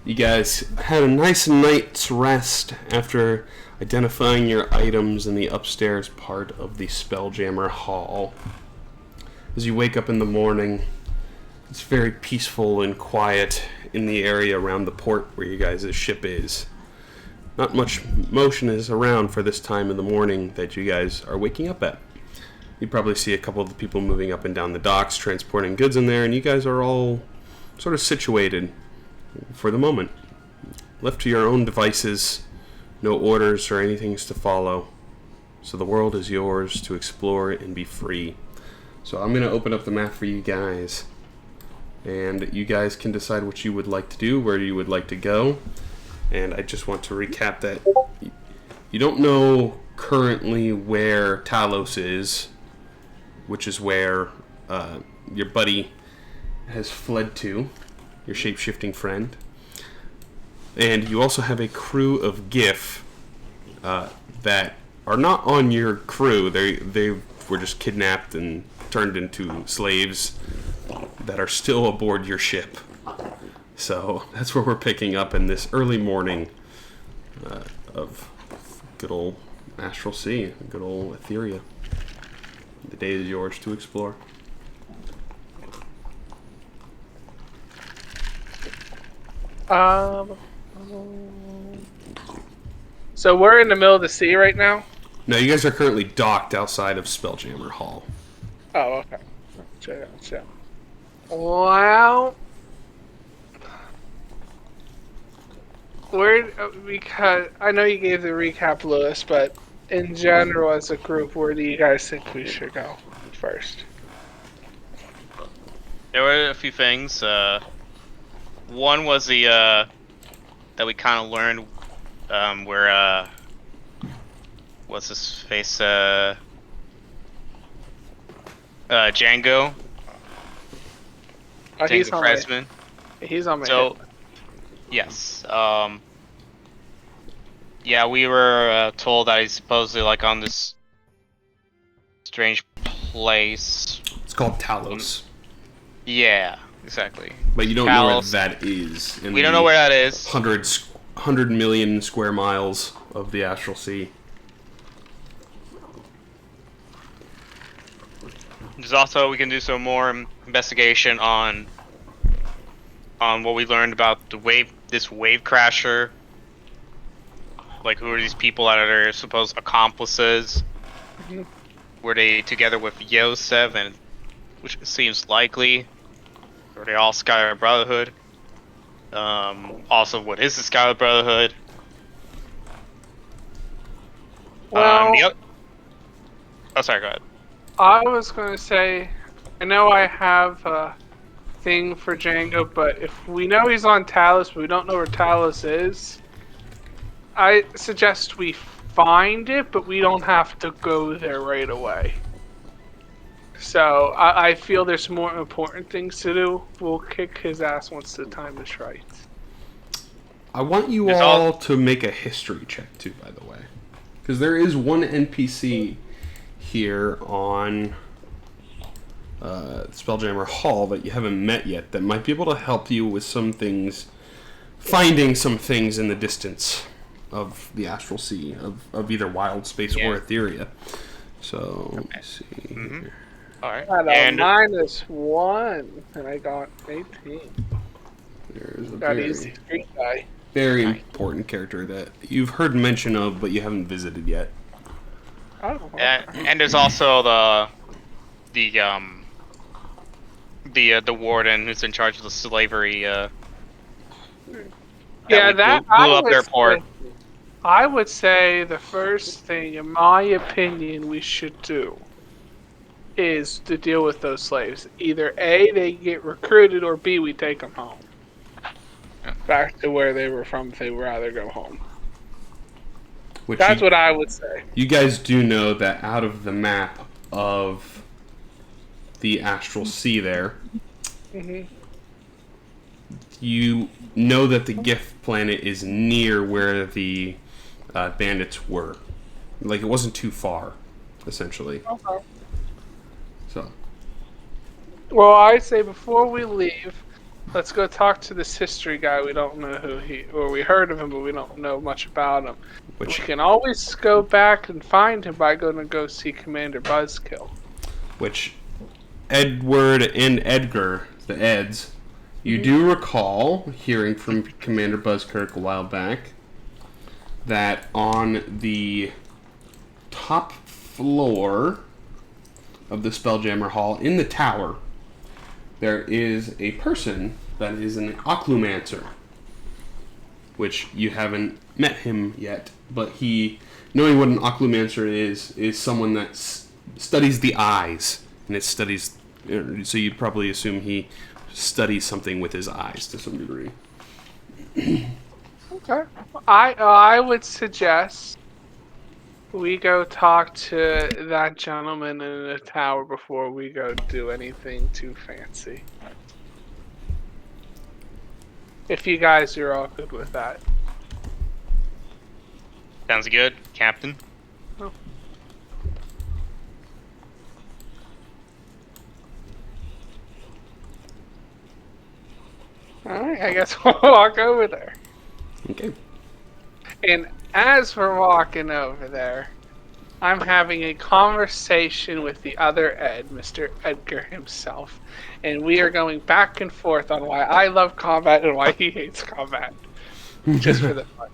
You guys had a nice night's rest after identifying your items in the upstairs part of the Spelljammer Hall. As you wake up in the morning, it's very peaceful and quiet in the area around the port where you guys' ship is. Not much motion is around for this time in the morning that you guys are waking up at. You probably see a couple of the people moving up and down the docks, transporting goods in there, and you guys are all sort of situated for the moment. Left to your own devices, no orders or anything to follow. So the world is yours to explore and be free. So I'm going to open up the map for you guys. And you guys can decide what you would like to do, where you would like to go. And I just want to recap that you don't know currently where Talos is, which is where your buddy has fled to, your shape-shifting friend. And you also have a crew of Giff that are not on your crew. They were just kidnapped and turned into slaves that are still aboard your ship. So that's where we're picking up in this early morning of good old Astral Sea, good old Etheria. The day is yours to explore. So we're in the middle of the sea right now? No, you guys are currently docked outside of Spelljammer Hall. Oh, okay. Gotcha. Well, because I know you gave the recap, Lewis, but in general, as a group, where do you guys think we should go first? There were a few things. One was the that we kind of learned where what's his face Django. Oh, he's Django on Freshman. He's on my So head. yes, yeah, we were told that he's supposedly like on this strange place. It's called Talos. Yeah, exactly. But you don't know where Talos. that is. We don't know where that is. 100 million square miles of the Astral Sea. There's also, we can do some more investigation on what we learned about this wave crasher. Like, who are these people that are supposed accomplices? Mhm. Were they together with Yosef, and which seems likely? Were they all Skylar Brotherhood? Also, what is the Skylar Brotherhood? Well, oh, sorry, go ahead. I was going to say, I know I have a thing for Django, but if we know he's on Talos, but we don't know where Talos is, I suggest we find it, but we don't have to go there right away. So I feel there's more important things to do. We'll kick his ass once the time is right. I want you all to make a history check too, by the way. Because there is one NPC here on Spelljammer Hall that you haven't met yet that might be able to help you with some things, finding some things in the distance of the Astral Sea, of either Wild Space or Etheria. So, let's see here. Alright. And -1, and I got 18. There's a Got easy street guy. very important character that you've heard mention of, but you haven't visited yet. Oh. And there's also the warden who's in charge of the slavery. Yeah, that blew up their port. I would say the first thing, in my opinion, we should do is to deal with those slaves. Either A, they get recruited, or B, we take them home. Back to where they were from if they would rather go home. That's what I would say. You guys do know that out of the map of the Astral Sea there, you know that the Giff planet is near where the bandits were. Like, it wasn't too far, essentially. Okay. So. Well, I say before we leave, Let's go talk to this history guy. We don't know or we heard of him, but we don't know much about him. We can always go back and find him by going to go see Commander Buzzkill. Which Edward and Edgar, the Eds, you do recall hearing from Commander Buzzkirk a while back that on the top floor of the Spelljammer Hall in the tower, there is a person that is an occlumancer, which you haven't met him yet, but knowing what an occlumancer is someone that studies the eyes, and it studies, so you'd probably assume he studies something with his eyes to some degree. Okay. I would suggest we go talk to that gentleman in the tower before we go do anything too fancy. If you guys are all good with that. Sounds good, Captain. Oh. Alright, I guess we'll walk over there. Okay. And as we're walking over there, I'm having a conversation with the other Ed, Mr. Edgar himself, and we are going back and forth on why I love combat and why he hates combat. Just for the fun.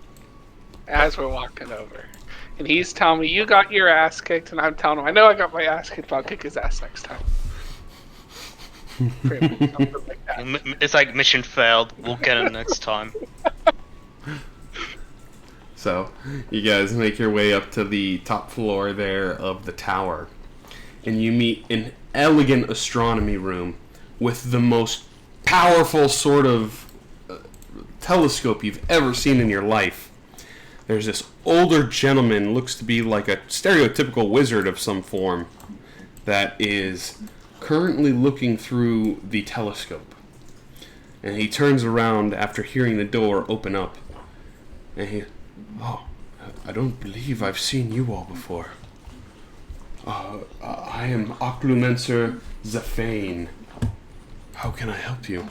As we're walking over. And he's telling me, you got your ass kicked, and I'm telling him, I know I got my ass kicked, but I'll kick his ass next time. Something like that. It's like mission failed. We'll get him next time. So, you guys make your way up to the top floor there of the tower, and you meet an elegant astronomy room with the most powerful sort of telescope you've ever seen in your life. There's this older gentleman, looks to be like a stereotypical wizard of some form, that is currently looking through the telescope. And he turns around after hearing the door open up, and oh, I don't believe I've seen you all before. I am Occlumencer Zafane. How can I help you?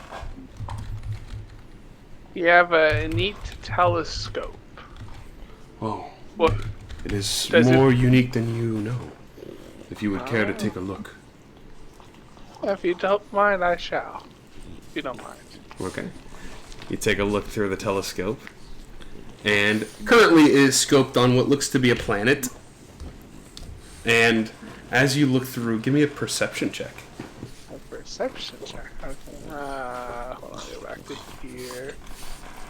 You have a neat telescope. Oh, What? it is more unique than you know. If you would care to take a look. If you don't mind, I shall. If you don't mind. Okay. You take a look through the telescope, and currently is scoped on what looks to be a planet. And as you look through, give me a perception check. A perception check. Okay. Hold on, go back to here.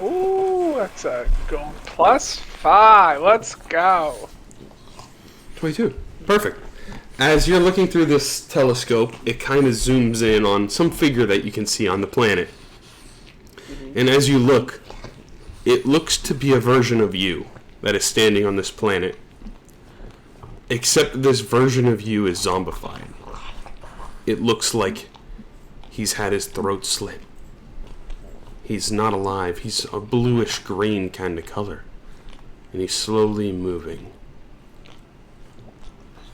Ooh, that's a gold +5. Let's go. 22. Perfect. As you're looking through this telescope, it kind of zooms in on some figure that you can see on the planet. And as you look, it looks to be a version of you that is standing on this planet. Except this version of you is zombified. It looks like he's had his throat slit. He's not alive. He's a bluish green kind of color. And he's slowly moving. I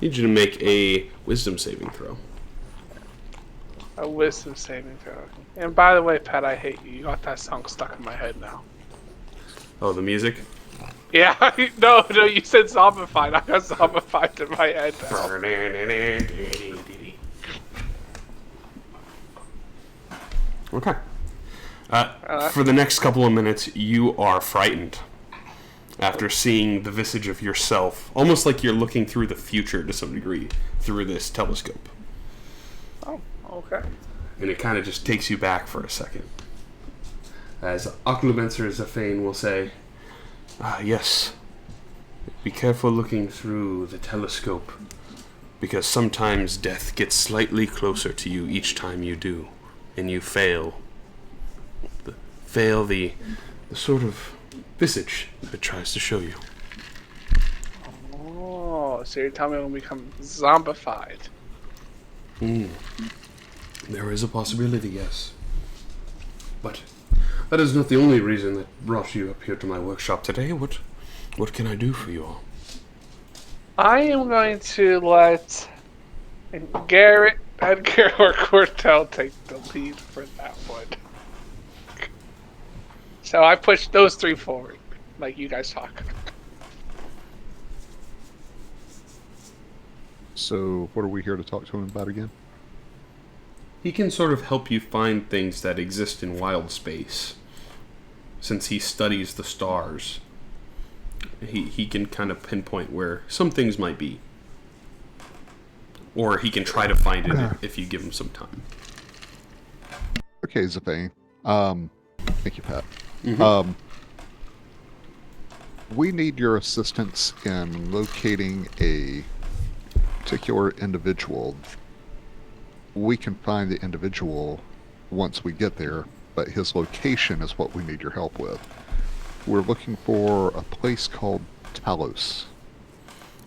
need you to make a wisdom saving throw. A wisdom saving throw. And by the way, Pat, I hate you. You got that song stuck in my head now. Oh, the music? Yeah, no, you said zombified. I got zombified in my head now. Okay. For the next couple of minutes, you are frightened after seeing the visage of yourself, almost like you're looking through the future to some degree through this telescope. Oh, okay. And it kind of just takes you back for a second. As Occlumencer Zafane will say, yes, be careful looking through the telescope, because sometimes death gets slightly closer to you each time you do, and you fail the sort of visage that it tries to show you. Oh, so you're telling me I'm going to become zombified? There is a possibility, yes. But that is not the only reason that brought you up here to my workshop today. What can I do for you all? I am going to let Garrett, Edgar, or Cortel take the lead for that one. So I pushed those 3 forward, like you guys talk. So, what are we here to talk to him about again? He can sort of help you find things that exist in wild space. Since he studies the stars, he can kind of pinpoint where some things might be. Or he can try to find it if you give him some time. Okay, Zafane. Thank you, Pat. Mm-hmm. We need your assistance in locating a particular individual. We can find the individual once we get there, but his location is what we need your help with. We're looking for a place called Talos.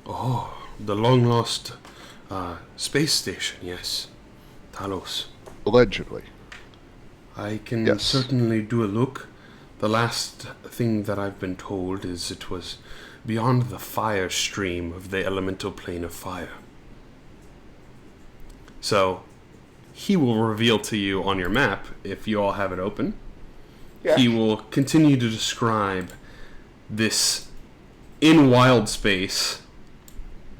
Oh, the long-lost space station, yes. Talos. Allegedly. I can certainly do a look. The last thing that I've been told is it was beyond the fire stream of the elemental plane of fire. So, he will reveal to you on your map, if you all have it open. Yeah. He will continue to describe this. In wild space,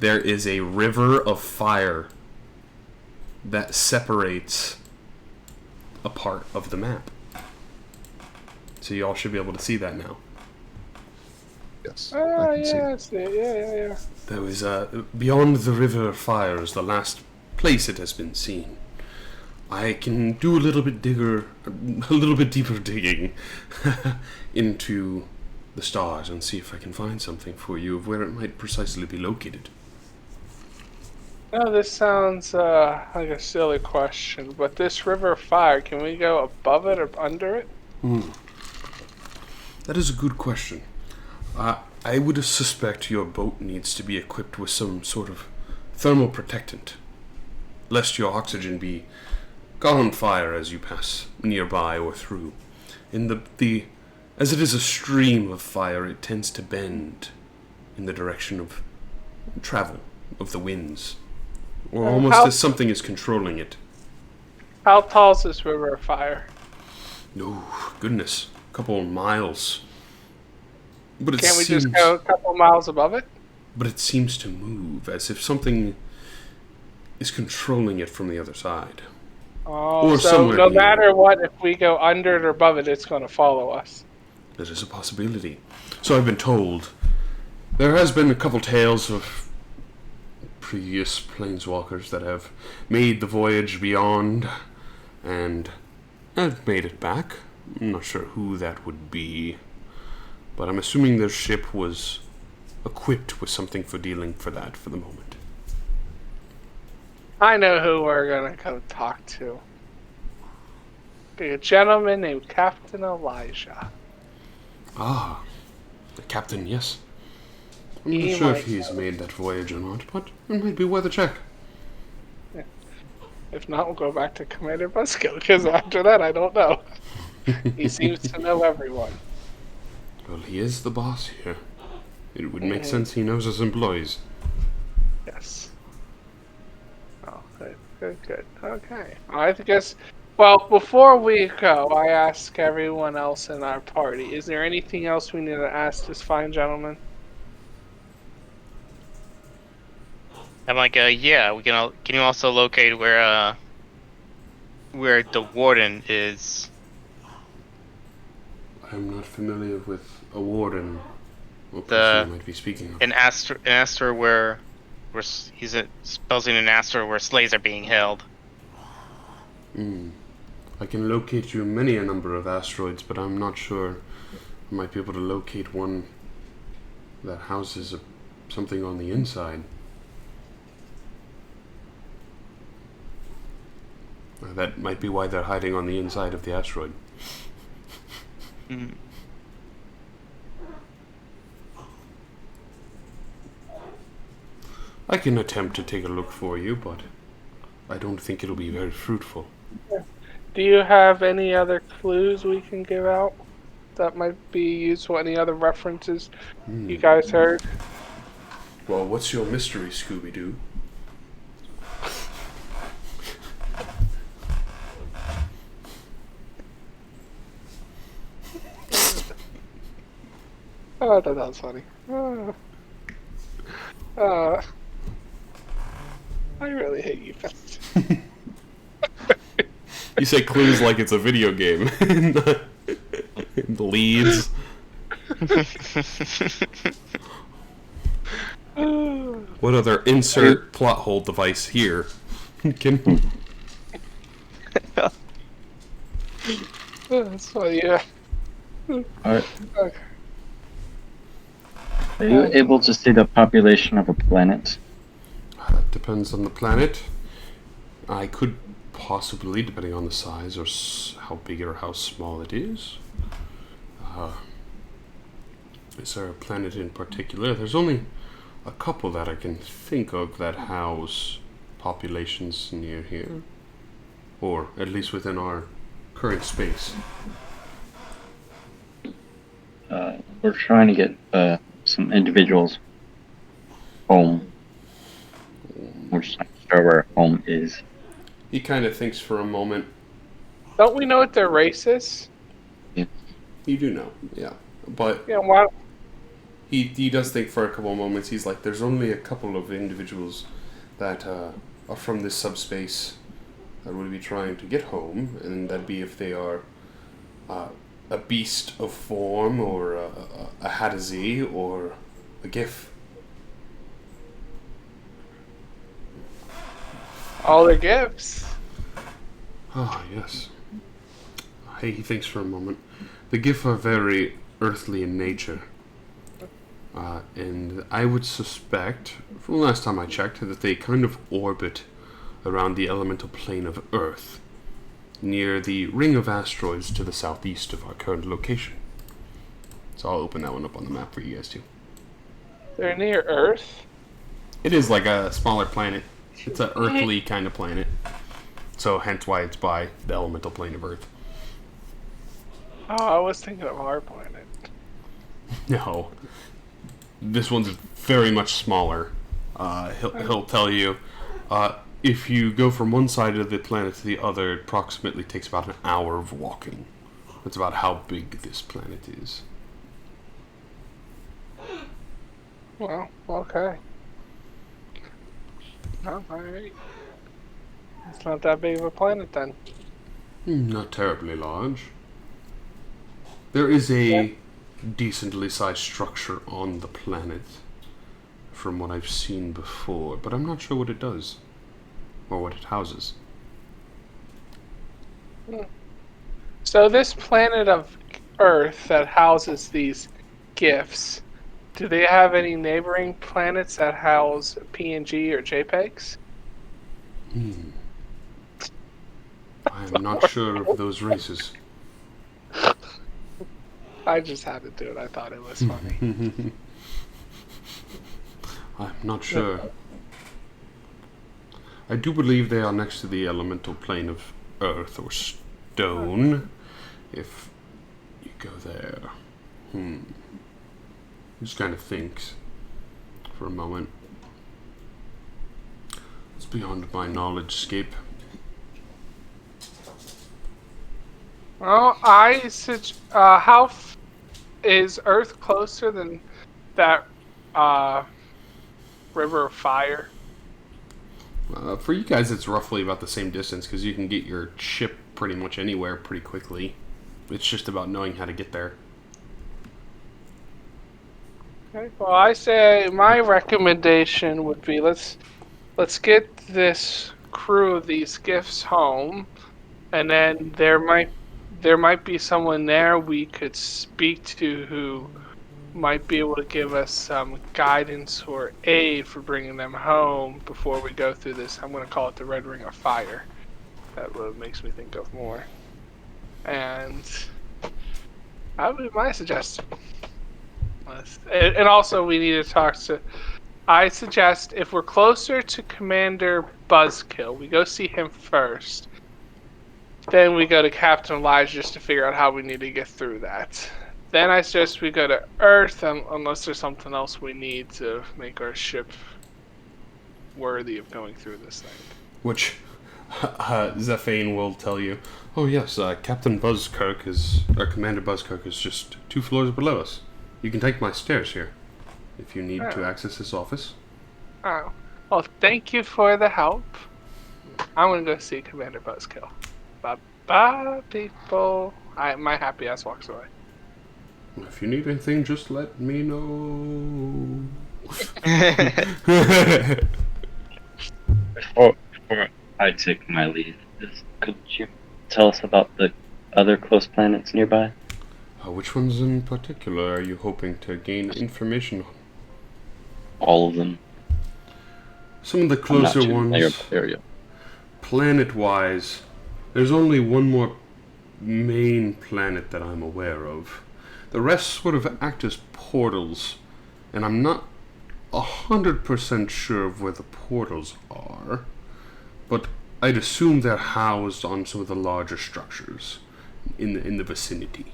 there is a river of fire that separates a part of the map. So you all should be able to see that now. Yes. Oh, yeah, I see it. Yeah. There was beyond the river of fire is the last place it has been seen. I can do a little bit deeper digging into the stars and see if I can find something for you of where it might precisely be located. No, this sounds like a silly question, but this river of fire, can we go above it or under it? That is a good question. I would suspect your boat needs to be equipped with some sort of thermal protectant, lest your oxygen be caught on fire as you pass nearby or through. As it is a stream of fire, it tends to bend in the direction of travel of the winds, or almost as something is controlling it. How tall is this river of fire? Oh, goodness, a couple of miles. But Can't we just go a couple miles above it? But it seems to move as if something is controlling it from the other side. Oh, Or so somewhere no near. matter what, if we go under it or above it, it's going to follow us. That is a possibility. So I've been told. There has been a couple tales of previous planeswalkers that have made the voyage beyond and have made it back. I'm not sure who that would be, but I'm assuming their ship was equipped with something for dealing for that for the moment. I know who we're going to go talk to. Be a gentleman named Captain Elijah. Ah, the captain, yes. I'm He not sure might if he's know. made that voyage or not, but it might be worth a check. If not, we'll go back to Commander Buskill, because after that, I don't know. He seems to know everyone. Well, he is the boss here. It would make sense he knows his employees. Yes. Oh, good. Okay. I guess, well, before we go, I ask everyone else in our party, is there anything else we need to ask this fine gentleman? I'm like, yeah, we can. Can you also locate where the warden is? I'm not familiar with a warden. What The- person you might be speaking of. An Astor where he's spelling an Astor where slaves are being held. I can locate you many a number of asteroids, but I'm not sure I might be able to locate one that houses something on the inside. That might be why they're hiding on the inside of the asteroid. Mm. I can attempt to take a look for you, but I don't think it'll be very fruitful. Do you have any other clues we can give out that might be useful? Any other references you guys heard? Well, what's your mystery, Scooby-Doo? Oh, that was funny. I really hate you, Fest. You say clues like it's a video game. Leads. What other insert plot hole device here? Can... That's funny, yeah. Are, Okay. are you able to see the population of a planet? Depends on the planet. I could possibly, depending on the size or how big or how small it is. Is there a planet in particular? There's only a couple that I can think of that house populations near here. Or at least within our current space. We're trying to get some individuals home. We're just not sure where home is. He kind of thinks for a moment. Don't we know what their race is? You do know, yeah. But Yeah, why? he does think for a couple of moments. He's like, there's only a couple of individuals that are from this subspace that would be trying to get home, and that'd be if they are a beast of form, or a Hadazee, or a Giff. All their gifts. Ah, yes. He thinks for a moment. The Giff are very earthly in nature. And I would suspect, from the last time I checked, that they kind of orbit around the elemental plane of Earth, near the ring of asteroids to the southeast of our current location. So I'll open that one up on the map for you guys too. They're near Earth. It is like a smaller planet. It's an earthly kind of planet. So hence why it's by the elemental plane of Earth. Oh, I was thinking of our planet. No. This one's very much smaller. He'll tell you, if you go from one side of the planet to the other, it approximately takes about an hour of walking. That's about how big this planet is. Well, okay. Oh, alright. It's not that big of a planet then. Not terribly large. There is a decently sized structure on the planet, from what I've seen before, but I'm not sure what it does, or what it houses. So this planet of Earth that houses these gifts, do they have any neighboring planets that house PNG or JPEGs? I am not sure of those races. I just had to do it. I thought it was funny. I'm not sure. I do believe they are next to the elemental plane of Earth or stone. If you go there. He just kind of thinks for a moment. It's beyond my knowledge scape. Well, is Earth closer than that River of Fire? For you guys, it's roughly about the same distance because you can get your ship pretty much anywhere pretty quickly. It's just about knowing how to get there. Okay. Well, I say my recommendation would be let's get this crew of these gifts home, and then there might be someone there we could speak to who might be able to give us some guidance or aid for bringing them home before we go through this. I'm going to call it the Red Ring of Fire. That makes me think of more. And that would be my suggestion. And also we need to talk to... I suggest if we're closer to Commander Buzzkill, we go see him first. Then we go to Captain Elijah just to figure out how we need to get through that. Then I suggest we go to Earth, unless there's something else we need to make our ship worthy of going through this thing. Which Zephane will tell you, oh yes, Captain Buzzkirk or Commander Buzzkirk is just 2 floors below us. You can take my stairs here, if you need to Oh. access this office. Oh. Well, thank you for the help. I'm gonna go see Commander Buzzkill. Bye-bye, people. My happy ass walks away. If you need anything, just let me know. Before I take my leave, could you tell us about the other close planets nearby? Which ones in particular are you hoping to gain information on? All of them. Some of the I'm not closer too familiar ones, with the area. planet-wise, there's only one more main planet that I'm aware of. The rest sort of act as portals, and I'm not 100% sure of where the portals are, but I'd assume they're housed on some of the larger structures in the vicinity.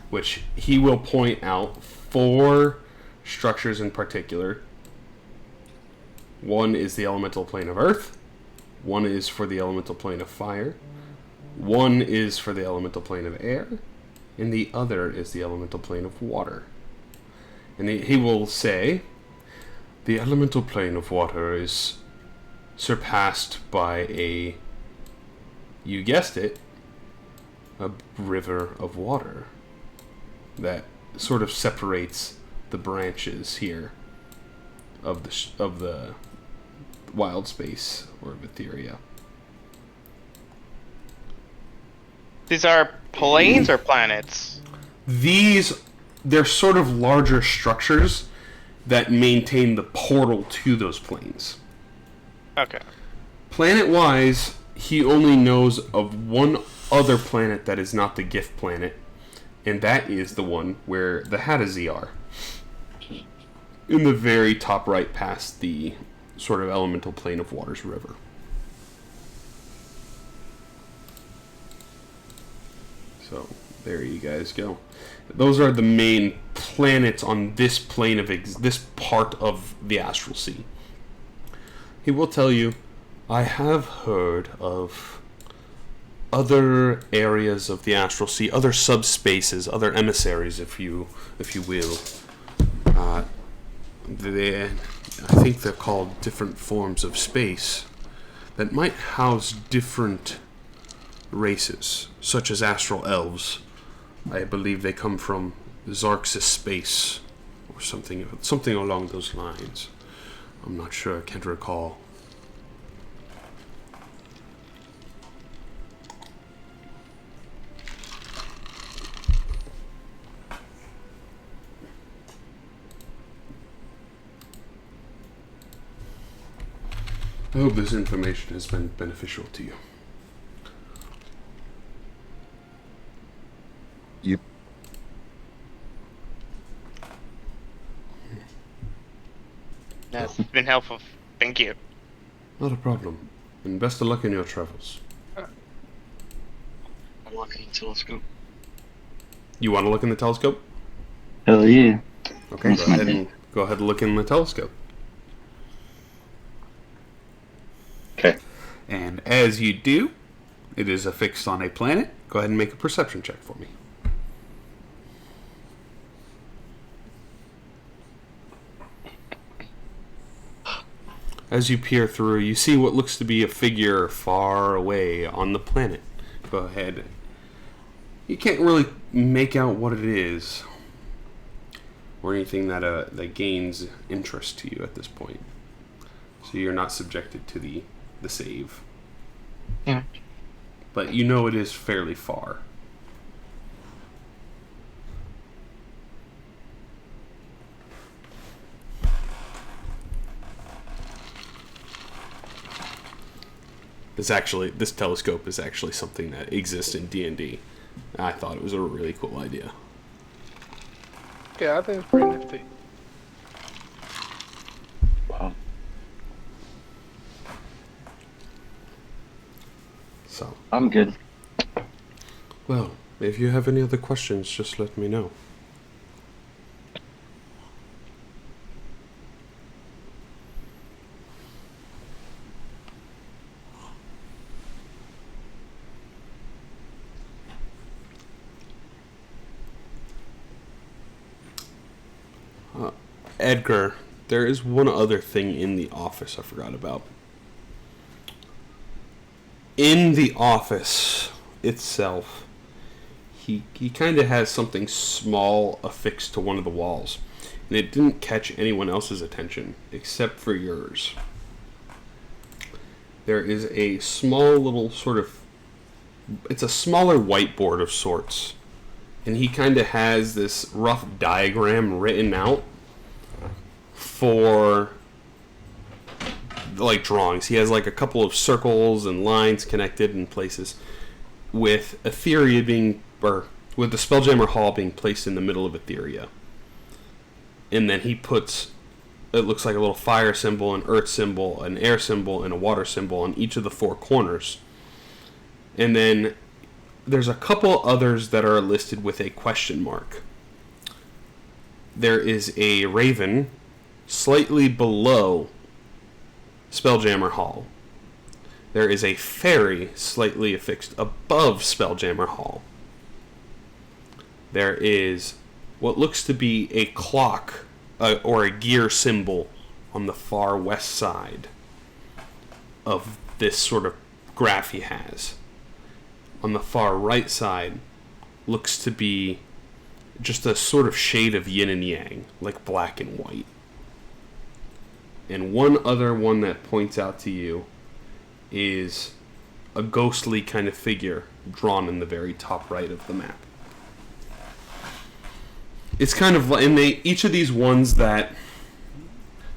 Which he will point out 4 structures in particular. One is the elemental plane of earth, one is for the elemental plane of fire, one is for the elemental plane of air, and the other is the elemental plane of water. And he will say, the elemental plane of water is surpassed by you guessed it, a river of water that sort of separates the branches here of the wild space or Etheria. These are planes or planets? They're sort of larger structures that maintain the portal to those planes. Okay. Planet-wise, he only knows of one other planet that is not the Giff planet, and that is the one where the Hadazi are. In the very top right past the sort of elemental plane of Water's River. So, there you guys go. Those are the main planets on this plane of this part of the Astral Sea. He will tell you, I have heard of other areas of the Astral Sea, other subspaces, other emissaries, if you will. I think they're called different forms of space that might house different races, such as astral elves. I believe they come from Xarxis space, or something along those lines. I'm not sure, I can't recall. I hope this information has been beneficial to you. Yep. That's been helpful. Thank you. Not a problem. And best of luck in your travels. I'm looking at the telescope. You want to look in the telescope? Hell yeah. Okay, That's my go ahead and look in the telescope. Okay. And as you do, it is affixed on a planet. Go ahead and make a perception check for me. As you peer through, you see what looks to be a figure far away on the planet. Go ahead. You can't really make out what it is, or anything that gains interest to you at this point. So you're not subjected to the save. Yeah. But you know it is fairly far. This telescope is actually something that exists in D&D. I thought it was a really cool idea. Yeah, I think it's pretty nifty. Wow. So, I'm good. well, if you have any other questions, just let me know. Edgar, there is one other thing in the office I forgot about. In the office itself, he kind of has something small affixed to one of the walls. And it didn't catch anyone else's attention, except for yours. There is a small little sort of... It's a smaller whiteboard of sorts. And he kind of has this rough diagram written out for, like, drawings. He has, like, a couple of circles and lines connected in places with Etheria being... or with the Spelljammer Hall being placed in the middle of Etheria. And then he puts, it looks like a little fire symbol, an earth symbol, an air symbol, and a water symbol on each of the four corners. And then there's a couple others that are listed with a question mark. There is a raven slightly below Spelljammer Hall. There is a fairy slightly affixed above Spelljammer Hall. There is what looks to be a clock or a gear symbol on the far west side of this sort of graph he has. On the far right side looks to be just a sort of shade of yin and yang, like black and white. And one other one that points out to you is a ghostly kind of figure drawn in the very top right of the map. It's kind of like, and each of these ones that,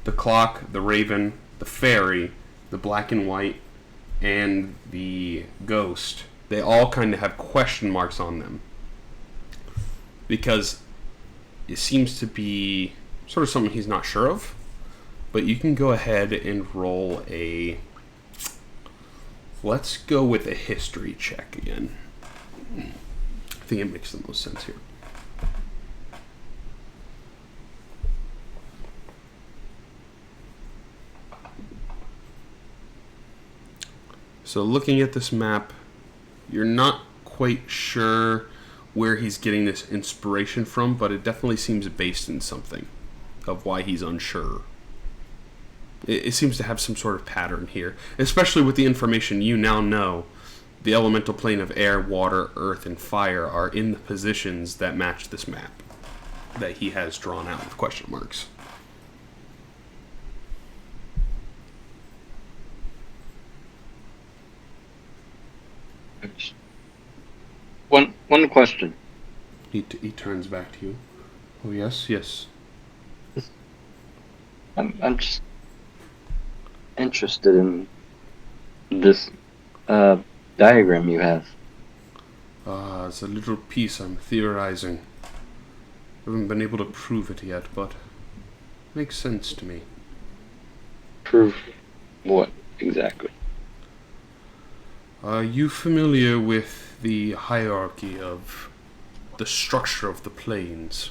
the clock, the raven, the fairy, the black and white, and the ghost, they all kind of have question marks on them. Because it seems to be sort of something he's not sure of. But you can go ahead and roll a... Let's go with a history check again. I think it makes the most sense here. So looking at this map, you're not quite sure where he's getting this inspiration from, but it definitely seems based in something of why he's unsure. It seems to have some sort of pattern here, especially with the information you now know. The elemental plane of air, water, earth, and fire are in the positions that match this map that he has drawn out with question marks. One question. He turns back to you. Oh, yes, yes. I'm just interested in this diagram you have. It's a little piece I'm theorizing. Haven't been able to prove it yet, but makes sense to me. Prove what exactly? Are you familiar with the hierarchy of the structure of the planes?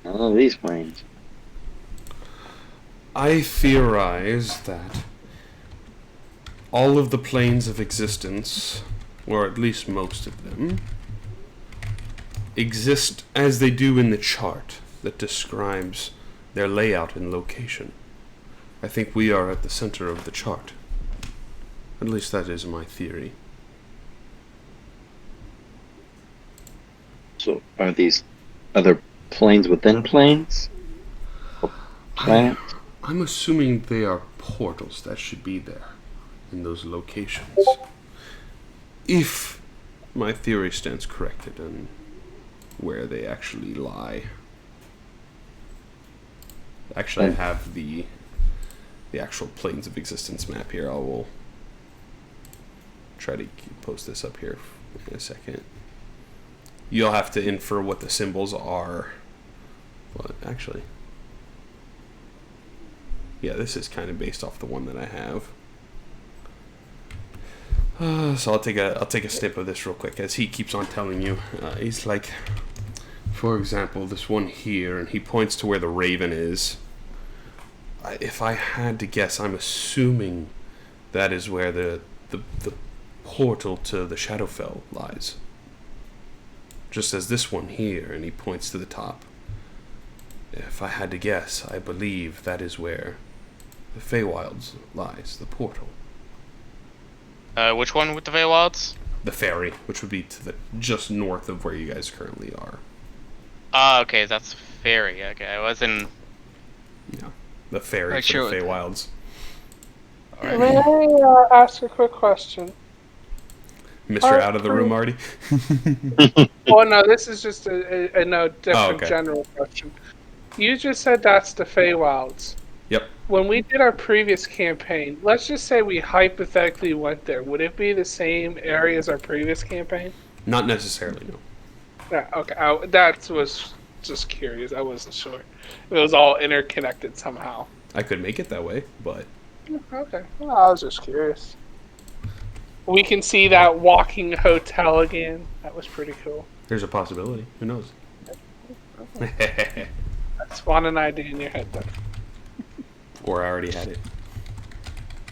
All of these planes. I theorize that all of the planes of existence, or at least most of them, exist as they do in the chart that describes their layout and location. I think we are at the center of the chart. At least that is my theory. So are these other planes within planes? Or planets? I'm assuming they are portals that should be there in those locations. If my theory stands corrected and where they actually lie. Actually, I have the actual planes of existence map here. I will try to post this up here in a second. You'll have to infer what the symbols are. But actually, yeah, this is kind of based off the one that I have. So I'll take a snip of this real quick as he keeps on telling you. He's like, for example, this one here, and he points to where the raven is. If I had to guess, I'm assuming that is where the portal to the Shadowfell lies. just as this one here, and he points to the top. If I had to guess, I believe that is where the Feywilds lies, the portal. Which one with the Feywilds? The ferry, which would be to the just north of where you guys currently are. Ah, okay, that's fairy. Okay, I wasn't. Yeah, the ferry Right, for sure. the Feywilds. May I ask a quick question? Mr. Out of the room already? Oh no, this is just a no different okay. general question. You just said that's the Feywilds. Yep. When we did our previous campaign, let's just say we hypothetically went there. Would it be the same area as our previous campaign? Not necessarily, no. Yeah, okay. That was just curious. I wasn't sure. It was all interconnected somehow. I could make it that way, but Okay. Well, I was just curious. We can see that walking hotel again. That was pretty cool. there's a possibility. Who knows? Spawn an idea in your head, though. Or I already had it.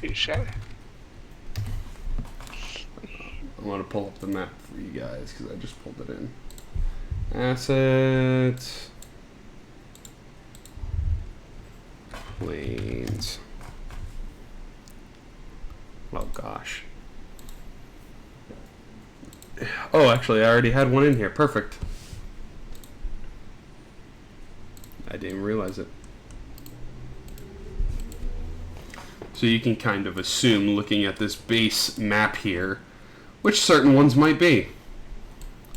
Touche. I want to pull up the map for you guys because I just pulled it in. Assets. Planes. Oh gosh. Oh, actually, I already had one in here. Perfect. I didn't even realize it. So you can kind of assume, looking at this base map here, which certain ones might be.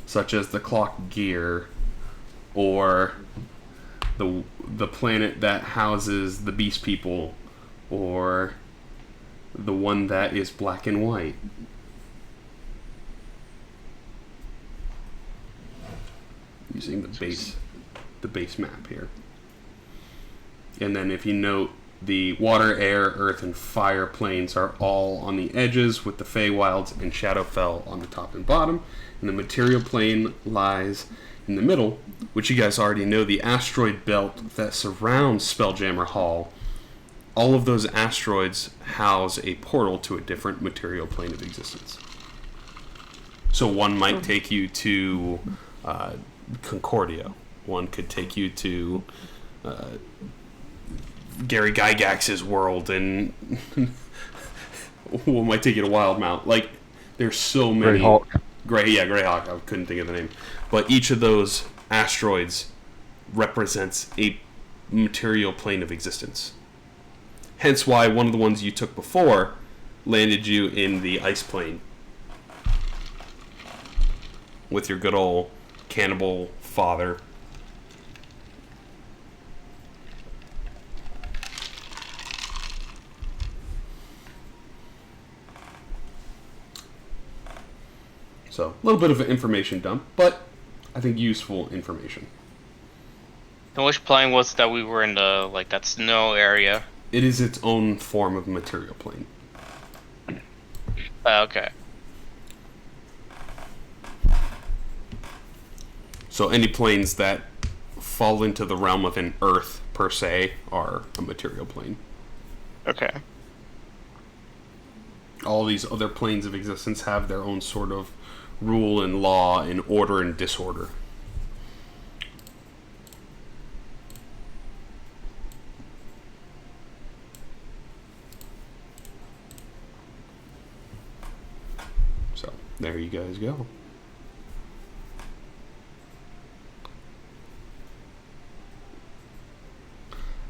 Such as the clock gear, or the planet that houses the beast people, or the one that is black and white. Using the base map here. And then if you note, the water, air, earth, and fire planes are all on the edges, with the Feywilds and Shadowfell on the top and bottom. And the material plane lies in the middle, which you guys already know, the asteroid belt that surrounds Spelljammer Hall. All of those asteroids house a portal to a different material plane of existence. So one might take you to Concordia. One could take you to Gary Gygax's world, and one might take you to Wildmount. Like, there's so many. Greyhawk. I couldn't think of the name. But each of those asteroids represents a material plane of existence. Hence why one of the ones you took before landed you in the ice plane with your good old cannibal father. So, a little bit of an information dump, but I think useful information. And which plane was that we were in the, like, that snow area? It is its own form of material plane. Okay. So any planes that fall into the realm of an Earth, per se, are a material plane. Okay. All these other planes of existence have their own sort of rule and law and order and disorder. So, there you guys go.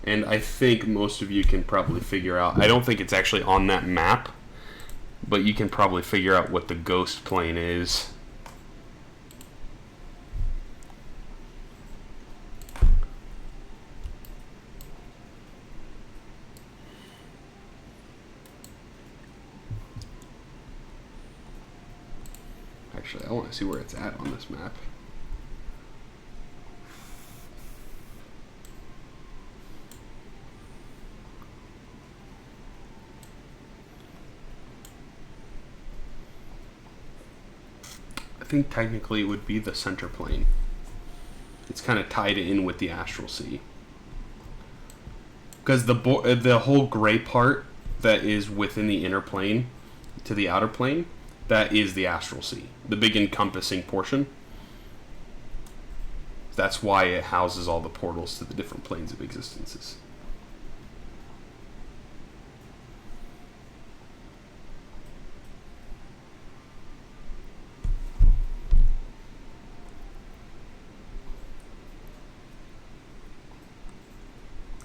And I think most of you can probably figure out, I don't think it's actually on that map, but you can probably figure out what the ghost plane is. Actually, I want to see where it's at on this map. I think technically it would be the center plane. It's kind of tied in with the astral sea. Because the whole gray part that is within the inner plane to the outer plane, that is the astral sea. The big encompassing portion. That's why it houses all the portals to the different planes of existences.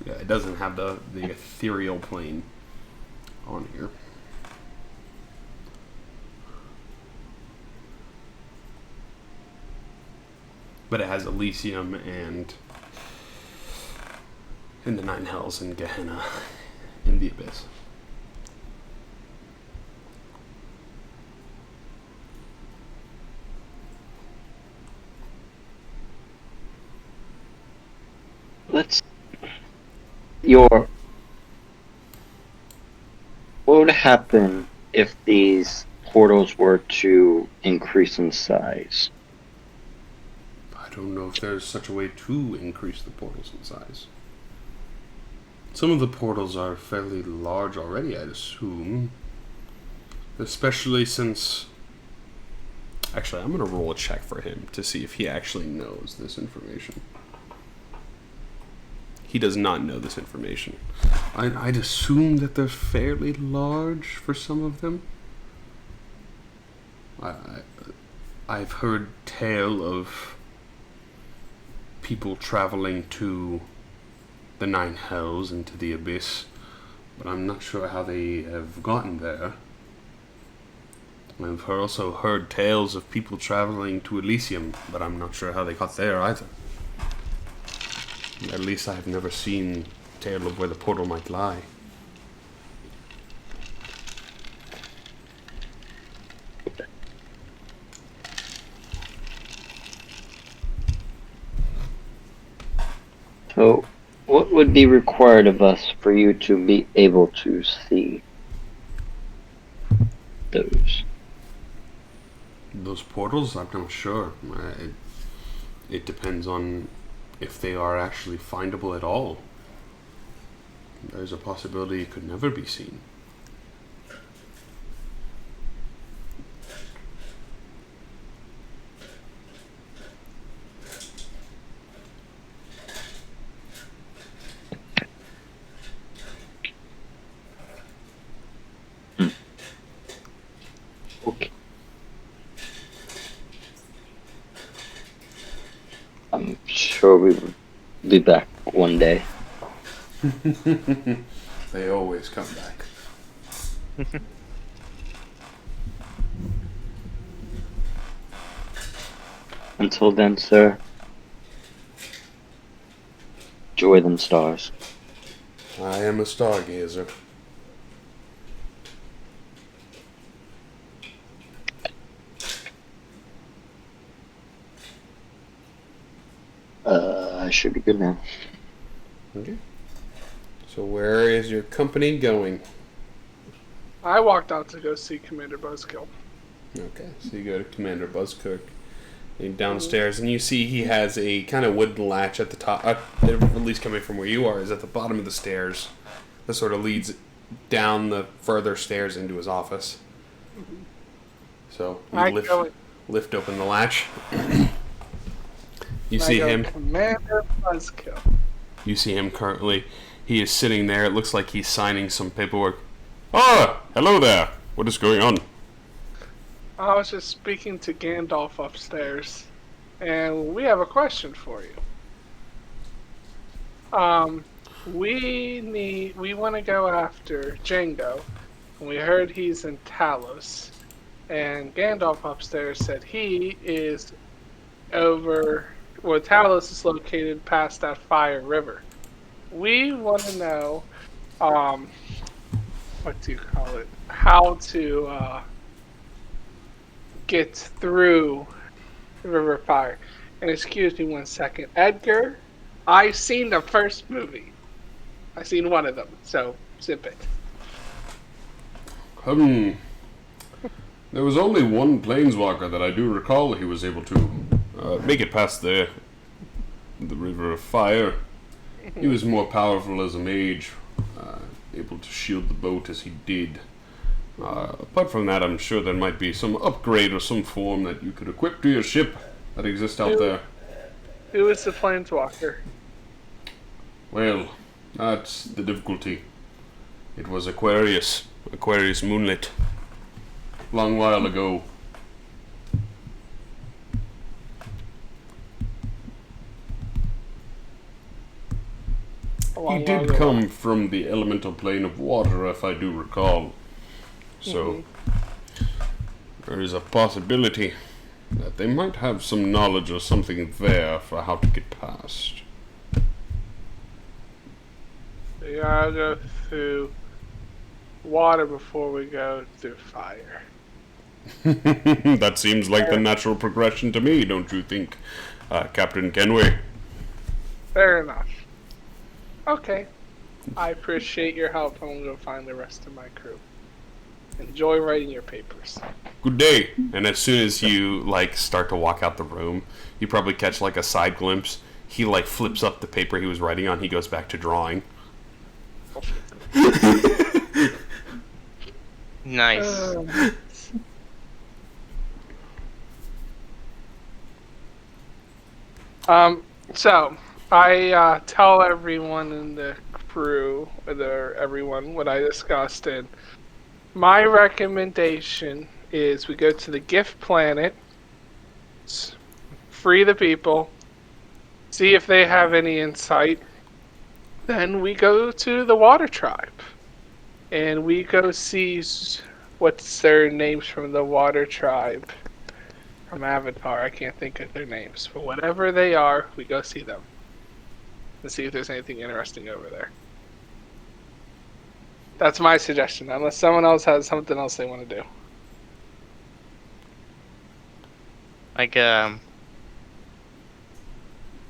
Yeah, it doesn't have the ethereal plane on here. But it has Elysium and the Nine Hells and Gehenna in the Abyss. What would happen if these portals were to increase in size? I don't know if there's such a way to increase the portals in size. Some of the portals are fairly large already, I'd assume. Especially since... Actually, I'm going to roll a check for him to see if he actually knows this information. He does not know this information. I'd assume that they're fairly large for some of them. I've heard tale of people traveling to the Nine Hells and to the Abyss, but I'm not sure how they have gotten there. I've also heard tales of people traveling to Elysium, but I'm not sure how they got there either. At least I have never seen a tale of where the portal might lie. So, what would be required of us for you to be able to see those? Those portals? I'm not sure. It depends on if they are actually findable at all. There's a possibility it could never be seen. Okay. I'm sure we will be back one day. They always come back. Until then, sir, enjoy them stars. I am a stargazer. I should be good now. Okay. So where is your company going? I walked out to go see Commander Buzzkill. Okay, so you go to Commander Buzzcook. And downstairs, and you see he has a kind of wooden latch at the top, at least coming from where you are, is at the bottom of the stairs. That sort of leads down the further stairs into his office. So you lift open the latch. You see him. Commander Buzzkill. You see him currently. He is sitting there. It looks like he's signing some paperwork. Ah, hello there. What is going on? I was just speaking to Gandalf upstairs, and we have a question for you. We want to go after Django, and we heard he's in Talos, and Gandalf upstairs said he is over where Talos is located past that Fire River. We want to know, what do you call it? How to get through the River of Fire. And excuse me one second, Edgar. I've seen the first movie. I've seen one of them, so zip it. There was only one planeswalker that I do recall he was able to make it past the River of Fire. He was more powerful as a mage, able to shield the boat as he did. Apart from that, I'm sure there might be some upgrade or some form that you could equip to your ship that exists out there. Who is the planeswalker? Well, that's the difficulty. It was Aquarius. Aquarius Moonlit. Long while ago. He did come from the elemental plane of water, if I do recall. So, there is a possibility that they might have some knowledge or something there for how to get past. We gotta go through water before we go through fire. That seems like the natural progression to me, don't you think, Captain Kenway? Fair enough. Okay. I appreciate your help. I'm gonna go find the rest of my crew. Enjoy writing your papers. Good day. And as soon as you start to walk out the room, you probably catch a side glimpse. He flips up the paper he was writing on. He goes back to drawing. Nice. So I tell everyone in the crew, or everyone, what I discussed, and my recommendation is we go to the Giff planet, free the people, see if they have any insight. Then we go to the Water Tribe, and we go see what's their names from the Water Tribe. From Avatar, I can't think of their names, but whatever they are, we go see them and see if there's anything interesting over there. That's my suggestion, unless someone else has something else they want to do.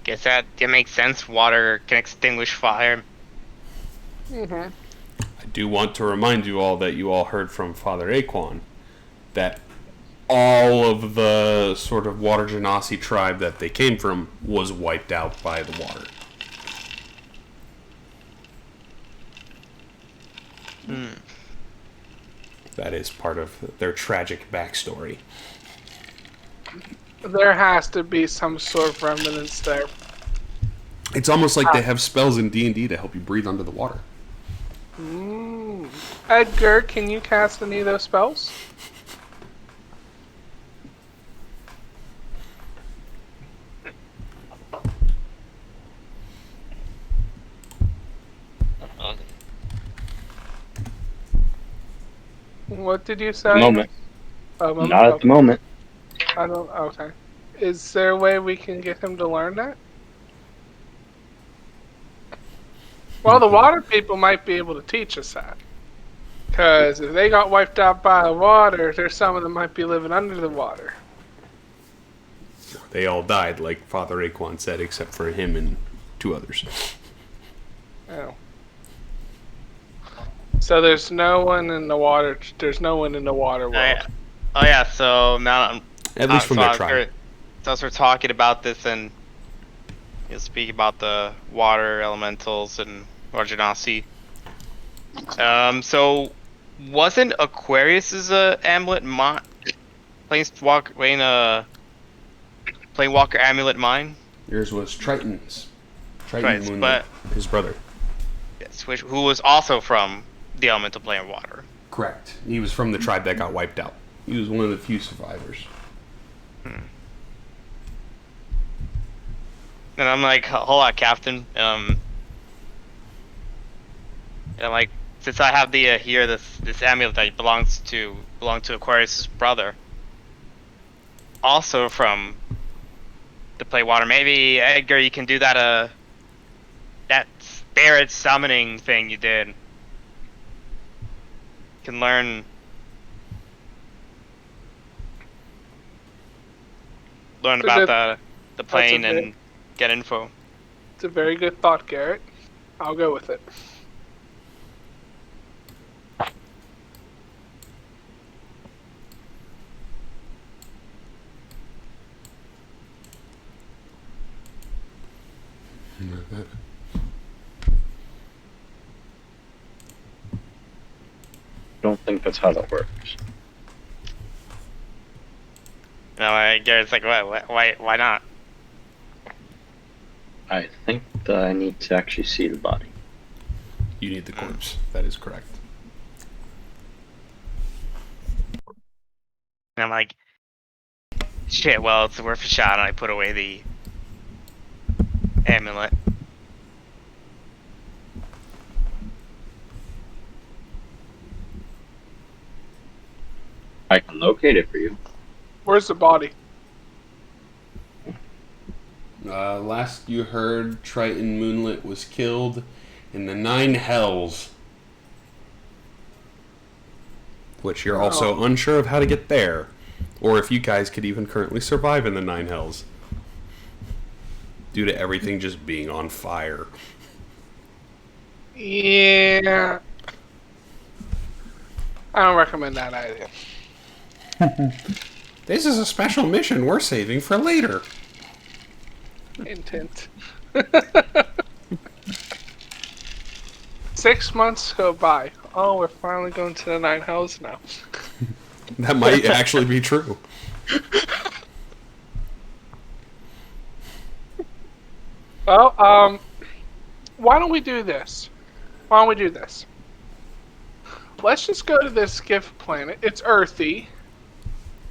Guess that makes sense. Water can extinguish fire. Mm-hmm. I do want to remind you all that you all heard from Father Aquan that all of the sort of Water Genasi tribe that they came from was wiped out by the water. That is part of their tragic backstory. There has to be some sort of remnants there. It's almost like they have spells in D&D to help you breathe under the water. Edgar, can you cast any of those spells? What did you say? Moment. Moment. Not at the moment. I don't. Okay. Is there a way we can get him to learn that? Well, the water people might be able to teach us that. Because if they got wiped out by the water, there's some of them might be living under the water. They all died, like Father Aquan said, except for him and two others. Oh. So there's no one in the water. There's no one in the water world. Oh yeah. So now, At least from their tribe. So as we're talking about this, and you'll speak about the water elementals and Water Genasi. So wasn't Aquarius's amulet Planewalker amulet mine? Yours was Triton's. Right, Moonlight, but his brother. yes, who was also from the elemental plane of water. Correct. He was from the tribe that got wiped out. He was one of the few survivors. And I'm like, hold on, Captain. And I'm like, since I have the here this amulet that belonged to Aquarius's brother, also from the play water. Maybe Edgar, you can do that that spirit summoning thing you did. You can learn about the plane and get info. It's a very good thought, Garrett. I'll go with it. Don't think that's how that works. No, Garrett's like, why not? I think that I need to actually see the body. You need the corpse. That is correct. And I'm like, shit, well, it's worth a shot, and I put away the amulet. I can locate it for you. Where's the body? Last you heard, Triton Moonlit was killed in the 9 Hells. Which you're also unsure of how to get there. Or if you guys could even currently survive in the 9 Hells. Due to everything just being on fire. Yeah. I don't recommend that idea. This is a special mission we're saving for later. Intent. 6 months go by. Oh, we're finally going to the 9 Hells now. That might actually be true. Well, why don't we do this? Let's just go to this Giff planet. It's earthy.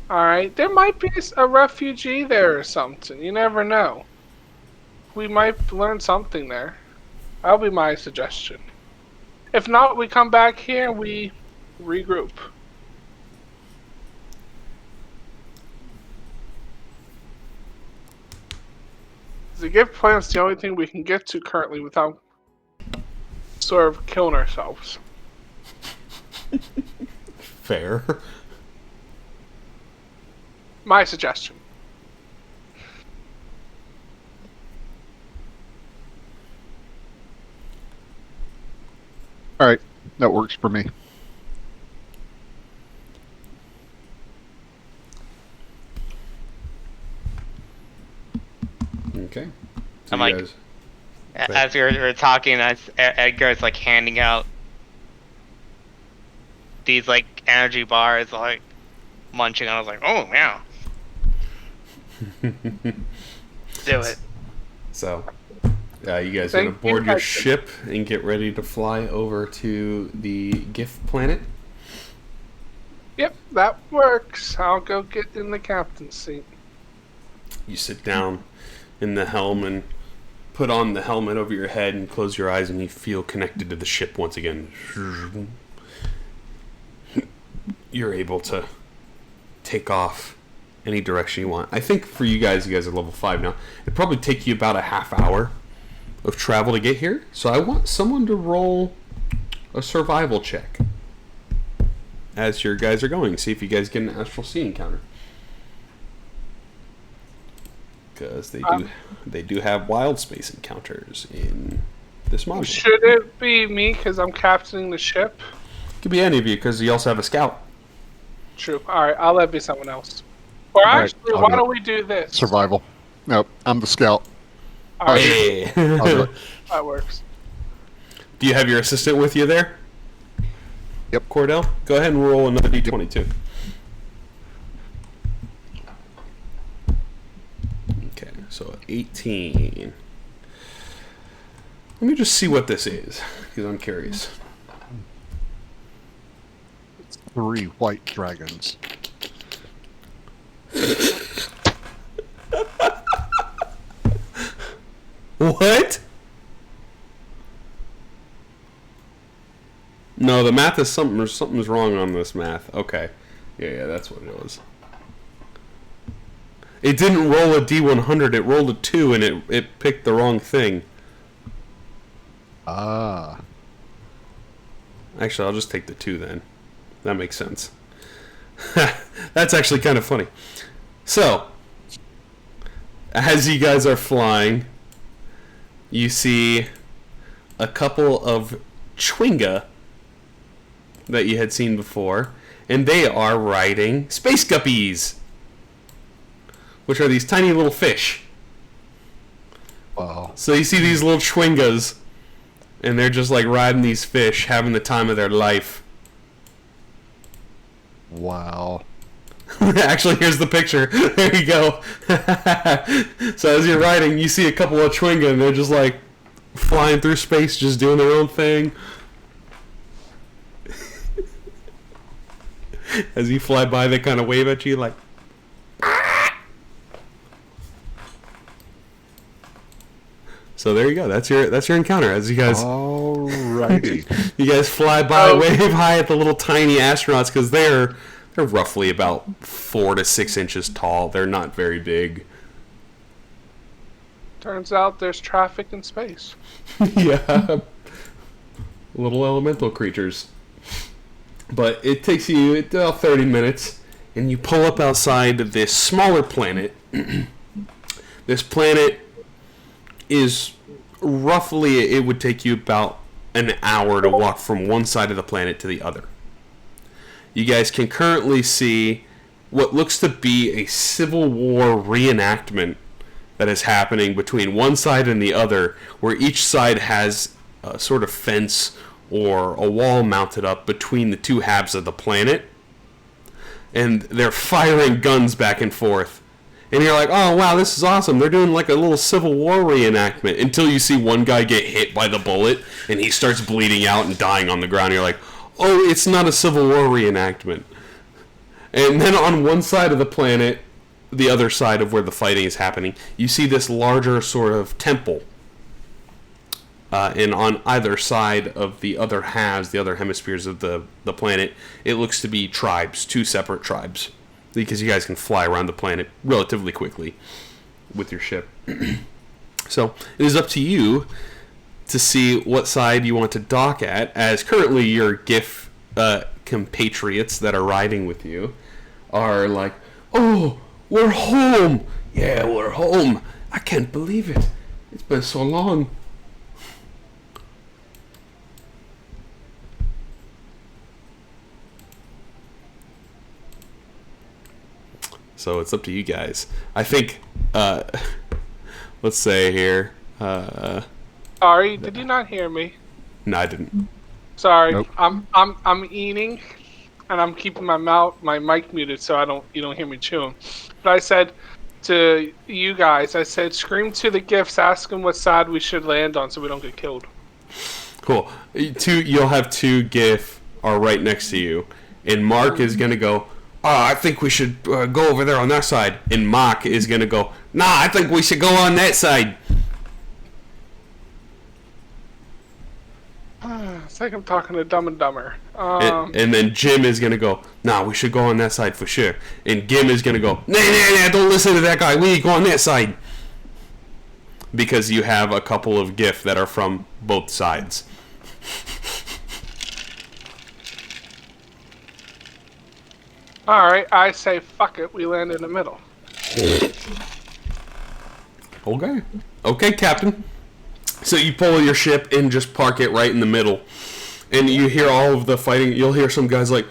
Alright, there might be a refugee there or something. You never know. We might learn something there. That'll be my suggestion. If not, we come back here and we regroup. The Gift planet's the only thing we can get to currently without sort of killing ourselves. Fair. My suggestion. All right, that works for me. Okay. So I'm you like, guys- as we were talking, Edgar's like handing out these like energy bars, like munching. I was like, oh yeah, do it. So, you guys are going to board your ship and get ready to fly over to the Giff planet. Yep, that works. I'll go get in the captain's seat. You sit down in the helm and put on the helmet over your head and close your eyes, and you feel connected to the ship once again. You're able to take off any direction you want. I think for you guys are level 5 now. It'd probably take you about a half hour of travel to get here. So I want someone to roll a survival check as your guys are going. See if you guys get an astral sea encounter. Because they do have wild space encounters in this module. Should it be me because I'm captaining the ship? Could be any of you because you also have a scout. True. Alright, I'll let it be someone else. Or All right, actually, I'll why do it. don't we do this? Survival. Nope, I'm the scout. Alright, Hey. I'll do it. that works. Do you have your assistant with you there? Yep. Cordell, go ahead and roll another d22. Okay, so 18. Let me just see what this is, because I'm curious. 3 white dragons. What? No, the math is something's wrong on this math. Okay. Yeah, that's what it was. It didn't roll a D100, it rolled a 2 and it picked the wrong thing. Ah. Actually, I'll just take the 2 then. That makes sense. That's actually kind of funny. So, as you guys are flying, you see a couple of Chwinga that you had seen before, and they are riding space guppies, which are these tiny little fish. Wow. So you see these little Chwingas, and they're just like riding these fish, having the time of their life. Wow. Actually, here's the picture. There you go. So as you're riding, you see a couple of Chwinga, and they're just like flying through space, just doing their own thing. As you fly by, they kind of wave at you like. So there you go. That's your encounter. As you guys, Alrighty. you guys fly by, wave hi at the little tiny astronauts because they're roughly about 4 to 6 inches tall. They're not very big. Turns out there's traffic in space. Yeah, little elemental creatures. But it takes you about 30 minutes, and you pull up outside this smaller planet. This planet is roughly, it would take you about an hour to walk from one side of the planet to the other. You guys can currently see what looks to be a Civil War reenactment that is happening between one side and the other, where each side has a sort of fence or a wall mounted up between the two halves of the planet, and they're firing guns back and forth. And you're like, oh wow, this is awesome. They're doing like a little Civil War reenactment, until you see one guy get hit by the bullet and he starts bleeding out and dying on the ground. You're like, oh, it's not a Civil War reenactment. And then on one side of the planet, the other side of where the fighting is happening, you see this larger sort of temple. And on either side of the other halves, the other hemispheres of the planet, it looks to be tribes, 2 separate tribes. Because you guys can fly around the planet relatively quickly with your ship. So it is up to you to see what side you want to dock at, as currently your Giff compatriots that are riding with you are like, oh, we're home! Yeah, we're home! I can't believe it. It's been so long. So it's up to you guys. I think, let's say here. Sorry, did you not hear me? No, I didn't. Sorry, Nope. I'm eating, and I'm keeping my mic muted so you don't hear me chewing. But I said to you guys, I said scream to the Gifts, ask them what side we should land on so we don't get killed. Cool. You'll have 2 Giff are right next to you, and Mark is gonna go, oh, I think we should go over there on that side. And Mock is going to go, nah, I think we should go on that side. It's like I'm talking to Dumb and Dumber. And then Jim is going to go, nah, we should go on that side for sure. And Gim is going to go, nah, don't listen to that guy. We go on that side. Because you have a couple of Giff that are from both sides. Alright, I say fuck it, we land in the middle. Okay, Captain. So you pull your ship and just park it right in the middle. And you hear all of the fighting. You'll hear some guys like,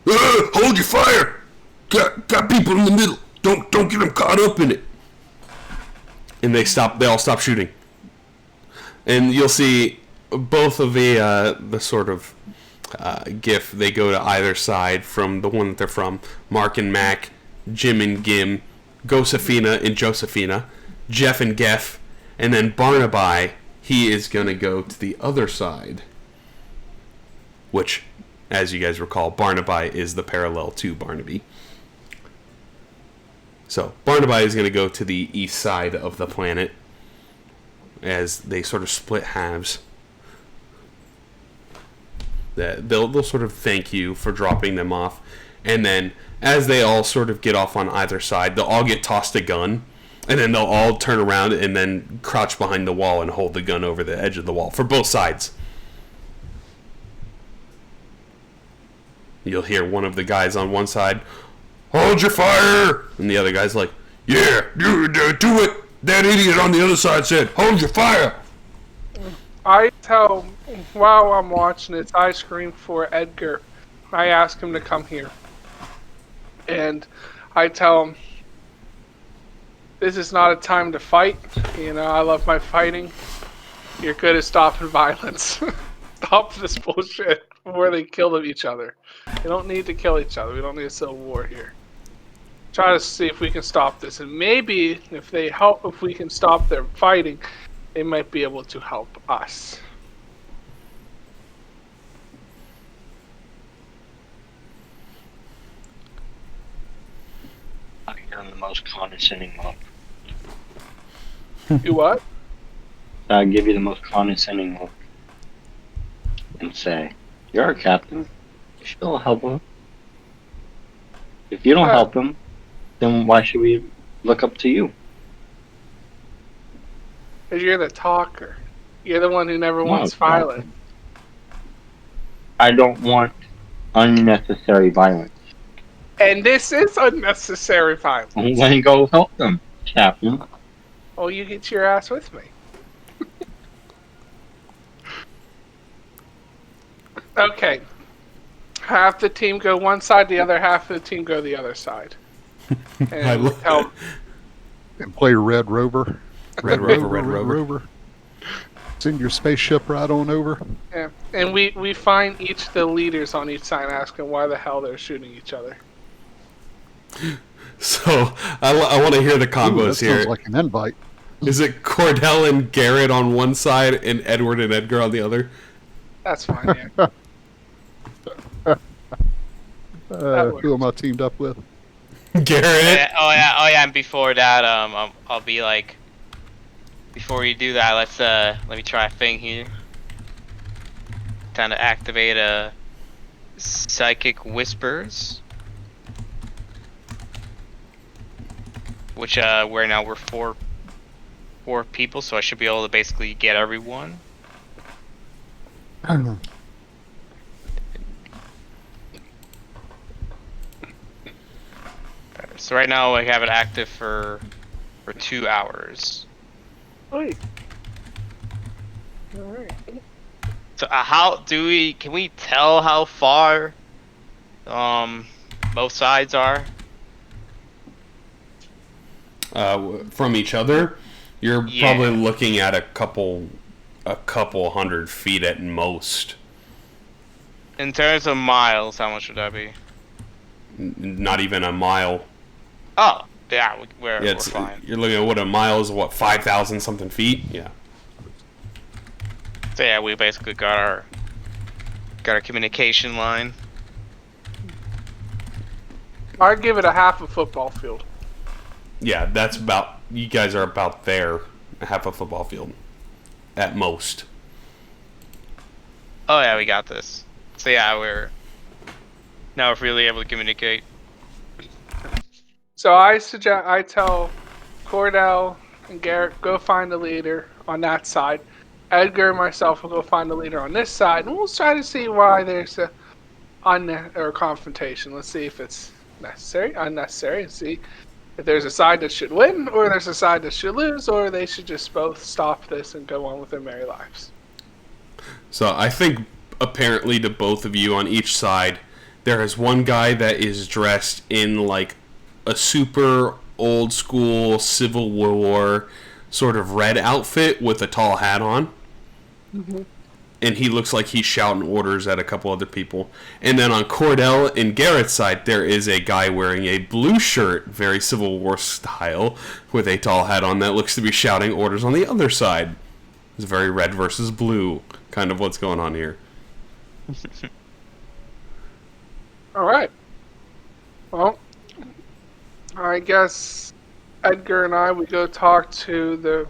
hold your fire! Got people in the middle. Don't get them caught up in it. And they all stop shooting. And you'll see both of the sort of Giff, they go to either side from the one that they're from. Mark and Mac, Jim and Gim, Gosephina and Josephina, Jeff and Geff, and then Barnaby, he is going to go to the other side. Which, as you guys recall, Barnaby is the parallel to Barnaby. So, Barnaby is going to go to the east side of the planet as they sort of split halves. They'll sort of thank you for dropping them off. And then, as they all sort of get off on either side, they'll all get tossed a gun. And then they'll all turn around and then crouch behind the wall and hold the gun over the edge of the wall for both sides. You'll hear one of the guys on one side, hold your fire! And the other guy's like, yeah, do it! That idiot on the other side said, hold your fire! While I'm watching this, I scream for Edgar. I ask him to come here. And I tell him, this is not a time to fight. You know, I love my fighting. You're good at stopping violence. Stop this bullshit before they kill each other. You don't need to kill each other. We don't need a civil war here. try to see if we can stop this, and maybe if we can stop their fighting, they might be able to help us. I give him the most condescending look. You what? I give you the most condescending look and say, "You're our captain. You should help him. If you don't help him, then why should we look up to you?" Because you're the talker. You're the one who never wants violence. I don't want unnecessary violence. And this is unnecessary violence. Then go help them, Captain. Oh, you get your ass with me. Okay. Half the team go one side, the other half of the team go the other side. And help. And play Red Rover. Red Rover. Send your spaceship right on over. Yeah. And we find each the leaders on each side, asking why the hell they're shooting each other. So I want to hear the combos here. Sounds like an invite. Is it Cordell and Garrett on one side and Edward and Edgar on the other? That's fine. Yeah. Who am I teamed up with? Garrett. Oh yeah. And before that, I'll be like, before you do that, let me try a thing here. Time to activate a psychic whispers, which we're four people, so I should be able to basically get everyone. So right now I have it active for 2 hours. Wait. Alright. So can we tell how far both sides are? From each other, you're probably looking at a couple 100 feet at most. In terms of miles, how much would that be? Not even a mile. Oh, yeah, we're fine. You're looking at what a mile is, 5,000 something feet? Yeah. So yeah, we basically got our communication line. I'd give it a half a football field. Yeah, that's about. You guys are about there, half a football field, at most. Oh yeah, we got this. So yeah, we're really able to communicate. So I tell Cordell and Garrett, go find the leader on that side. Edgar and myself will go find the leader on this side, and we'll try to see why there's a confrontation. Let's see if it's necessary, unnecessary, and see if there's a side that should win, or there's a side that should lose, or they should just both stop this and go on with their merry lives. So I think apparently to both of you on each side, there is one guy that is dressed in like a super old school Civil War sort of red outfit with a tall hat on. Mm-hmm. And he looks like he's shouting orders at a couple other people. And then on Cordell and Garrett's side, there is a guy wearing a blue shirt, very Civil War style, with a tall hat on that looks to be shouting orders on the other side. It's very red versus blue, kind of what's going on here. Alright. Well, I guess Edgar and we go talk to the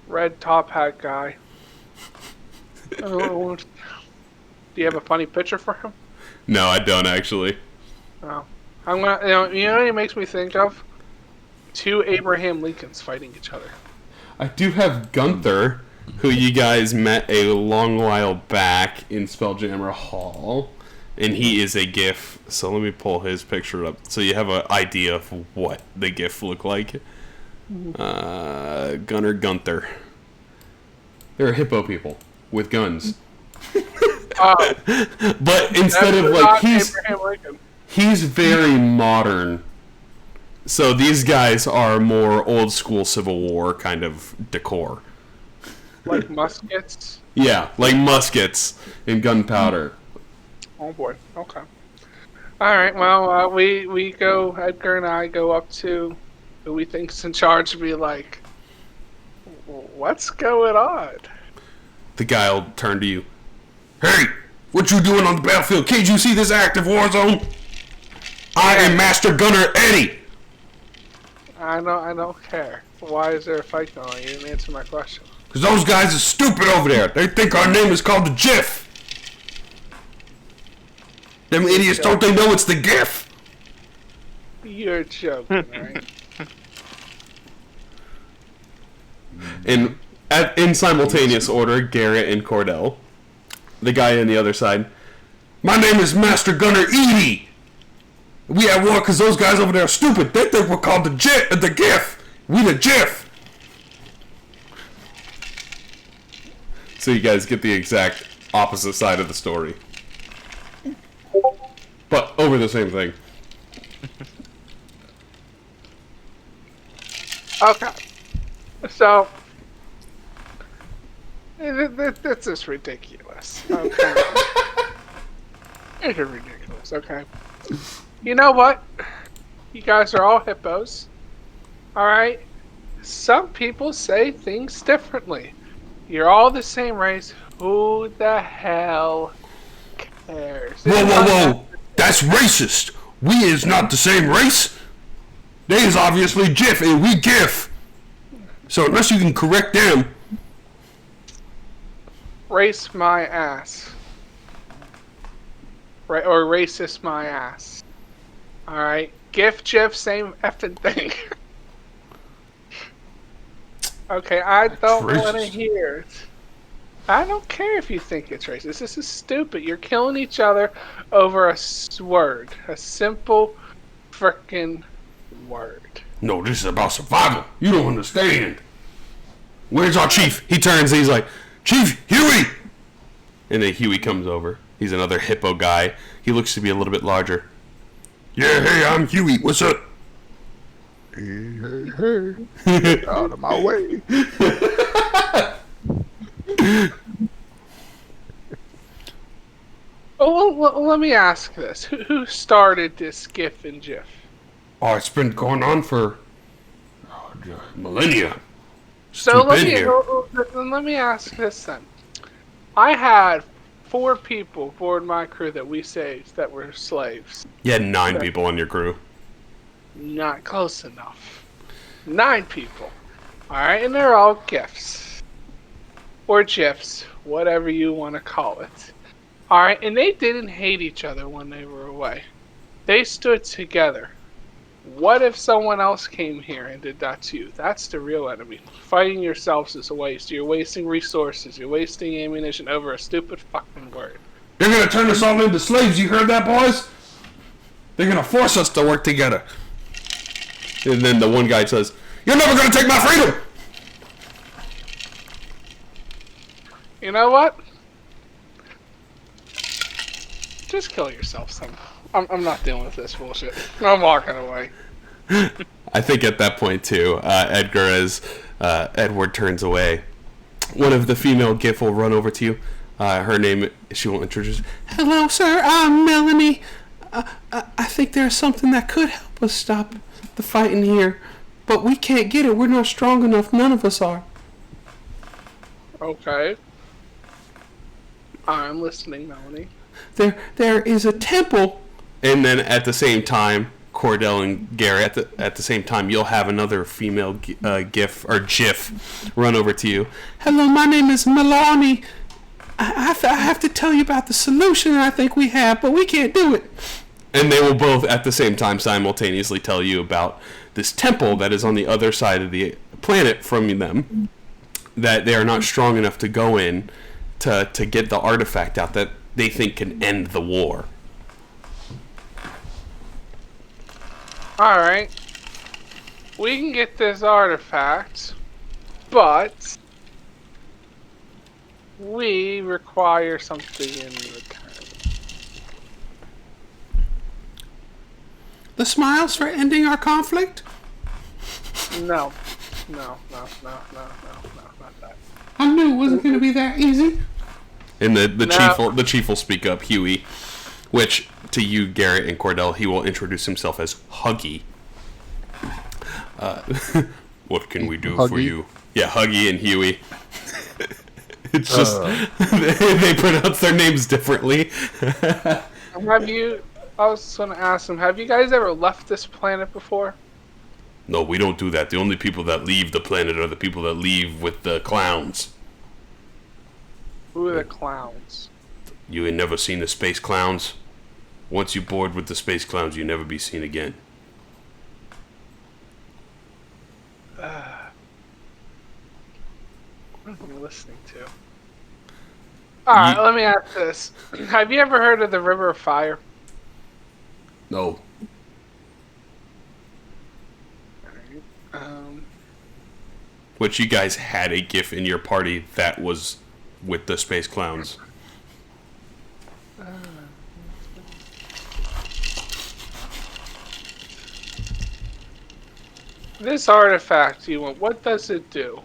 red top hat guy. Do you have a funny picture for him? No, I don't actually. No. I'm gonna. You know what it makes me think of? 2 Abraham Lincolns fighting each other. I do have Gunther, who you guys met a long while back in Spelljammer Hall, and he is a Giff. So let me pull his picture up so you have an idea of what the Giff look like. Gunner Gunther. They're hippo people with guns. But instead of like he's very modern. So these guys are more old school Civil War kind of decor. Like muskets? Yeah, like muskets and gunpowder. Oh boy, okay. All right. Well, we go. Edgar and I go up to who we think's in charge and be like, "What's going on?" The guy will turn to you. Hey, what you doing on the battlefield? Can't you see this active war zone? I am Master Gunner Eddie. I don't care. Why is there a fight going on? You didn't answer my question. Because those guys are stupid over there. They think our name is called the Jiff. Them idiots, don't they know it's the Giff? You're joking, right? In simultaneous order, Garrett and Cordell. The guy on the other side. My name is Master Gunner Edie. We at war because those guys over there are stupid. They think we're called the Giff. We the Jiff. So you guys get the exact opposite side of the story. But over the same thing. Okay. So, this is ridiculous. Okay. It's ridiculous, okay. You know what? You guys are all hippos. Alright? Some people say things differently. You're all the same race. Who the hell cares? Whoa. That's racist. We is not the same race. They is obviously Jiff and we Giff. So unless you can correct them. Race my ass. Right, or racist my ass. Alright? Giff, Jiff, same effing thing. Okay, I don't want to hear it. I don't care if you think it's racist. This is stupid. You're killing each other over a word. A simple frickin' word. No, this is about survival. You don't understand. Where's our chief? He turns and he's like, Chief, Huey! And then Huey comes over. He's another hippo guy. He looks to be a little bit larger. Yeah, hey, I'm Huey. What's up? Hey. Out of my way. Well, let me ask this. Who started this Giff and Jiff? Oh, it's been going on for millennia. So let me ask this then. I had 4 people aboard my crew that we saved that were slaves. You had 9 people on your crew. Not close enough. 9 people. Alright, and they're all Giffs. Or Jiffs, whatever you want to call it. Alright, and they didn't hate each other when they were away. They stood together. What if someone else came here and did that to you? That's the real enemy. Fighting yourselves is a waste. You're wasting resources. You're wasting ammunition over a stupid fucking word. They're gonna turn us all into slaves, you heard that, boys? They're gonna force us to work together. And then the one guy says, You're never gonna take my freedom! You know what? Just kill yourself, son. I'm not dealing with this bullshit. I'm walking away. I think at that point, too, Edgar, as Edward turns away, one of the female Giff will run over to you. Her name, she will introduce. Hello, sir. I'm Melanie. I think there's something that could help us stop the fighting here, but we can't get it. We're not strong enough. None of us are. Okay. I'm listening, Melanie. There is a temple, and then at the same time, Cordell and Garrett, at the same time, you'll have another female Giff or Jiff run over to you. Hello, my name is Melanie. I have to tell you about the solution I think we have, but we can't do it. And they will both at the same time simultaneously tell you about this temple that is on the other side of the planet from them, that they are not strong enough to go in to get the artifact out that they think can end the war. Alright. We can get this artifact, but we require something in return. The smiles for ending our conflict? No, not that. I knew it wasn't going to be that easy. And the chief will speak up, Huey. Which, to you, Garrett and Cordell, he will introduce himself as Huggy. What can we do for Huggy? you? Yeah, Huggy and Huey. It's just they pronounce their names differently. Have you? I was going to ask them. Have you guys ever left this planet before? No, we don't do that. The only people that leave the planet are the people that leave with the clowns. Who are the clowns? You ain't never seen the space clowns? Once you board with the space clowns, you never be seen again. What am I listening to? Alright, let me ask this. Have you ever heard of the River of Fire? No. Which you guys had a Giff in your party that was with the space clowns. This artifact you want, what does it do?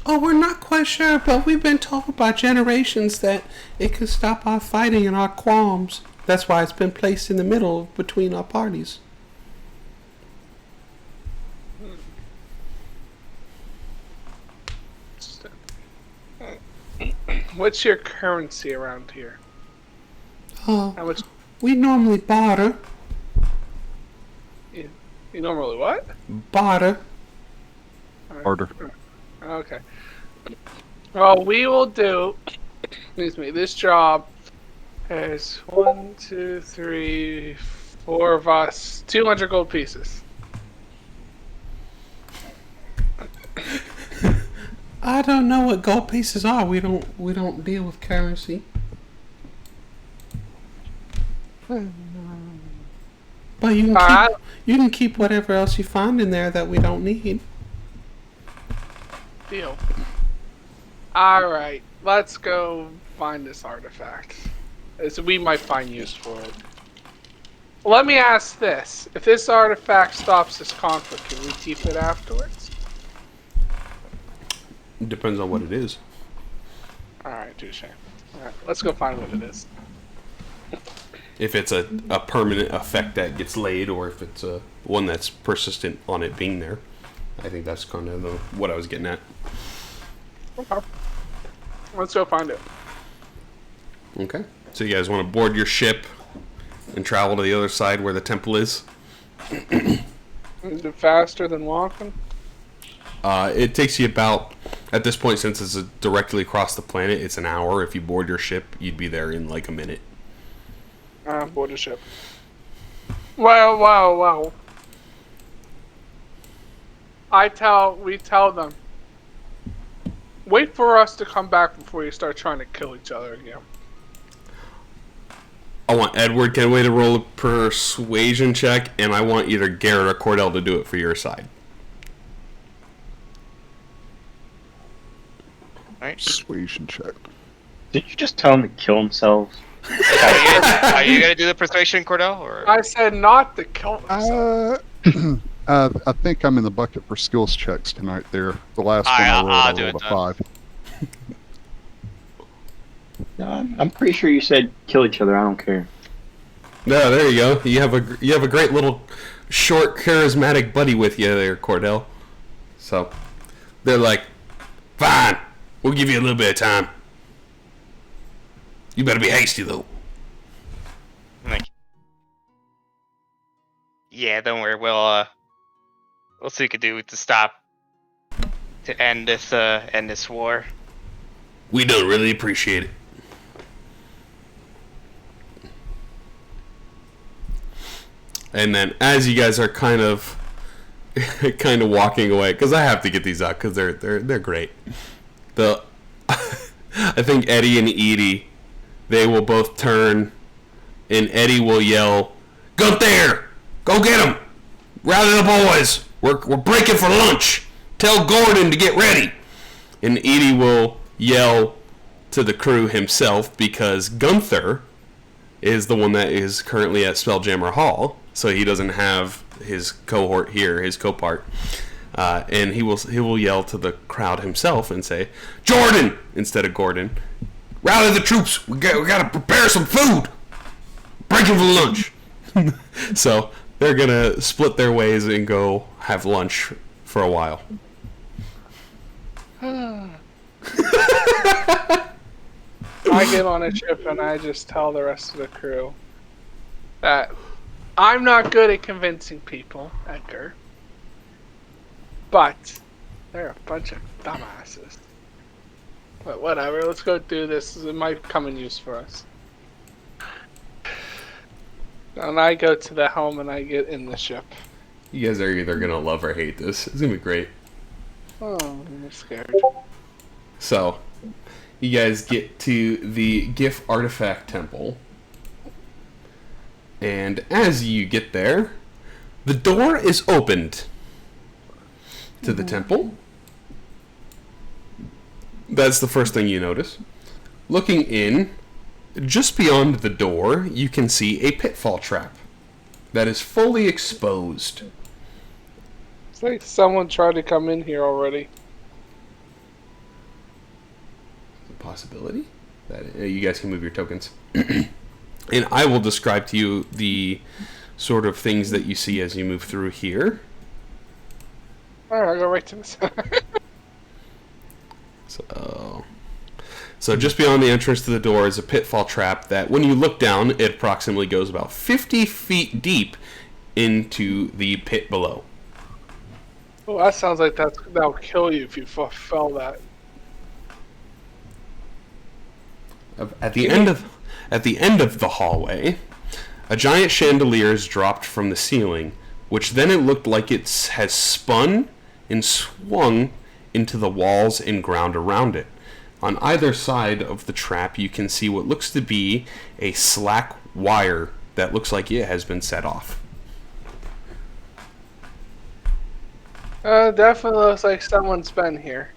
Oh, we're not quite sure, but we've been told by generations that it can stop our fighting and our qualms. That's why it's been placed in the middle between our parties. What's your currency around here? Oh, How much? we normally barter. You normally what? Barter. Harder. Okay. Well, we will do. Excuse me. This job has 1, 2, 3, 4 of us. 200 gold pieces. I don't know what gold pieces are. We don't deal with currency. But you can keep whatever else you find in there that we don't need. Deal. Alright, let's go find this artifact. So we might find use for it. Let me ask this. If this artifact stops this conflict, can we keep it afterwards? Depends on what it is. Alright, touche. Alright, let's go find what it is. If it's a permanent effect that gets laid, or if it's a one that's persistent on it being there. I think that's kind of what I was getting at. Okay. Let's go find it. Okay. So you guys want to board your ship and travel to the other side where the temple is? Is it faster than walking? It takes you about, at this point, since it's directly across the planet, it's an hour. If you board your ship, you'd be there in like a minute. Board the ship. Wow. We tell them, wait for us to come back before you start trying to kill each other again. I want Edward Kenway to roll a persuasion check, and I want either Garrett or Cordell to do it for your side. Alright. Persuasion check. Did you just tell them to kill themselves? Are you gonna do the persuasion, Cordell? Or I said not to kill themselves. I think I'm in the bucket for skills checks tonight there. The last one I rolled a 5. No, I'm pretty sure you said kill each other. I don't care. No, there you go. You have a great little short, charismatic buddy with you there, Cordell. So they're like, fine, we'll give you a little bit of time. You better be hasty though. I'm like, yeah, don't worry. We'll see what we can do to end this war. We don't really appreciate it. And then, as you guys are kind of walking away, because I have to get these out because they're great. I think Eddie and Edie, they will both turn, and Eddie will yell, "Go there! Go get him! Rally the boys! We're breaking for lunch! Tell Gordon to get ready!" And Edie will yell to the crew himself, because Gunther is the one that is currently at Spelljammer Hall, so he doesn't have his cohort here, his co-part. And he will yell to the crowd himself and say, "Jordan!" instead of Gordon. Rally the troops. We gotta prepare some food. Breaking for lunch. So they're gonna split their ways and go have lunch for a while. I get on a ship and I just tell the rest of the crew that I'm not good at convincing people, Edgar. But they're a bunch of dumbasses. But whatever, let's go do this. It might come in use for us. And I go to the helm and I get in the ship. You guys are either gonna love or hate this. It's gonna be great. Oh, I'm scared. So, you guys get to the Giff Artifact Temple. And as you get there, the door is opened to the temple. That's the first thing you notice. Looking in, just beyond the door, you can see a pitfall trap that is fully exposed. It's like someone tried to come in here already. Possibility that you guys can move your tokens. And I will describe to you the sort of things that you see as you move through here. Alright, I'll go right to this. So just beyond the entrance to the door is a pitfall trap that when you look down, it approximately goes about 50 feet deep into the pit below. Oh, that sounds like that'll kill you if you fell that. At the end of the hallway, a giant chandelier is dropped from the ceiling, which then it looked like it has spun and swung into the walls and ground around it. On either side of the trap, you can see what looks to be a slack wire that looks like it has been set off. Definitely looks like someone's been here.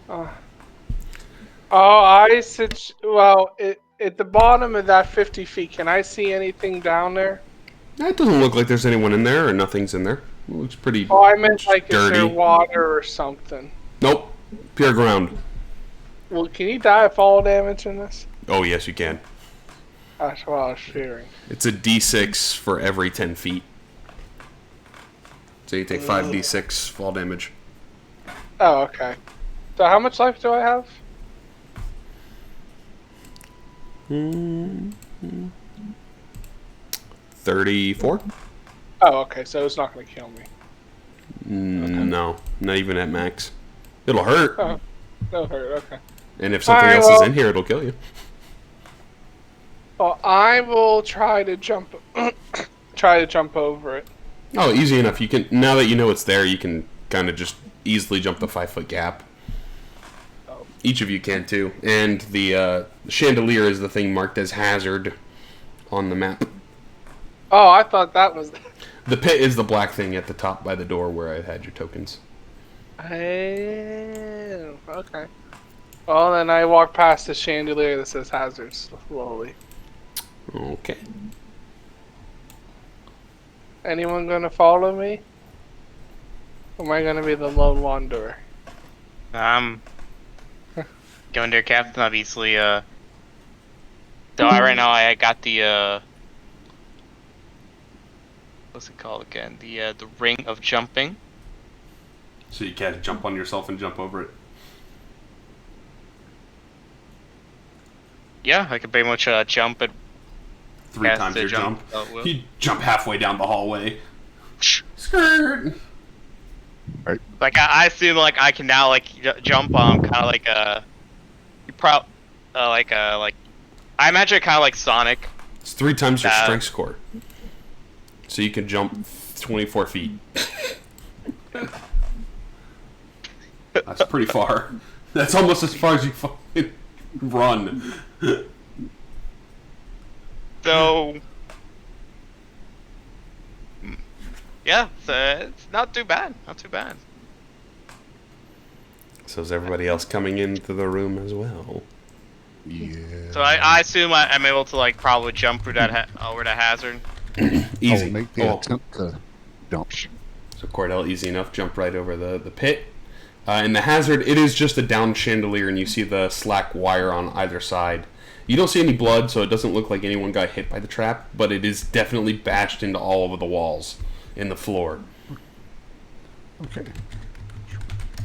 Well, at the bottom of that 50 feet, can I see anything down there? It doesn't look like there's anyone in there, or nothing's in there. It looks pretty Oh, I meant like dirty. Is there water or something? Nope. Pure ground. Well, can you die of fall damage in this? Oh, yes, you can. That's what I was fearing. It's a d6 for every 10 feet. So you take 5d6 fall damage. Oh, okay. So how much life do I have? 34? Oh, okay. So it's not going to kill me. No, not even at max. It'll hurt. Oh, that'll hurt. Okay. And if something else is in here, it'll kill you. Well, I will try to jump. Try to jump over it. Oh, easy enough. You can, now that you know it's there, you can kind of just easily jump the 5-foot gap. Oh. Each of you can too. And the chandelier is the thing marked as hazard on the map. Oh, I thought that was. The pit is the black thing at the top by the door where I had your tokens. Oh, okay. Well, then I walk past the chandelier that says hazards slowly. Okay. Anyone gonna follow me? Or am I gonna be the lone wanderer? Going there, Captain, obviously. So right now I got the what's it called again? The ring of jumping. So you can't jump on yourself and jump over it? Yeah, I could pretty much jump at 3 cast times the your jump. Well. You jump halfway down the hallway. Skirt! Like I assume like I can now like jump kind of like like I imagine it kind of like Sonic. It's 3 times your strength score. So you can jump 24 feet. That's pretty far. That's almost as far as you fucking run. So yeah, it's not too bad. Not too bad. So is everybody else coming into the room as well? Yeah. So I assume I'm able to like probably jump through that over the hazard. Easy. I'll make the attempt to jump. So Cordell, easy enough. Jump right over the pit. And the hazard, it is just a down chandelier, and you see the slack wire on either side. You don't see any blood, so it doesn't look like anyone got hit by the trap, but it is definitely bashed into all of the walls in the floor. Okay.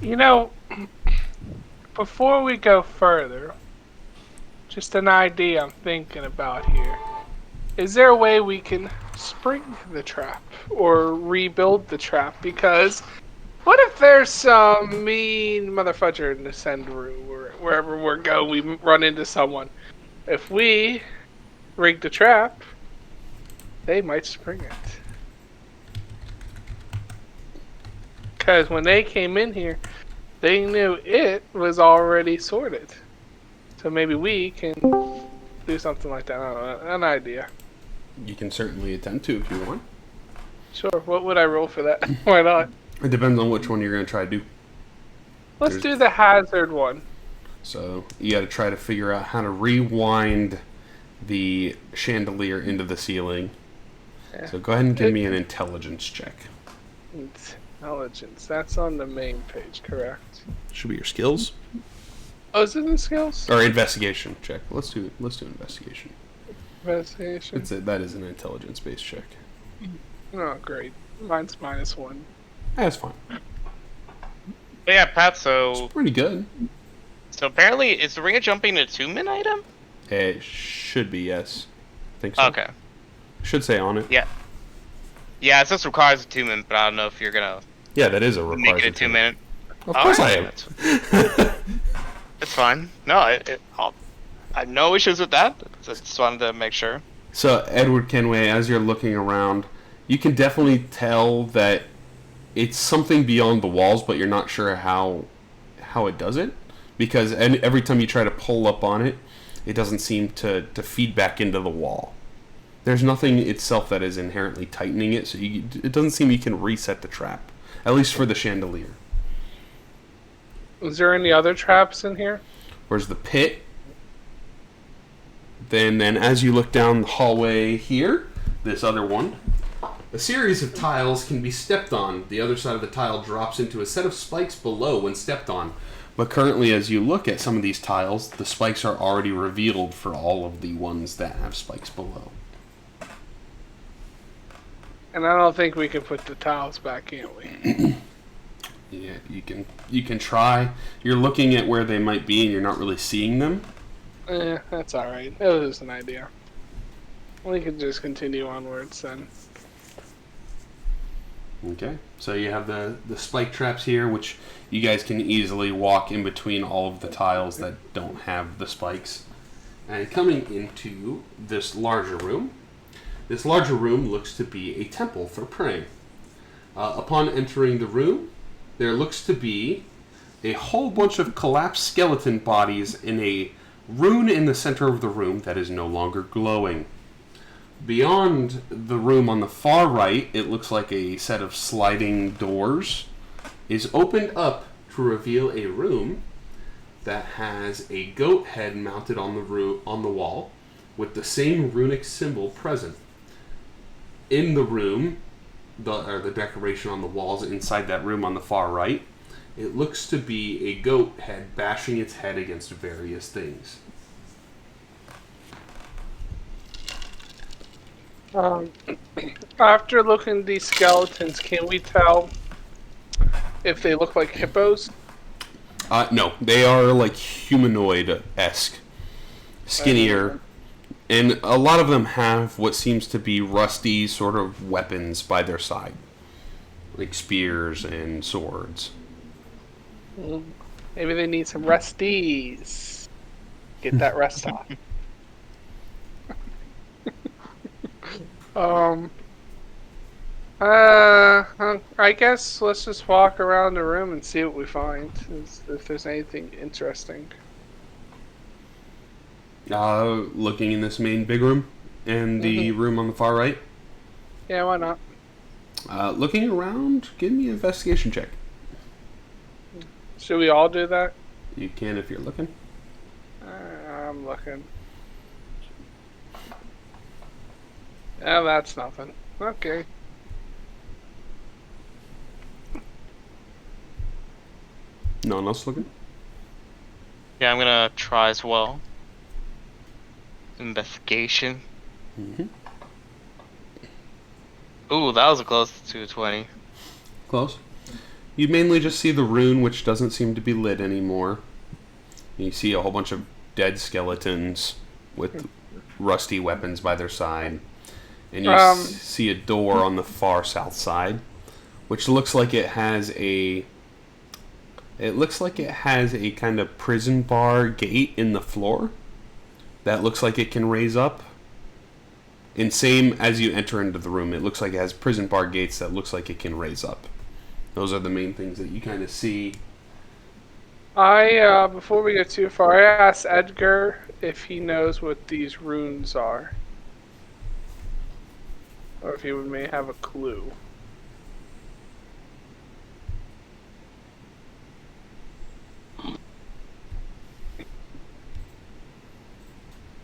You know, before we go further, just an idea I'm thinking about here. Is there a way we can spring the trap or rebuild the trap? Because what if there's some mean motherfucker in the send room or wherever we go, we run into someone. If we rig the trap, they might spring it. Because when they came in here, they knew it was already sorted. So maybe we can do something like that. I don't know, an idea. You can certainly attempt to if you want. Sure, what would I roll for that? Why not? It depends on which one you're going to try to do. Let's do the hazard one. So you got to try to figure out how to rewind the chandelier into the ceiling. Yeah. So go ahead and give me an intelligence check. Intelligence. That's on the main page, correct? Should be your skills Oh, is it in skills? or investigation check. Let's do investigation. Investigation. That is an intelligence based check. Oh, great. Mine's -1. That's fine. But yeah, Pat. It's So pretty good. apparently, is the ring of jumping a 2-min item? It should be, yes. I think so. Okay. Should say on it. Yeah. Yeah, it just requires a 2-min, but I don't know if you're gonna Yeah, that is a make requirement. it a 2-minute. Of course I am. It's fine. No, I have no issues with that. Just wanted to make sure. So, Edward Kenway, as you're looking around, you can definitely tell that it's something beyond the walls, but you're not sure how it does it. Because every time you try to pull up on it, it doesn't seem to feed back into the wall. There's nothing itself that is inherently tightening it, so it doesn't seem you can reset the trap. At least for the chandelier. Is there any other traps in here? Where's the pit? Then as you look down the hallway here, this other one, a series of tiles can be stepped on. The other side of the tile drops into a set of spikes below when stepped on. But currently, as you look at some of these tiles, the spikes are already revealed for all of the ones that have spikes below. And I don't think we can put the tiles back, can we? Yeah, you can try. You're looking at where they might be, and you're not really seeing them. That's alright. It was just an idea. We can just continue onwards then. Okay, so you have the spike traps here, which you guys can easily walk in between all of the tiles that don't have the spikes. And coming into this larger room looks to be a temple for praying. Upon entering the room, there looks to be a whole bunch of collapsed skeleton bodies in a rune in the center of the room that is no longer glowing. Beyond the room on the far right, it looks like a set of sliding doors is opened up to reveal a room that has a goat head mounted on the wall with the same runic symbol present. In the room, the decoration on the walls inside that room on the far right, it looks to be a goat head bashing its head against various things. After looking at these skeletons, can we tell if they look like hippos? No, they are like humanoid-esque, skinnier, and a lot of them have what seems to be rusty sort of weapons by their side, like spears and swords. Maybe they need some rusties. Get that rust off. I guess let's just walk around the room and see what we find. If there's anything interesting. Looking in this main big room and the room on the far right. Yeah, why not? Looking around, give me an investigation check. Should we all do that? You can if you're looking. I'm looking. Yeah, that's nothing. Okay. No one else looking? Yeah, I'm gonna try as well. Investigation. Mm-hmm. Ooh, that was close to 20. Close. You mainly just see the rune, which doesn't seem to be lit anymore. You see a whole bunch of dead skeletons with rusty weapons by their side. And you see a door on the far south side, which looks like it has a... It looks like it has a kind of prison bar gate in the floor that looks like it can raise up. And same as you enter into the room, it looks like it has prison bar gates that looks like it can raise up. Those are the main things that you kind of see. Before we get too far, I asked Edgar if he knows what these runes are. Or if he may have a clue.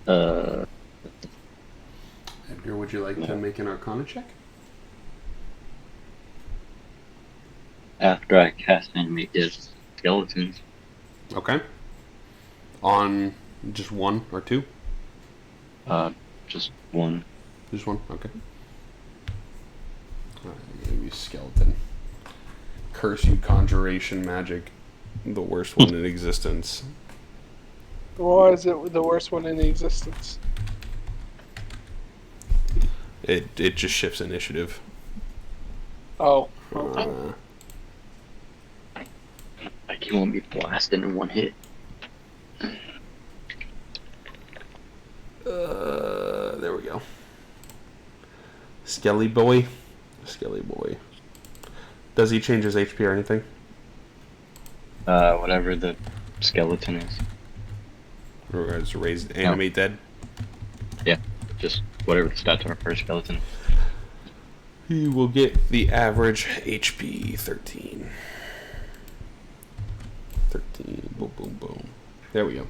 Edgar, would you like to make an Arcana check? After I cast animate dead skeletons. Okay. On just one or two? Just one. Just one? Okay. Maybe skeleton. Curse you, conjuration magic. The worst one in existence. Why is it the worst one in existence? It just shifts initiative. Oh. Like you won't be blasted in one hit. There we go. Skelly boy. Skelly boy. Does he change his HP or anything? Whatever the skeleton is. Or is raised animate dead? Yeah, just whatever the stats are for a skeleton. He will get the average HP 13. 13. Boom, boom, boom. There we go.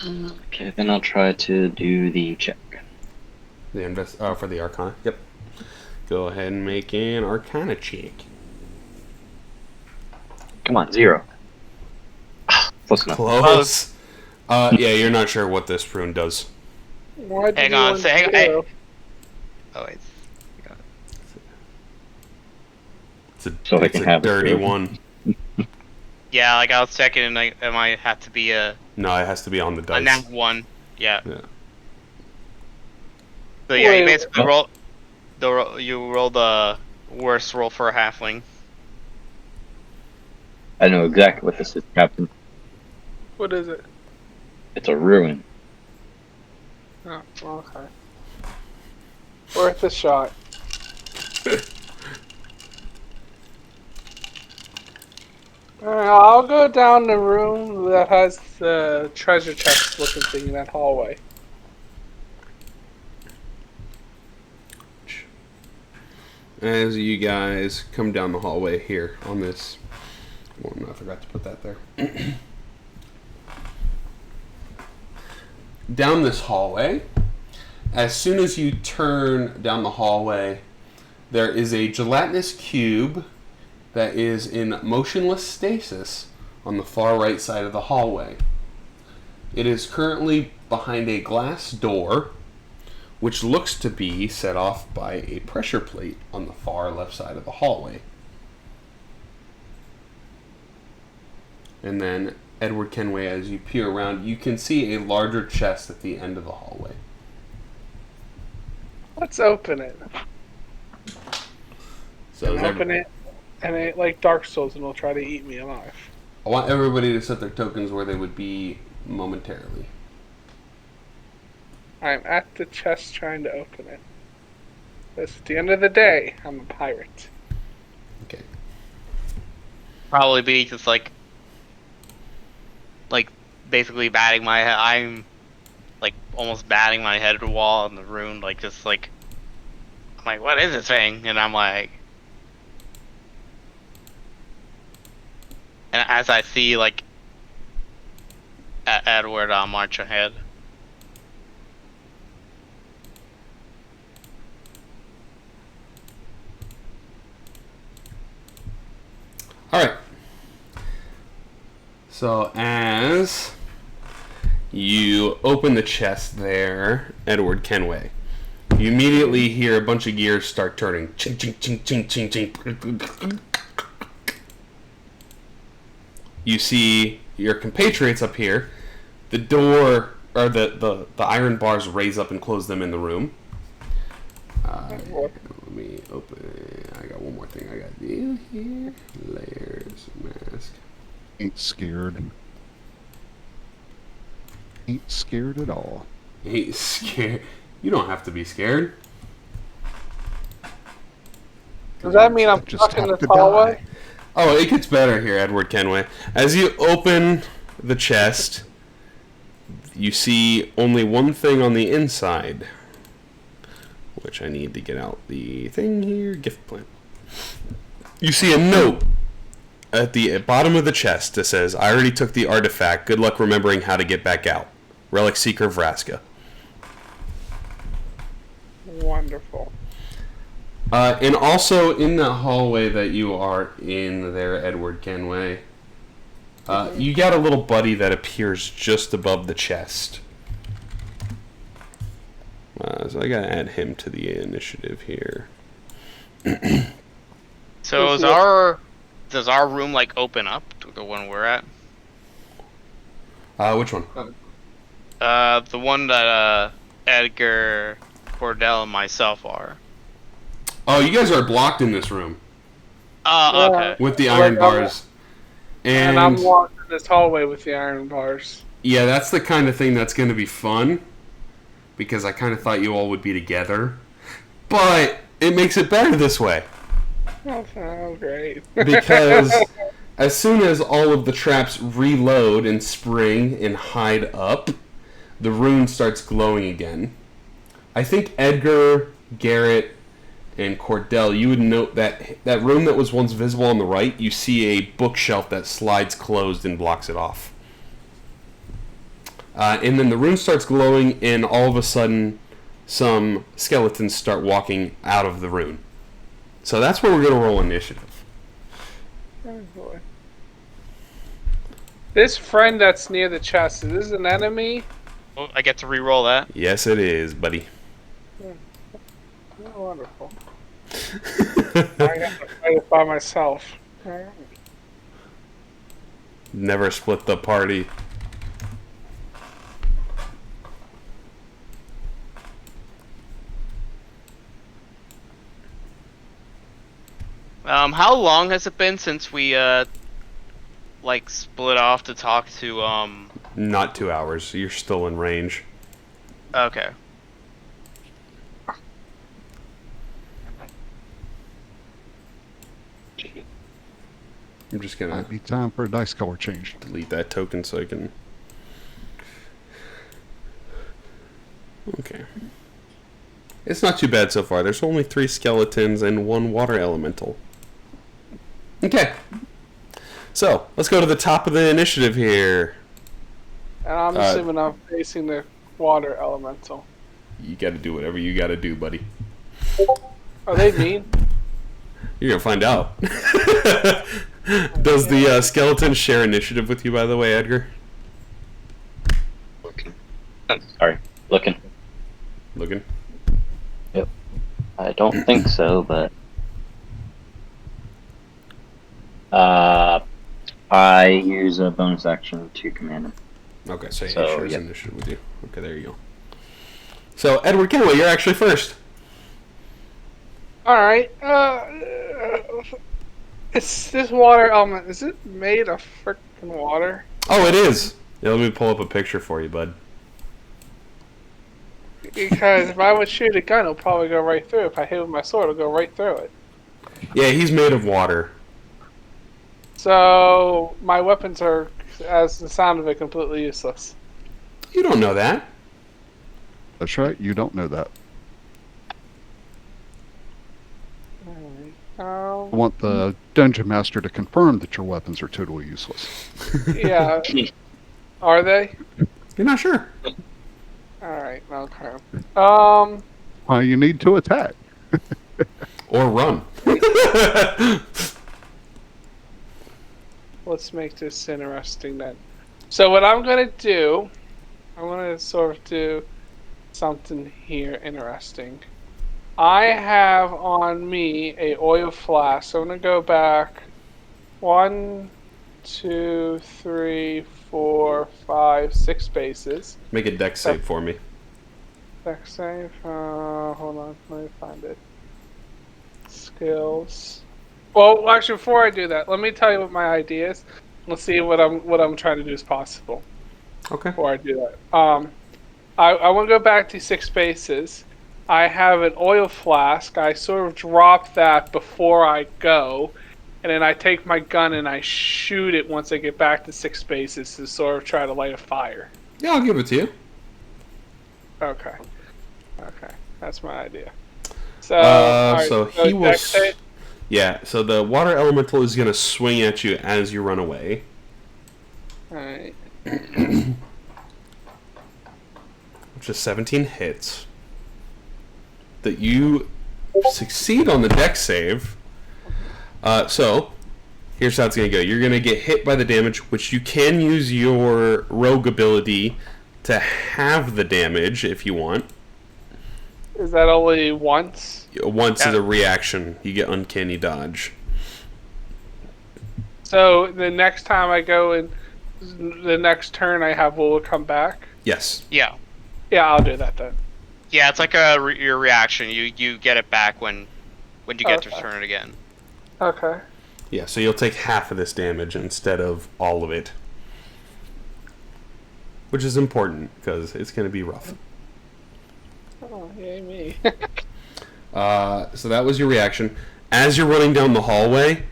Okay, then I'll try to do the check. The for the Arcana. Yep. Go ahead and make an Arcana check. Come on, 0. Close enough. Close. Yeah, you're not sure what this rune does. Why did Hang you on, want hang on. zero? Oh, wait. So I It's can a have it dirty through. one. Yeah, like I was checking, and it might have to be a No, it has to be on the dice. nat 1. Yeah. Yeah. So yeah, you Wait, basically you roll the worst roll for a halfling. I know exactly what this is, Captain. What is it? It's a ruin. Oh, okay. Worth a shot. Alright, I'll go down the room that has the treasure chest looking thing in that hallway. As you guys come down the hallway here on this one, I forgot to put that there. Down this hallway, as soon as you turn down the hallway, there is a gelatinous cube that is in motionless stasis on the far right side of the hallway. It is currently behind a glass door, which looks to be set off by a pressure plate on the far left side of the hallway. And then, Edward Kenway, as you peer around, you can see a larger chest at the end of the hallway. Let's open it. So Open it, and it like Dark Souls, and it'll try to eat me alive. I want everybody to set their tokens where they would be momentarily. I'm at the chest trying to open it. Because at the end of the day, I'm a pirate. Okay. Probably be just like basically batting my head. I'm like almost batting my head at the wall in the room, like just like I'm like, what is this thing? And I'm like, and as I see like Edward, I'll march ahead. So as you open the chest there, Edward Kenway, you immediately hear a bunch of gears start turning. Ching, ching, ching, ching, ching, ching. You see your compatriots up here. The door, or the iron bars raise up and close them in the room. Let me open. I got one more thing I got to do here. Layers, mask. Ain't scared. Ain't scared at all. Ain't scared. You don't have to be scared. Does that mean I'm Just stuck in have this to hallway? die. Oh, it gets better here, Edward Kenway. As you open the chest, you see only one thing on the inside. Which I need to get out the thing here. Gift plant. You see a note at the bottom of the chest that says, I already took the artifact. Good luck remembering how to get back out. Relic Seeker Vraska. Wonderful. And also in the hallway that you are in there, Edward Kenway, you got a little buddy that appears just above the chest. So I gotta add him to the initiative here. So does our room like open up to the one we're at? Which one? The one that Edgar, Cordell, and myself are. Oh, you guys are blocked in this room Oh, okay. with the iron bars. And I'm walking this hallway with the iron bars. Yeah, that's the kind of thing that's going to be fun, because I kind of thought you all would be together. But it makes it better this way. Oh, great. Because as soon as all of the traps reload and spring and hide up, the rune starts glowing again. I think Edgar, Garrett, and Cordell, you would note that that room that was once visible on the right, you see a bookshelf that slides closed and blocks it off. And then the rune starts glowing, and all of a sudden, some skeletons start walking out of the rune. So that's where we're going to roll initiative. Oh, boy. This friend that's near the chest, is this an enemy? Oh, I get to re-roll that. Yes, it is, buddy. Oh, wonderful. I have to fight it by myself. Never split the party. How long has it been since we like split off to talk to Not 2 hours. You're still in range. Okay. I'm just going Might to be time for a dice color change. delete that token so I can... Okay. It's not too bad so far. There's only 3 skeletons and 1 water elemental. Okay. So, let's go to the top of the initiative here. And I'm assuming I'm facing the water elemental. You gotta do whatever you gotta do, buddy. Are they mean? You're gonna find out. Does the skeleton share initiative with you, by the way, Edgar? Looking. Sorry, looking. Looking? Yep. I don't think so, but I use a bonus action to command him. Okay, so he So, shares yep. initiative with you. Okay, there you go. So, Edward Kenway, you're actually first. Alright, it's this water element, is it made of frickin' water? Oh, it is. Yeah, let me pull up a picture for you, bud. Because if I would shoot a gun, it'll probably go right through. If I hit with my sword, it'll go right through it. Yeah, he's made of water. So, my weapons are, as the sound of it, completely useless. You don't know that. That's right, you don't know that. I want the dungeon master to confirm that your weapons are totally useless. Yeah. Are they? You're not sure. Alright, okay. Why you need to attack? Or run. let's make this interesting then. So what I'm gonna do, I'm gonna sort of do something here interesting. I have on me a oil flask. So I'm gonna go back 1, 2, 3, 4, 5, 6 spaces. Make a deck save for me. Deck save. Hold on, let me find it. Skills. Well, actually, before I do that, let me tell you what my idea is. Let's see what I'm trying to do is possible. Okay. Before I do that, I want to go back to 6 spaces. I have an oil flask. I sort of drop that before I go, and then I take my gun and I shoot it once I get back to 6 spaces to sort of try to light a fire. Yeah, I'll give it to you. Okay. Okay, that's my idea. So, alright, so he will. deck save. Yeah. So the water elemental is gonna swing at you as you run away. Alright. Which is 17 hits. That you succeed on the deck save. So here's how it's gonna go. You're gonna get hit by the damage, which you can use your rogue ability to have the damage if you want. Is that only once? Once is a reaction. You get uncanny dodge. So the next time I go in, the next turn I have will come back? Yes. Yeah. Yeah, I'll do that then. Yeah, it's like your reaction. You get it back when you get to turn it again. Okay. Yeah, so you'll take half of this damage instead of all of it. Which is important, because it's going to be rough. Oh, yay me. So that was your reaction. As you're running down the hallway,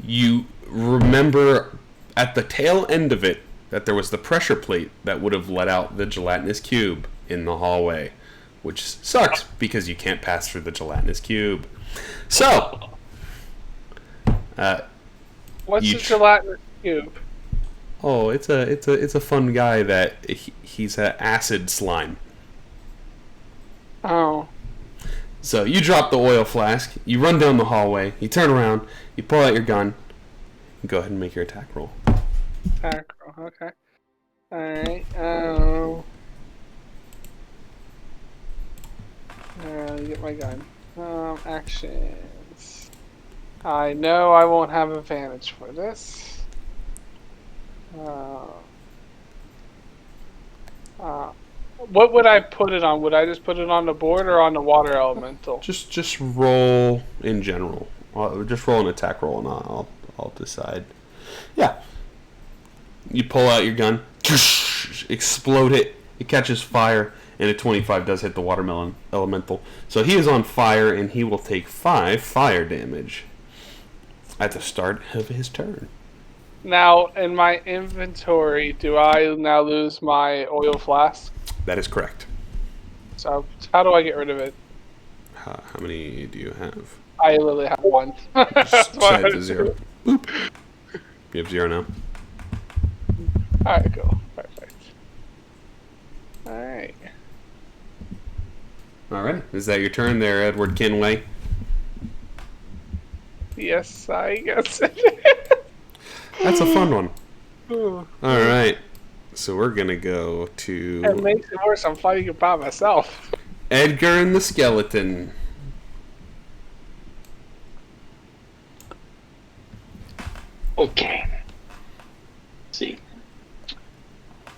you remember at the tail end of it that there was the pressure plate that would have let out the gelatinous cube in the hallway. Which sucks, because you can't pass through the gelatinous cube. So... What's the gelatinous cube? Oh, it's a fun guy that he's an acid slime. Oh. So you drop the oil flask, you run down the hallway, you turn around, you pull out your gun, and go ahead and make your attack roll. Attack roll, okay. Alright, get my gun. Actions. I know I won't have advantage for this. What would I put it on? Would I just put it on the board or on the water elemental? Just roll in general. Just roll an attack roll, and I'll decide. Yeah. You pull out your gun, explode it. It catches fire, and a 25 does hit the watermelon elemental. So he is on fire, and he will take 5 fire damage at the start of his turn. Now, in my inventory, do I now lose my oil flask? That is correct. So, how do I get rid of it? How many do you have? I literally have 1. Just set it to 0. Boop. You have 0 now. Alright, cool. Perfect. Alright. Alright. Is that your turn there, Edward Kinway? Yes, I guess. That's a fun one. Ooh. Alright. So we're going to go to... It makes it worse. I'm fighting it by myself. Edgar and the Skeleton. Okay. Let's see.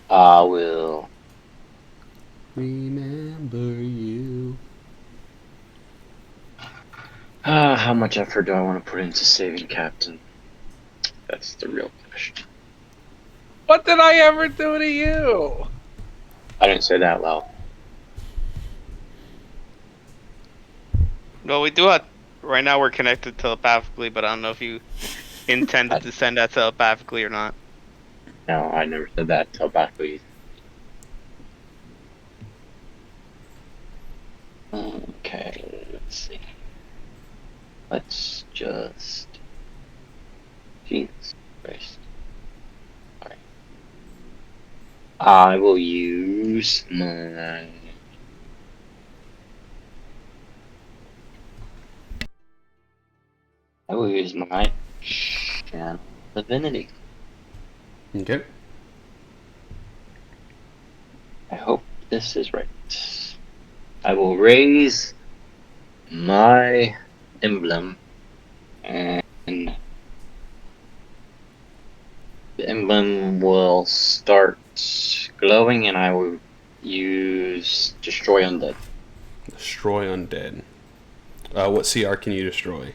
I will. Remember you. How much effort do I want to put into saving Captain? That's the real question. What did I ever do to you? I didn't say that loud. Well, we do have. Right now, we're connected telepathically, but I don't know if you intended to send that telepathically or not. No, I never said that telepathically. Okay, let's see. Let's just... Jesus Christ. Alright. I will use my... channel divinity. Okay. I hope this is right. I will raise my emblem, and the emblem will start glowing, and I will use Destroy Undead. Destroy undead. What CR can you destroy?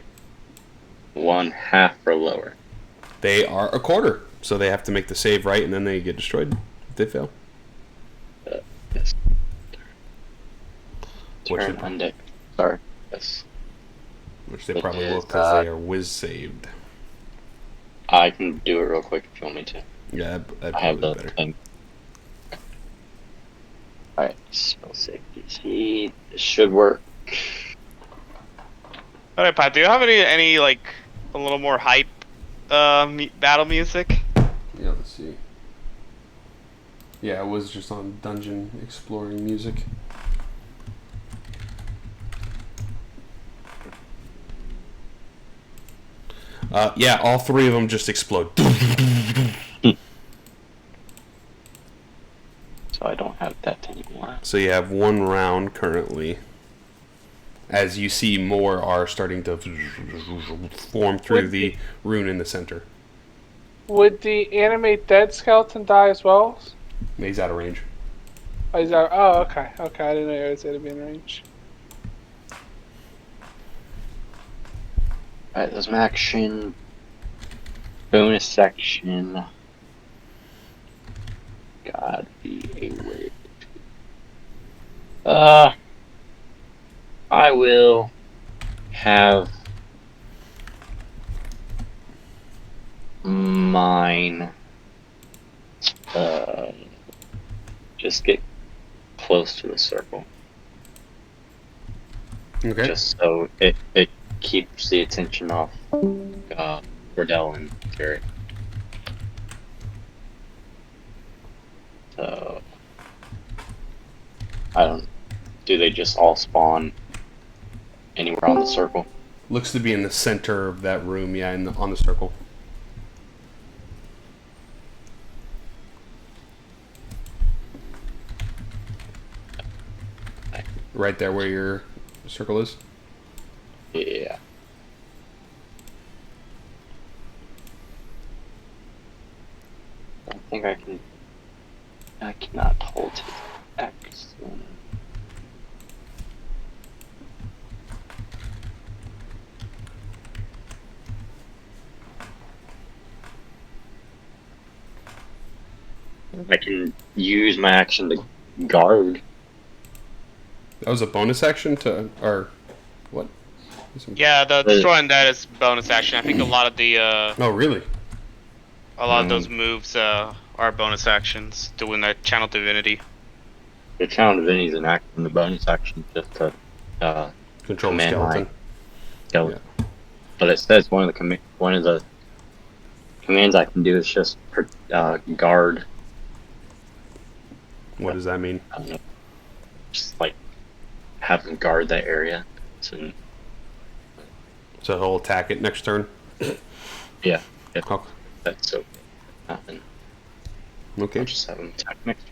1/2 or lower. They are a quarter, so they have to make the save right, and then they get destroyed if they fail. Yes. Which Turn they- undead. Sorry. Yes. Which they It probably will is, because they are whiz saved. I can do it real quick if you want me to. Yeah, that'd I have probably the be better. thing. Alright, spell safety. See, this should work. Alright, Pat, do you have any like a little more hype battle music? Yeah, let's see. Yeah, it was just on dungeon exploring music. Yeah, all three of them just explode. So I don't have that anymore. So you have one round currently. As you see, more are starting to form through the rune in the center. Would the animate dead skeleton die as well? He's out of range. Oh, oh, okay. Okay, I didn't know it was going to be in range. Alright, there's my action. Bonus action. God be a way. I will have mine just get close to the circle. Okay. Just so it keeps the attention off Cordell and Terry. So I don't. Do they just all spawn anywhere on the circle? Looks to be in the center of that room, yeah, on the circle. Right there where your circle is? Yeah. I think I can. I cannot hold his X. I can use my action to guard. That was a bonus action to, or what? Yeah, the Destroy Undead is bonus action. I think a lot of the Oh, really? a lot of those moves are bonus actions to win that Channel Divinity. The Channel Divinity is an action. The bonus action is just to Control the command skeleton. my skeleton. But it says one of the commands I can do is just guard. What does that mean? I don't know, just like have them guard that area. So So he'll attack it next turn? yeah, Oh, that's so. Nothing. okay. I'll just have them attack next.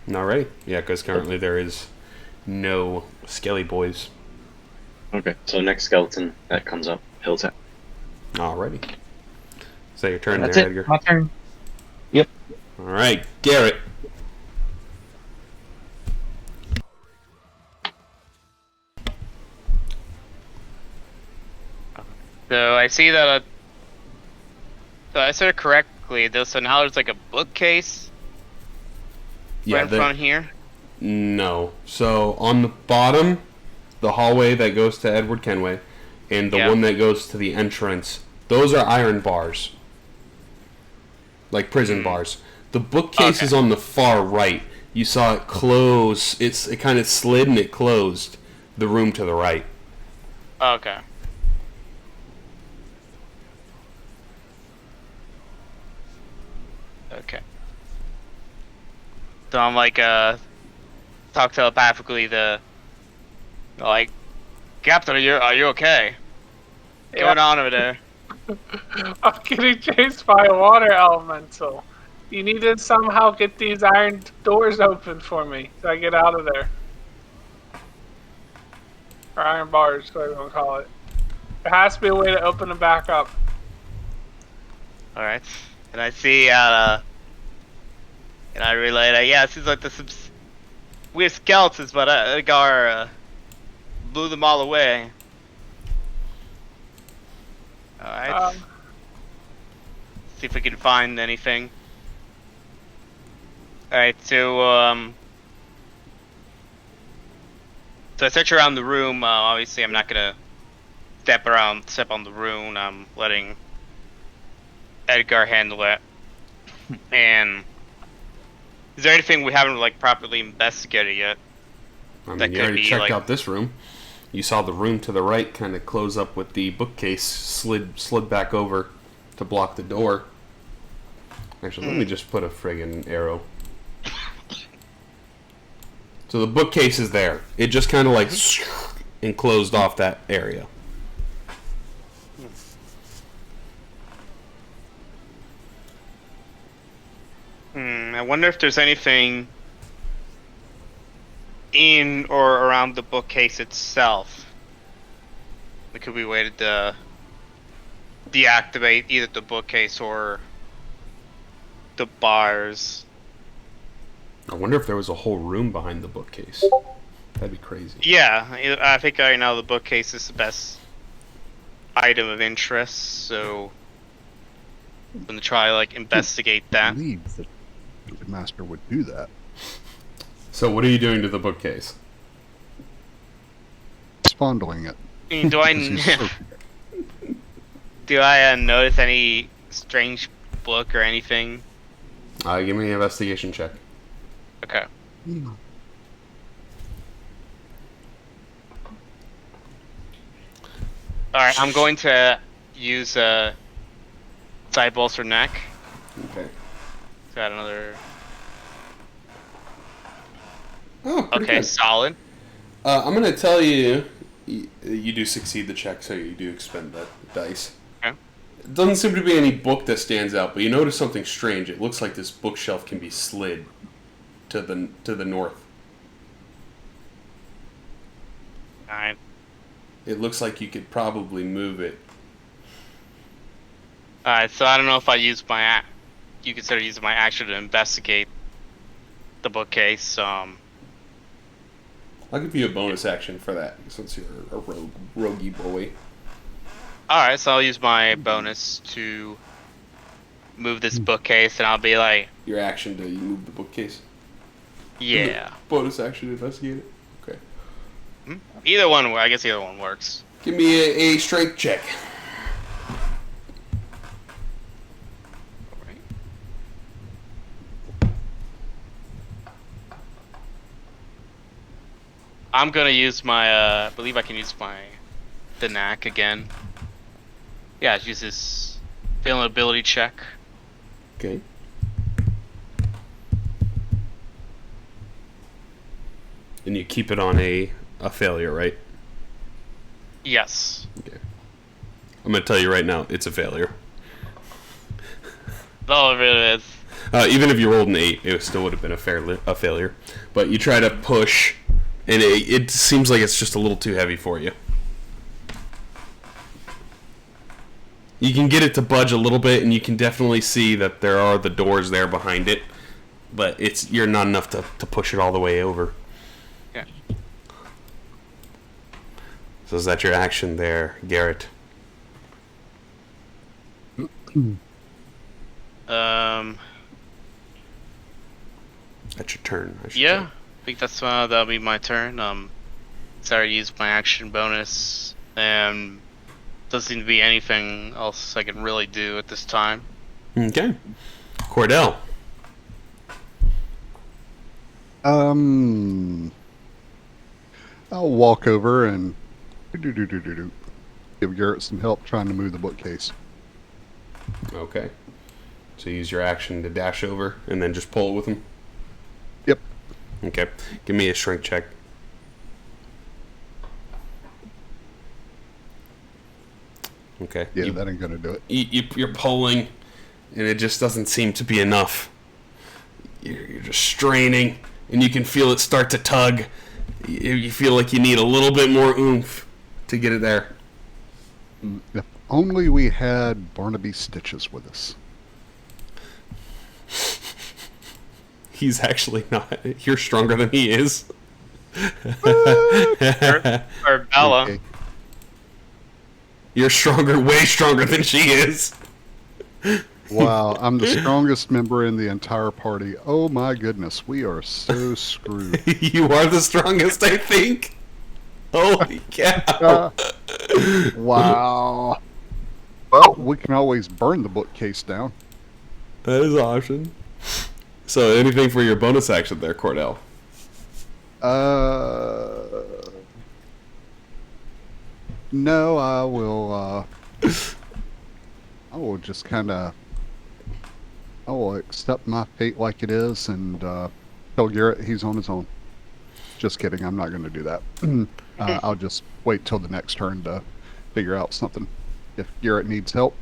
Alrighty. Yeah, because currently there is no Skelly Boys. Okay, so next skeleton that comes up, he'll attack. Alrighty. So your turn That's there, it. Edgar. My turn. Yep. Alright, Garrett. So I see that. So I said it correctly. So now there's like a bookcase right in front here. No. So on the bottom, the hallway that goes to Edward Kenway, and the one that goes to the entrance, those are iron bars. Like prison bars. The bookcase is on the far right. You saw it close. It kind of slid and it closed the room to the right. Okay. Okay. So I'm like talk telepathically like, Captain, are you okay? What's going on over there? I'm getting chased by a water elemental. You need to somehow get these iron doors open for me so I get out of there. Or iron bars, whatever you want to call it. There has to be a way to open them back up. Alright. And I see, and I relay that, yeah, it seems like there's some weird skeletons, but Edgar blew them all away. Alright. See if we can find anything. Alright, so I search around the room. Obviously, I'm not gonna step on the rune. I'm letting Edgar handle it. And is there anything we haven't like properly investigated yet? I mean, That you could already be, checked like- out this room. You saw the room to the right kind of close up with the bookcase slid back over to block the door. Actually, let me just put a friggin' arrow. So the bookcase is there. It just kind of like enclosed off that area. I wonder if there's anything in or around the bookcase itself. It could be a way to deactivate either the bookcase or the bars. I wonder if there was a whole room behind the bookcase. That'd be crazy. Yeah, I think right now the bookcase is the best item of interest, so I'm gonna try like investigate I that. believe that the master would do that. So what are you doing to the bookcase? He's fondling it. I mean, do I because he's so- do I notice any strange book or anything? Give me an investigation check. Okay. Alright, I'm going to use side bolster neck. Okay. Got another. Oh, pretty Okay, good. solid. I'm gonna tell you, you do succeed the check, so you do expend the dice. Okay. It doesn't seem to be any book that stands out, but you notice something strange. It looks like this bookshelf can be slid to the north. Alright. It looks like you could probably move it. Alright, so I don't know if I use my you consider using my action to investigate the bookcase. I'll give you a bonus action for that, since you're a roguey boy. Alright, so I'll use my bonus to move this bookcase, and I'll be like, Your action to move the bookcase. yeah. Bonus action to investigate it. Okay. Either one, I guess either one works. Give me a strength check. Alright. I'm gonna use my, I believe I can use the knack again. Yeah, it uses fail an ability check. Okay. And you keep it on a failure, right? Yes. Okay. I'm gonna tell you right now, it's a failure. Oh, it really is. Even if you rolled an 8, it still would have been a failure. But you try to push, and it seems like it's just a little too heavy for you. You can get it to budge a little bit, and you can definitely see that there are the doors there behind it, but you're not enough to push it all the way over. Yeah. So is that your action there, Garrett? That's your turn. I should Yeah, say. I think that'll be my turn. Sorry to use my action bonus, and doesn't seem to be anything else I can really do at this time. Okay. Cordell. I'll walk over and give Garrett some help trying to move the bookcase. Okay. So use your action to dash over and then just pull it with him? Yep. Okay. Give me a strength check. Okay. Yeah, that ain't gonna do it. You're pulling, and it just doesn't seem to be enough. You're just straining, and you can feel it start to tug. You feel like you need a little bit more oomph to get it there. If only we had Barnaby Stitches with us. He's actually not. You're stronger than he is. Or Bella. Okay. You're stronger, way stronger than she is. Wow, I'm the strongest member in the entire party. Oh my goodness, we are so screwed. You are the strongest, I think. Holy cow. Wow. Well, we can always burn the bookcase down. That is an option. So, anything for your bonus action there, Cordell? No, I will just kind of, I will accept my fate like it is and tell Garrett he's on his own. Just kidding, I'm not going to do that. I'll just wait till the next turn to figure out something. If Garrett needs help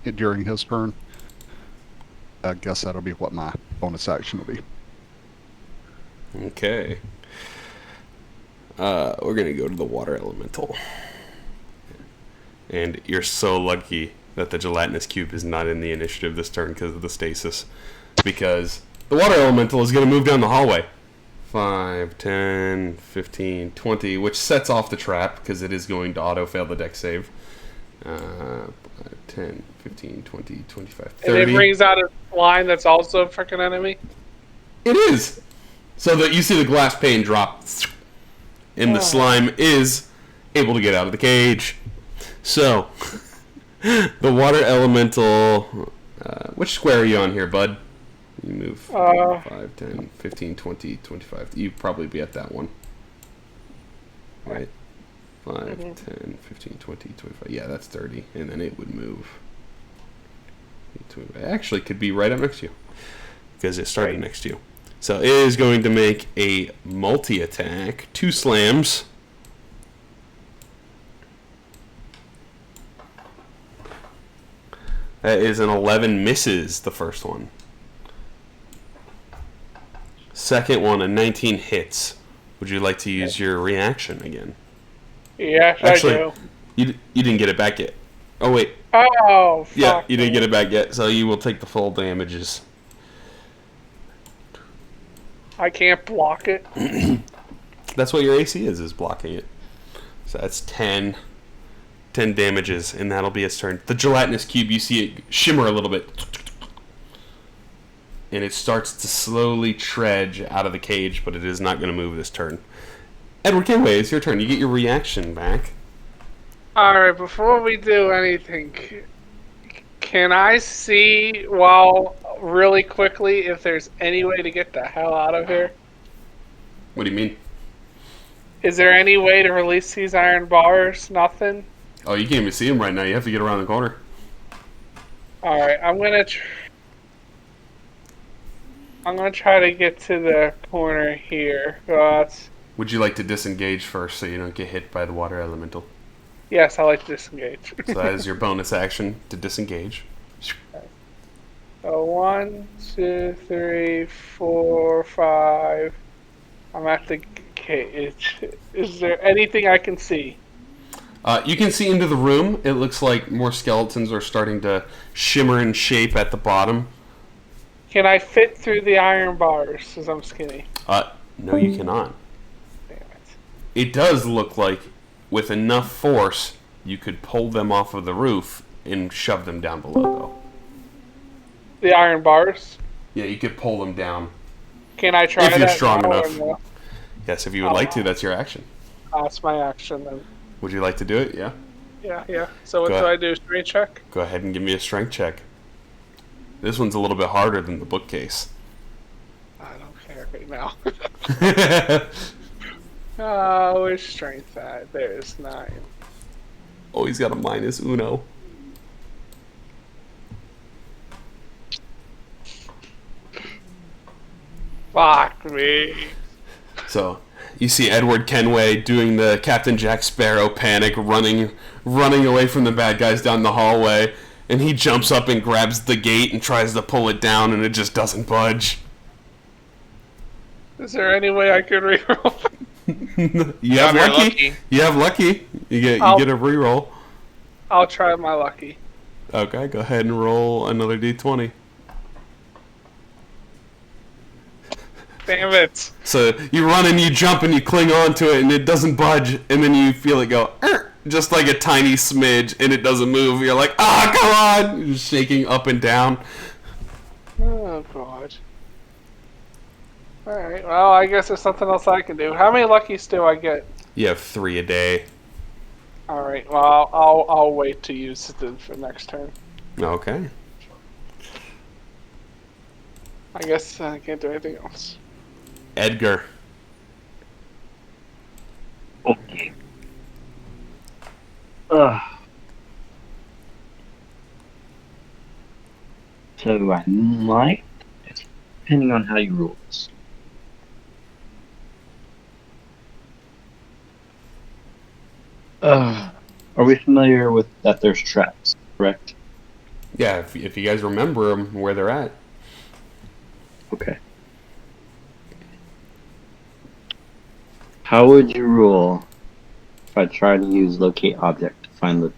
during his turn, I guess that'll be what my bonus action will be. Okay. We're going to go to the water elemental. And you're so lucky that the gelatinous cube is not in the initiative this turn because of the stasis. Because the water elemental is going to move down the hallway. 5, 10, 15, 20, which sets off the trap because it is going to auto-fail the deck save. 10, 15, 20, 25, 30. And it brings out a line that's also a freaking enemy? It is! So that you see the glass pane drop. And the slime is able to get out of the cage. So, the water elemental... which square are you on here, bud? You move 5, 10, 15, 20, 25. You'd probably be at that one. Right? 5, 10, 15, 20, 25. Yeah, that's 30. And then it would move. It actually could be right up next to you. Because it started next to you. So it is going to make a multi-attack. 2 slams. That is an 11 misses, the first one. Second one, a 19 hits. Would you like to use your reaction again? Yes, Actually, I do. You didn't get it back yet. Oh, wait. Oh, fuck. Yeah, you didn't get it back yet, so you will take the full damages. I can't block it. That's what your AC is blocking it. So that's 10 damages, and that'll be its turn. The gelatinous cube, you see it shimmer a little bit. And it starts to slowly trudge out of the cage, but it is not going to move this turn. Edward Kenway, it's your turn. You get your reaction back. Alright, before we do anything, can I see, really quickly, if there's any way to get the hell out of here? What do you mean? Is there any way to release these iron bars? Nothing? Oh, you can't even see him right now. You have to get around the corner. Alright, I'm gonna try to get to the corner here. Would you like to disengage first so you don't get hit by the water elemental? Yes, I like to disengage. So that is your bonus action to disengage. So 1, 2, 3, 4, 5. I'm at the cage. Is there anything I can see? You can see into the room. It looks like more skeletons are starting to shimmer and shape at the bottom. Can I fit through the iron bars because I'm skinny? No, you cannot. Damn it. It does look like with enough force, you could pull them off of the roof and shove them down below, though. The iron bars? Yeah, you could pull them down. Can I try If that? you're strong now enough. or no? Yes, if you would like to, that's your action. That's my action then. Would you like to do it? Yeah? Yeah. So what Go do ahead. I do? Strength check? Go ahead and give me a strength check. This one's a little bit harder than the bookcase. I don't care right now. Oh, where's strength at? There's 9. Oh, he's got a minus uno. Fuck me. So, You see Edward Kenway doing the Captain Jack Sparrow panic, running away from the bad guys down the hallway, and he jumps up and grabs the gate and tries to pull it down, and it just doesn't budge. Is there any way I could reroll? You have Very lucky. You have lucky. You get a reroll. I'll try my lucky. Okay, go ahead and roll another d20. Damn it. So you run and you jump and you cling on to it and it doesn't budge, and then you feel it go, just like a tiny smidge, and it doesn't move. You're like, come on! You're just shaking up and down. Oh, God. Alright, well, I guess there's something else I can do. How many luckies do I get? You have 3 a day. Alright, well, I'll wait to use it for next turn. Okay. I guess I can't do anything else. Edgar. Okay. So I might, depending on how you roll this. Are we familiar with that there's traps, correct? Yeah, if you guys remember them, where they're at. Okay. How would you roll if I try to use locate object to find the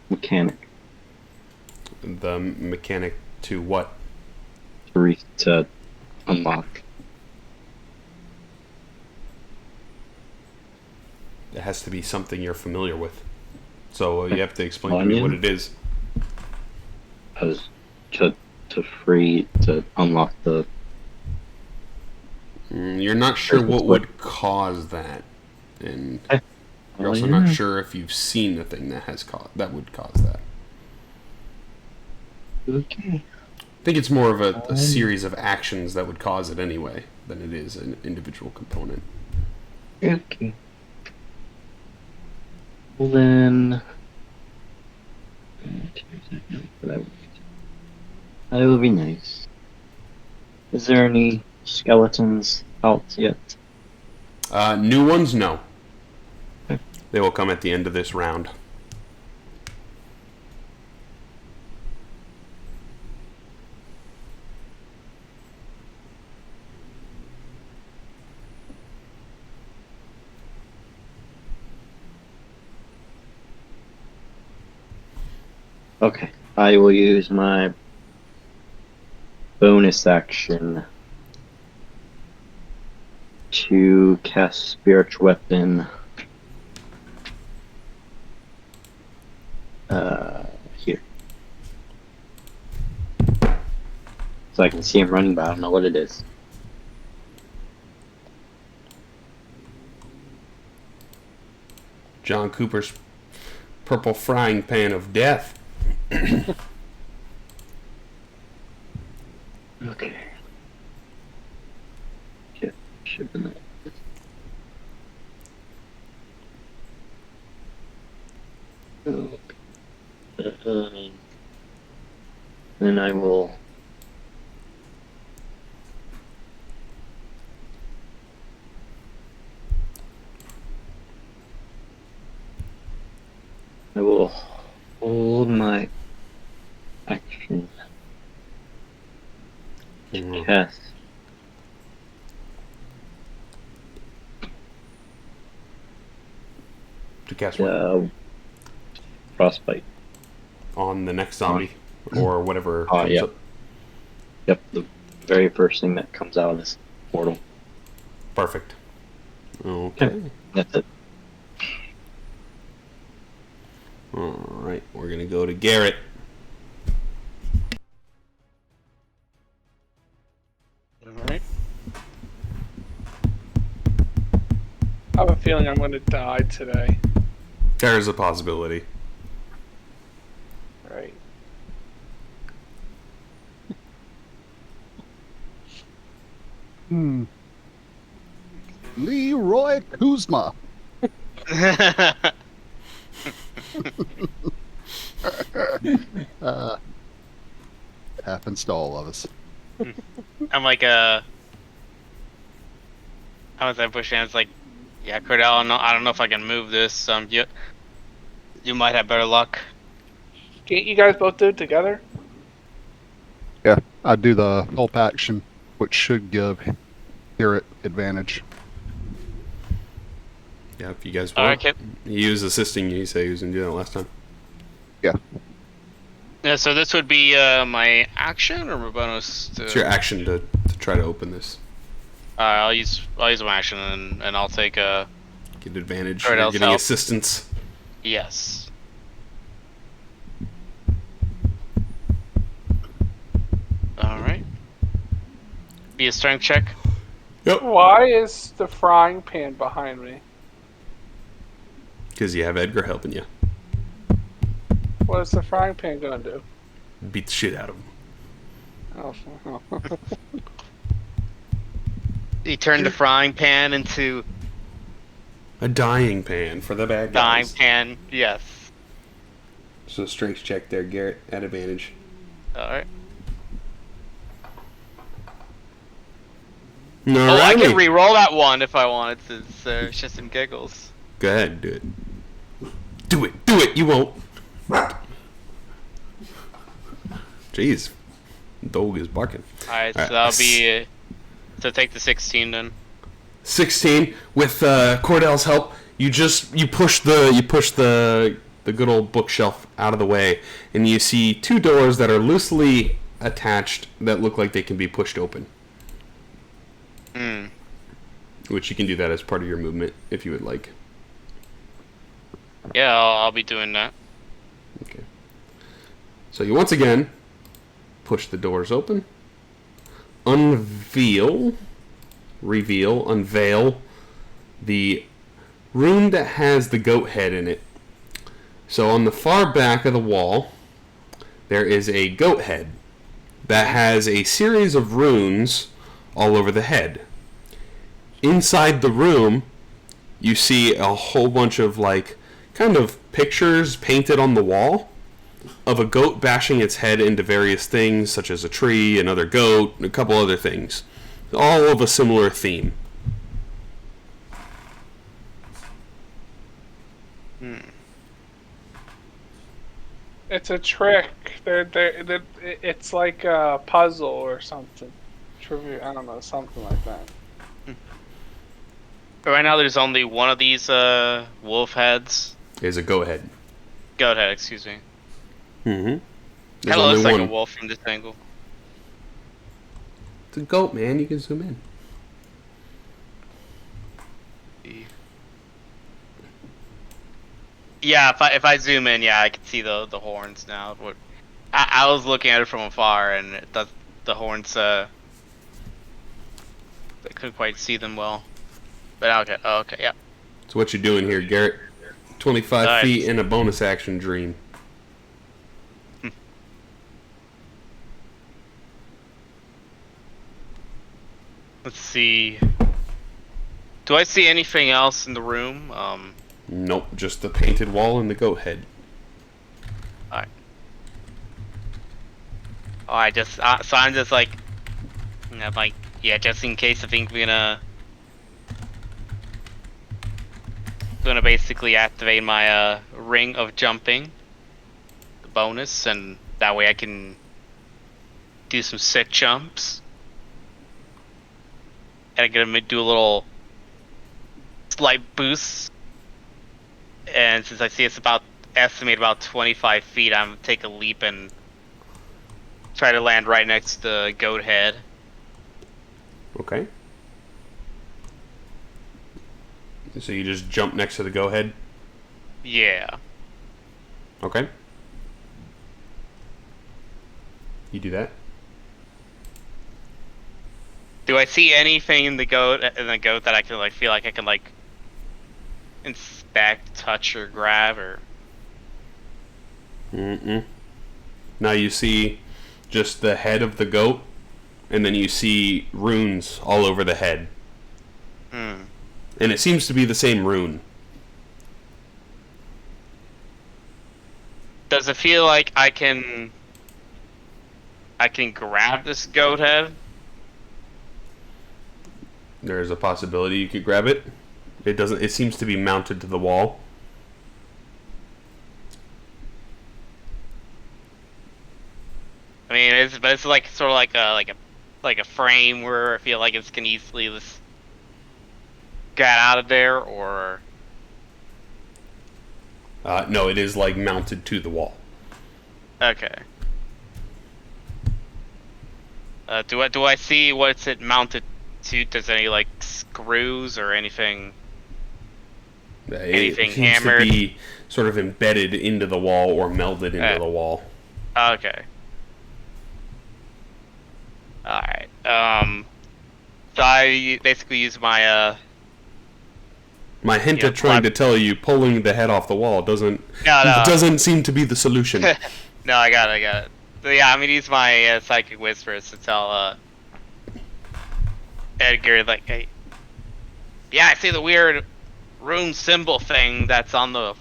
mechanic The mechanic to what? to unlock? It has to be something you're familiar with. So you have to explain to me Onion? what it is. As to unlock the. You're not sure what would cause that, and you're also not sure if you've seen the thing that would cause that. Okay. I think it's more of a series of actions that would cause it anyway than it is an individual component. Okay. Well then, that will be nice. Is there any skeletons out yet? New ones, no. Okay. They will come at the end of this round. Okay, I will use my bonus action to cast Spiritual Weapon here. So I can see him running, but I don't know what it is. John Cooper's purple frying pan of death. Okay. Should have been that. Okay. Then I will. Hold my action to cast. To cast what? Frostbite. On the next zombie, or whatever comes Yep. up. Yep, the very first thing that comes out of this portal. Perfect. Okay. That's it. Alright, we're gonna go to Garrett. Alright. I have a feeling I'm going to die today. There's a possibility. Right. Leroy Kuzma. Happens to all of us. I'm like was I pushing? It's like, yeah, Cordell. No, I don't know if I can move this. You might have better luck. Can't you guys both do it together? Yeah, I do the help action, which should give Garrett advantage. Yeah, if you guys All want. right, He was assisting you. He said he was going to do that last time. Yeah. Yeah. So this would be my action or my bonus. It's your action to try to open this. I'll use my action and I'll take a. Get advantage. Alright, You're I'll getting help. assistance. Yes. Alright. Be a strength check. Yep. Why is the frying pan behind me? Because you have Edgar helping you. What is the frying pan gonna do? Beat the shit out of him. Oh, You turn the frying pan into A dying pan for the bad dying guys. pan. Yes. So strength check there, Garrett, at advantage. Alright. No, Oh, I can re-roll that one if I wanted to. So it's just some giggles. Go ahead, do it. Do it, you won't. Jeez. Dog is barking. Alright, so Alright, that'll be. So take the 16 then. 16 with Cordell's help. You push the good old bookshelf out of the way, and you see two doors that are loosely attached that look like they can be pushed open. Hmm. Which you can do that as part of your movement if you would like. Yeah, I'll be doing that. Okay. So you once again push the doors open, unveil the room that has the goat head in it. So on the far back of the wall, there is a goat head that has a series of runes all over the head. Inside the room, you see a whole bunch of kind of pictures painted on the wall of a goat bashing its head into various things, such as a tree, another goat, and a couple other things. All of a similar theme. it's a trick. It's like a puzzle or something. Trivia, I don't know, something like that. But right now, there's only one of these wolf heads. Is a goat head. Goat head, excuse me. Mm-hmm. Kind There's of looks only like one. a wolf from this angle. It's a goat, man. You can zoom in. Yeah, if I zoom in, yeah, I can see the horns now. I was looking at it from afar, and the horns. I couldn't quite see them well. But okay, yeah. So what you doing here, Garrett? 25 Nice. feet in a bonus action dream. Let's see. Do I see anything else in the room? Nope, just the painted wall and the goat head. Alright. Oh, so I'm just like, I'm like, yeah, just in case I think we're gonna basically activate my ring of jumping, the bonus, and that way I can do some sick jumps. And I'm gonna do a little slight boost. And since I see it's estimate about 25 feet, I'm gonna take a leap and try to land right next to the goat head. Okay. So you just jump next to the goat head? Yeah. Okay. You do that? Do I see anything in the goat that I can feel like I can inspect, touch, or grab, or? Mm-mm. Now you see just the head of the goat, and then you see runes all over the head. Hmm. And it seems to be the same rune. Does it feel like I can grab this goat head? There's a possibility you could grab it. It doesn't. It seems to be mounted to the wall. I mean, it's like sort of like a frame where I feel like it can easily just get out of there, or No, it is like mounted to the wall. okay. Do I see what's it mounted to? Does any like screws or anything? Anything it seems hammered? to be sort of embedded into the wall or melded into the wall. Okay. Alright. So I basically use my My hint at trying to tell you pulling the head off the wall doesn't seem to be the solution. No, I got it. So yeah, I'm gonna use my psychic whispers to tell Edgar, like, hey, yeah, I see the weird rune symbol thing that's on the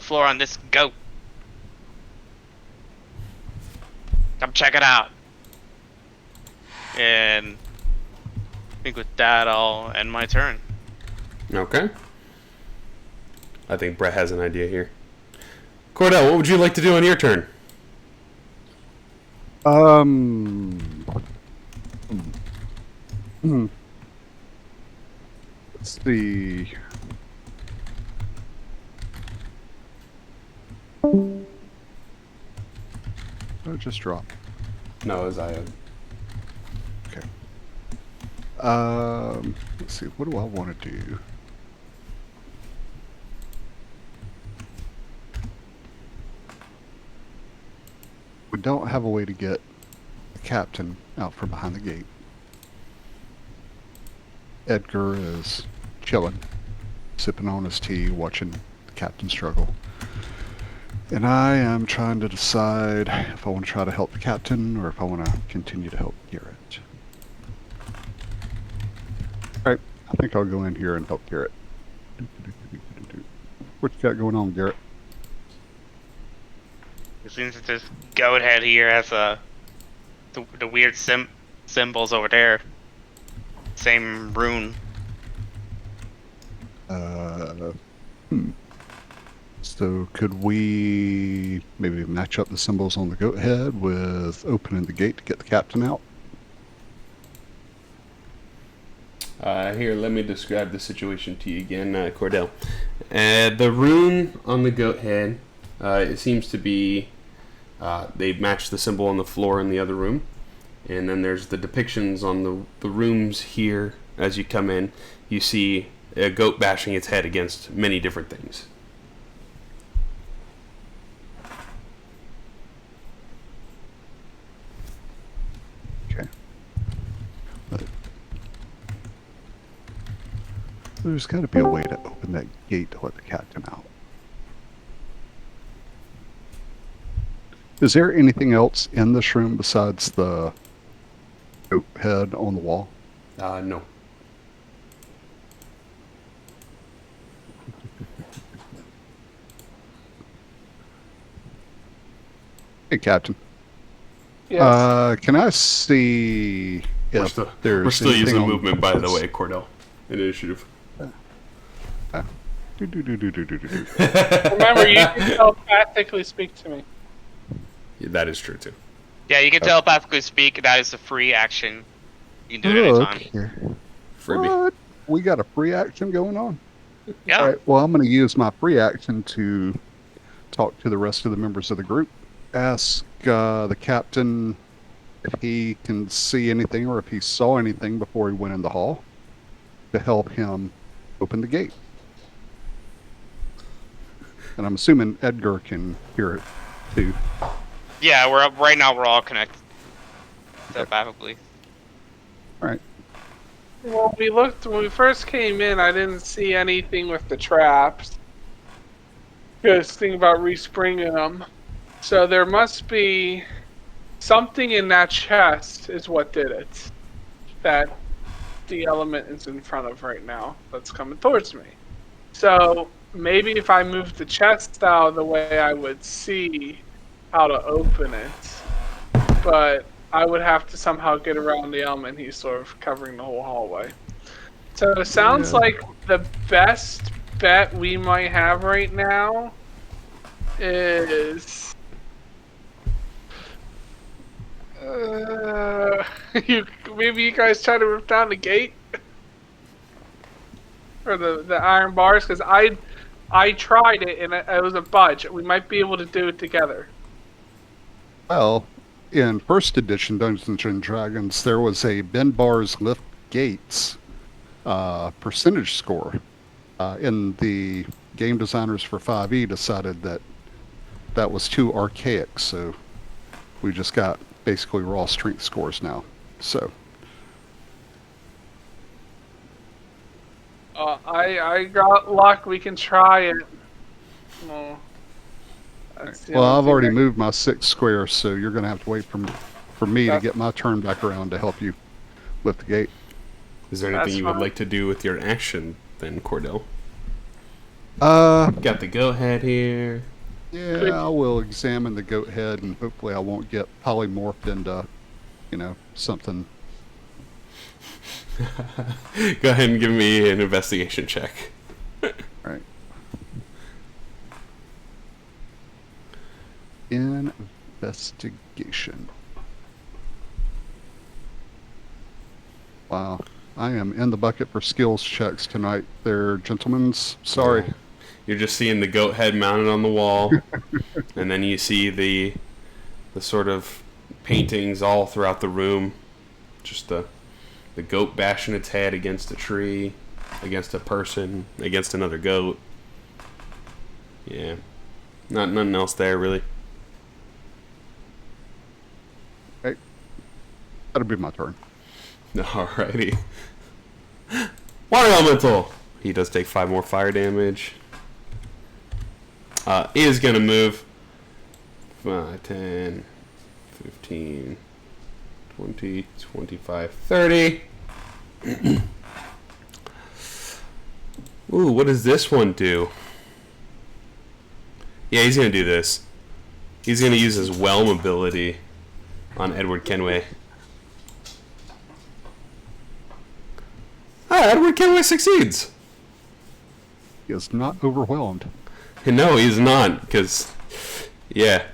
floor on this goat. Come check it out. And I think with that, I'll end my turn. Okay. I think Brett has an idea here. Cordell, what would you like to do on your turn? Let's see. Oh, it just dropped. No, as I have. Okay. Let's see. What do I want to do? We don't have a way to get the captain out from behind the gate. Edgar is chilling, sipping on his tea, watching the captain struggle. And I am trying to decide if I want to try to help the captain or if I want to continue to help Garrett. Alright, I think I'll go in here and help Garrett. What you got going on, Garrett? Since this goat head here has the weird symbols over there. Same rune. So could we maybe match up the symbols on the goat head with opening the gate to get the captain out? Here, let me describe the situation to you again, Cordell. The rune on the goat head, it seems to be, they match the symbol on the floor in the other room. And then there's the depictions on the rooms here. As you come in, you see a goat bashing its head against many different things. Okay. There's got to be a way to open that gate to let the captain out. Is there anything else in this room besides the goat head on the wall? No. Hey, Captain. Yes. Can I see We're if still there's using anything on movement, by the way, Cordell. Initiative. Remember, you can telepathically speak to me. Yeah, that is true, too. Yeah, you can telepathically speak. That is a free action. You can do it anytime. Okay. Freebie. What? We got a free action going on? Yeah. All right, well, I'm going to use my free action to talk to the rest of the members of the group. Ask the captain if he can see anything or if he saw anything before he went in the hall to help him open the gate. And I'm assuming Edgar can hear it too. Yeah, right now we're all connected telepathically. All right. Well, when we first came in, I didn't see anything with the traps. Just thinking about respringing them. So there must be something in that chest is what did it. That the element is in front of right now that's coming towards me. So maybe if I move the chest out of the way, I would see how to open it. But I would have to somehow get around the element. He's sort of covering the whole hallway. So it sounds Yeah. like the best bet we might have right now is maybe you guys try to rip down the gate or the iron bars because I tried it and it was a budge. We might be able to do it together. Well, in first edition Dungeons and Dragons, there was a bend bars lift gates percentage score. And the game designers for 5e decided that that was too archaic, so we just got basically raw strength scores now. So I got luck. We can try it. Well, I've already moved my 6 squares, so you're going to have to wait for me to get my turn back around to help you lift the gate. Is there anything you would like to do with your action then, Cordell? Got the goat head here. Yeah, I will examine the goat head, and hopefully I won't get polymorphed into, something. Go ahead and give me an investigation check. Right. Investigation. Wow. I am in the bucket for skills checks tonight there, gentlemen. Sorry. You're just seeing the goat head mounted on the wall, and then you see the sort of paintings all throughout the room. Just the goat bashing its head against a tree, against a person, against another goat. Yeah. Nothing else there, really. Okay. That'll be my turn. Alrighty. Water Elemental! He does take 5 more fire damage. He is going to move 5, 10, 15, 20, 25, 30. Ooh, what does this one do? Yeah, he's going to do this. He's going to use his Whelm ability on Edward Kenway. Edward Kenway succeeds. He is not overwhelmed. No, he's not, because, yeah.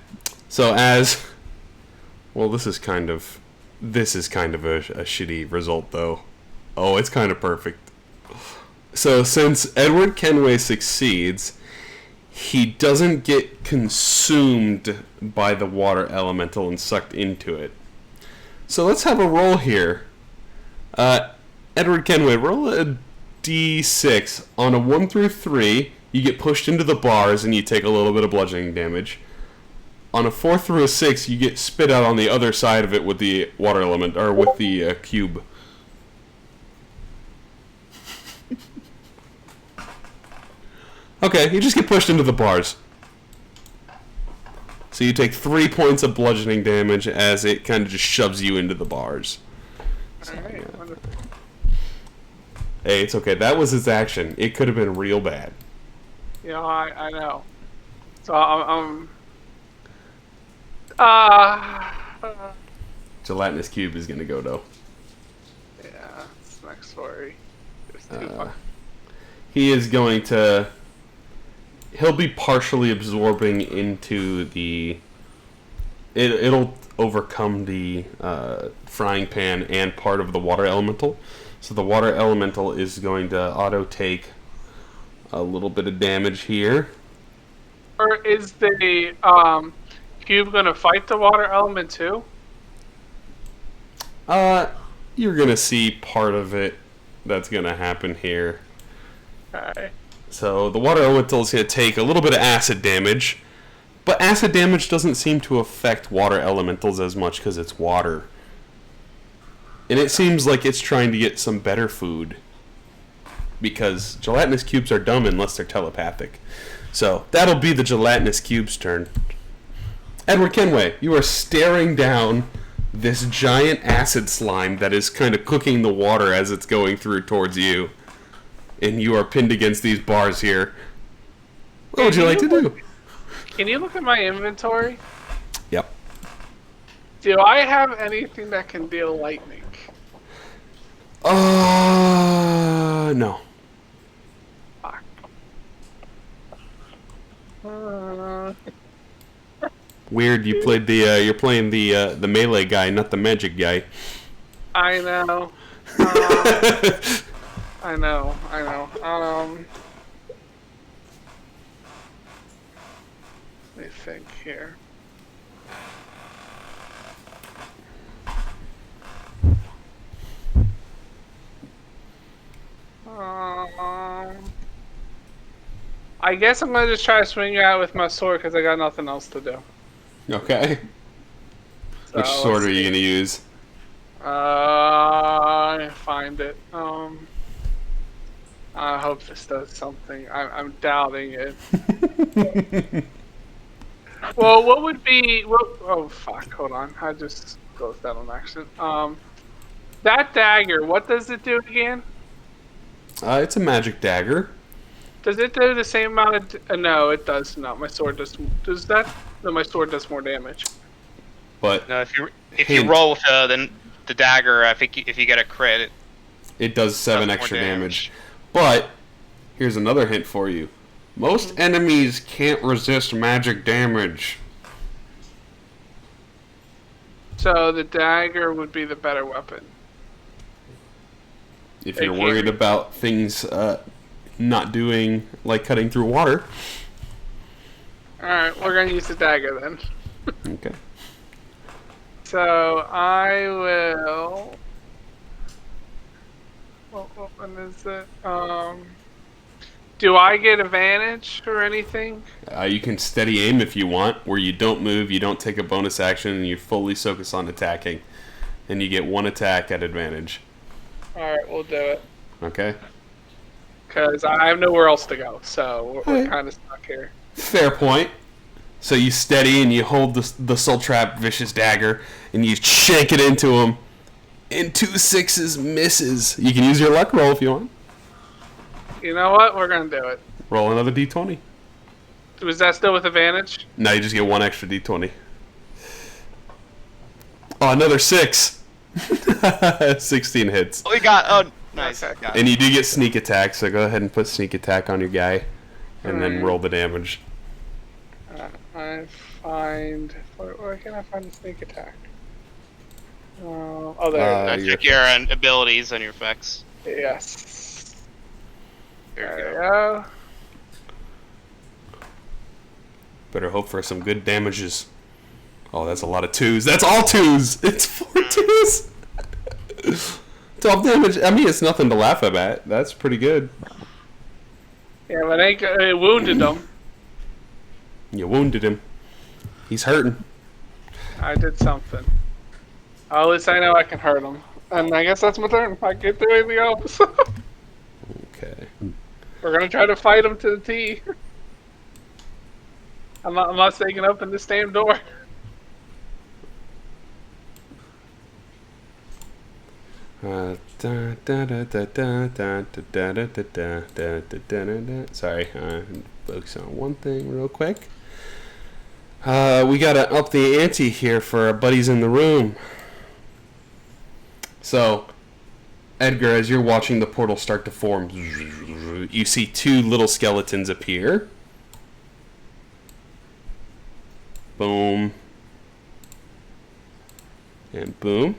So this is kind of a shitty result, though. Oh, it's kind of perfect. So since Edward Kenway succeeds, he doesn't get consumed by the water elemental and sucked into it. So let's have a roll here. Edward Kenway, roll a d6. On a 1 through 3, you get pushed into the bars and you take a little bit of bludgeoning damage. On a 4 through a 6, you get spit out on the other side of it with the water element, or with the cube. Okay, you just get pushed into the bars. So you take 3 points of bludgeoning damage as it kind of just shoves you into the bars. Alright, wonderful. Hey, it's okay. That was his action. It could have been real bad. I know. So Gelatinous Cube is going to go, though. yeah, it's next story. It's too fun. He is going to... He'll be partially absorbing into the... It'll overcome the frying pan and part of the water elemental. So the water elemental is going to auto-take a little bit of damage here. Or is the cube going to fight the water element too? You're going to see part of it that's going to happen here. Okay. So the water elemental is going to take a little bit of acid damage, but acid damage doesn't seem to affect water elementals as much because it's water. And it seems like it's trying to get some better food, because gelatinous cubes are dumb unless they're telepathic. So that'll be the gelatinous cube's turn. Edward Kenway, you are staring down this giant acid slime that is kind of cooking the water as it's going through towards you. And you are pinned against these bars here. What would you like to do? Can you look at my inventory? Yep. Do I have anything that can deal lightning? No. Fuck. Weird. You played the. You're playing the melee guy, not the magic guy. I know. I know. Let me think here. I guess I'm gonna just try to swing it out with my sword because I got nothing else to do. Okay. So, Which sword let's are you see. gonna use? Find it. I hope this does something. I'm doubting it. Well, what would be? Oh fuck! Hold on. I just closed that on accident. That dagger. What does it do again? It's a magic dagger. Does it do the same amount of? No, it does not. My sword does. Does that? No, my sword does more damage. But No, if you Hint. roll with then the dagger, I think if you get a crit, it does 7 more extra damage. damage. But here's another hint for you. Most enemies can't resist magic damage. So the dagger would be the better weapon. If They you're can't worried about things not doing, like cutting through water. Alright, we're gonna use the dagger then. Okay. So I will. What weapon is it? Do I get advantage or anything? You can steady aim if you want, where you don't move, you don't take a bonus action, and you fully focus on attacking. And you get 1 attack at advantage. Alright, we'll do it. Okay? Because I have nowhere else to go, so we're Alright. kind of stuck here. Fair point. So you steady and you hold the Soul Trap Vicious Dagger, and you shank it into him. And 2 6s misses. You can use your luck roll if you want. You know what? We're gonna do it. Roll another d20. Was that still with advantage? Now you just get 1 extra d20. Oh, another 6. 16 hits. we got. Oh, nice. Okay. Got it. And you do get sneak attack, so go ahead and put sneak attack on your guy. And then Alright. roll the damage. I find. Where can I find the sneak attack? Oh, there. Uh, Check your abilities and your effects. Yes. There There you we go. go. Better Better hope for some good damages. Oh, that's a lot of 2s. That's all 2s! It's 4 2s! 12 damage. I mean, it's nothing to laugh at. That's pretty good. Yeah, but it wounded him. You wounded him. He's hurting. I did something. At least I know I can hurt him. And I guess that's my turn. I can't do anything else. Okay. We're gonna try to fight him to the T. I'm not taking open this damn door. Sorry, focus on one thing real quick. We gotta up the ante here for our buddies in the room. So, Edgar, as you're watching the portal start to form, you see 2 little skeletons appear. Boom. And boom.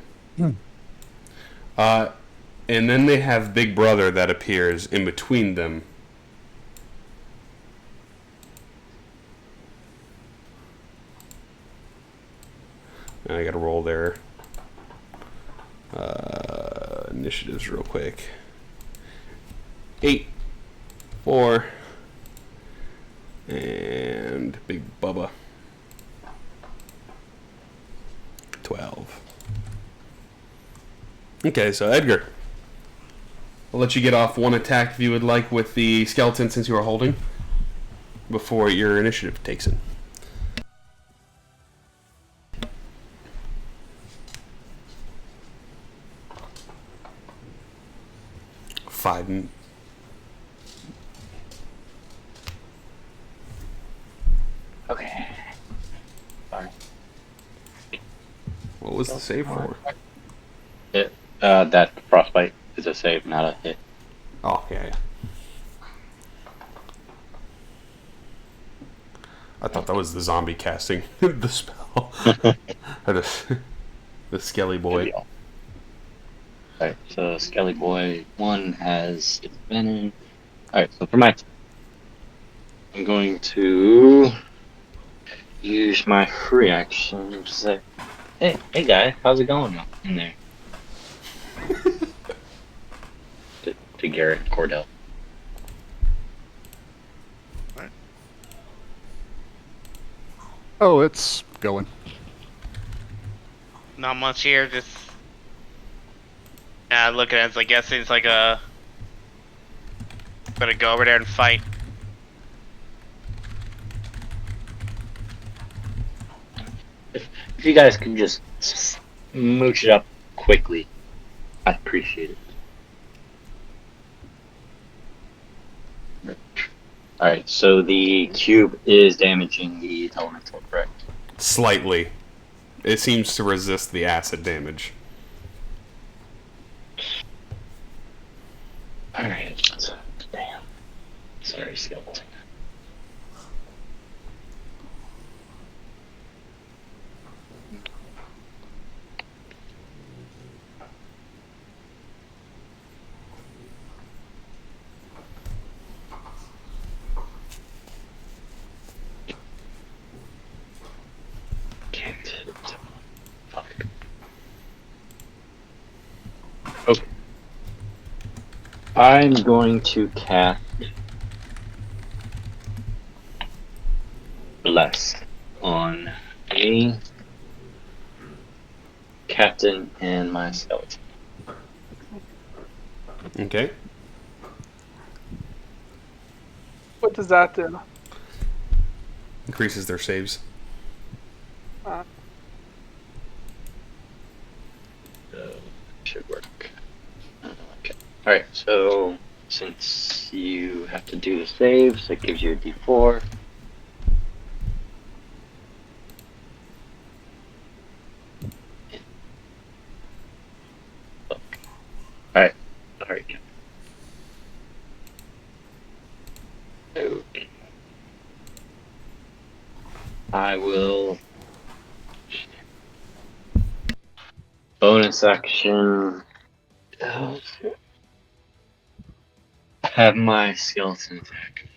And then they have Big Brother that appears in between them. And I gotta roll their initiatives real quick. 8, 4, and Big Bubba. 12. Okay, so Edgar, I'll let you get off 1 attack if you would like with the skeleton since you are holding before your initiative takes it. Five. Okay. Sorry. What was the save for? That frostbite is a save, not a hit. Oh, yeah. I thought that was the zombie casting the spell. The Skelly Boy. Alright, so Skelly Boy 1 has advantage. Alright, so for my turn, I'm going to use my free action to say, hey guy, how's it going in there? to Garrett Cordell. Oh, it's going. Not much here, just looking at it, I guess it's like a gonna go over there and fight. If you guys can just smooch it up quickly, I'd appreciate it. Alright, so the cube is damaging the elemental, correct? Slightly. It seems to resist the acid damage. Alright. Damn. Sorry, skeleton. Can't hit it. Fuck. Okay. I'm going to cast Bless on me, Captain, and my skeleton. Okay. What does that do? Increases their saves. So, should work. Okay. Alright, so since you have to do the saves, that gives you a d4. Alright, sorry. Okay. I will bonus action have my skeleton attack.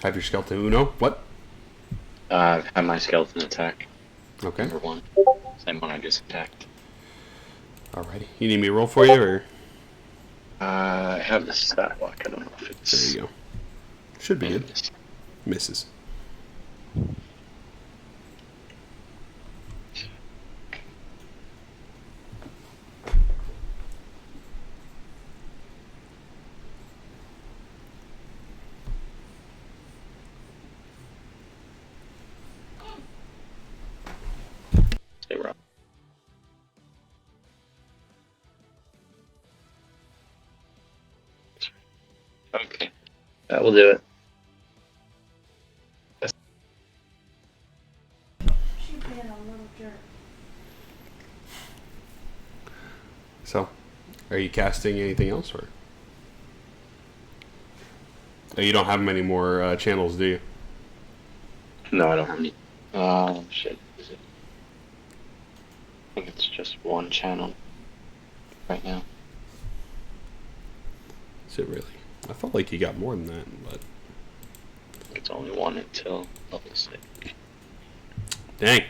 Have your skeleton Uno. What? Have my skeleton attack. Okay. Number 1. Same one I just attacked. Alrighty. You need me to roll for you, or? I have the stat block. I don't know if it's. There you go. Should be good. Misses. Stay wrong. Okay, that will do it. So, are you casting anything else, or? Oh, you don't have many more channels, do you? No, I don't have any. Shit. Is it? I think it's just one channel right now. Is it really? I felt like you got more than that, but... I think it's only one until level 6. Dang.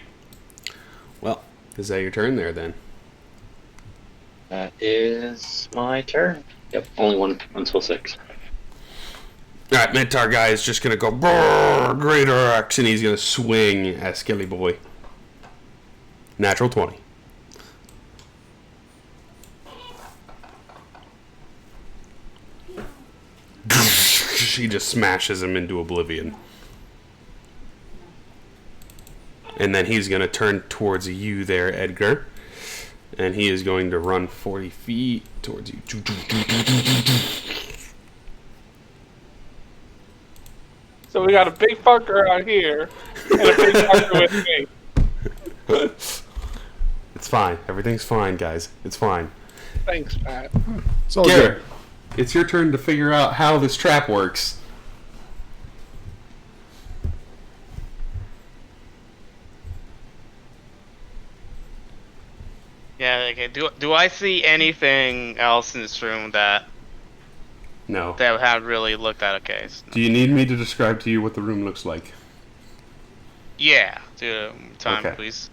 Well, is that your turn there, then? That is my turn. Yep, only one until 6. Alright, Mentar guy is just gonna go brrr, greater axe, and he's gonna swing at Skelly Boy. Natural 20. He just smashes him into oblivion. And then he's gonna turn towards you there, Edgar. And he is going to run 40 feet towards you. So we got a big fucker out here and a big fucker with me. It's fine. Everything's fine, guys. It's fine. Thanks, Pat. It's all Garrett, good. it's your turn to figure out how this trap works. Yeah. Okay. Do I see anything else in this room that No. I haven't really looked at? Okay. Do you need me to describe to you what the room looks like? Yeah. Do it one more time, Okay. please.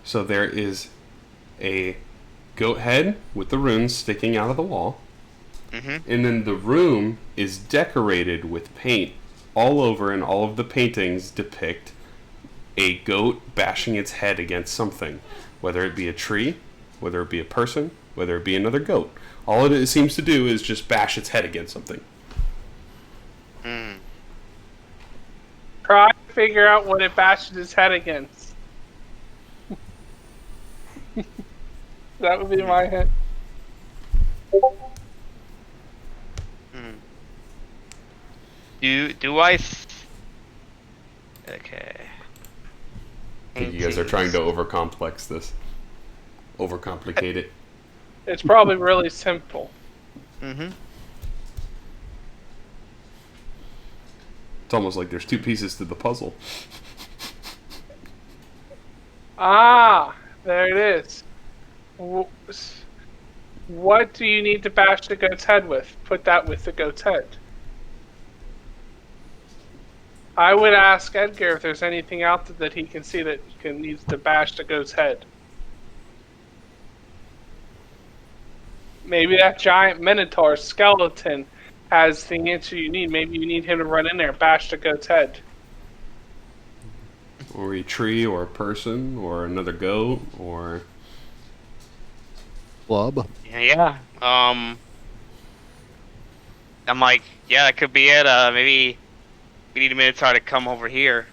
So there is a goat head with the runes sticking out of the wall. Mm-hmm. And then the room is decorated with paint all over, and all of the paintings depict a goat bashing its head against something. Whether it be a tree, whether it be a person, whether it be another goat. All it seems to do is just bash its head against something. Mm. Try to figure out what it bashes his head against. That would be my hint. Hmm. Do I? Okay. I think you guys are trying to overcomplex this. Overcomplicate it. It's probably really simple. Mm-hmm. It's almost like there's two pieces to the puzzle. Ah, there it is. What do you need to bash the goat's head with? Put that with the goat's head. I would ask Edgar if there's anything out there that he can see that needs to bash the goat's head. Maybe that giant minotaur skeleton has the answer you need. Maybe you need him to run in there and bash the goat's head. Or a tree, or a person, or another goat, or... Club. Yeah. I'm like, yeah, that could be it. Maybe we need a Minotaur to come over here.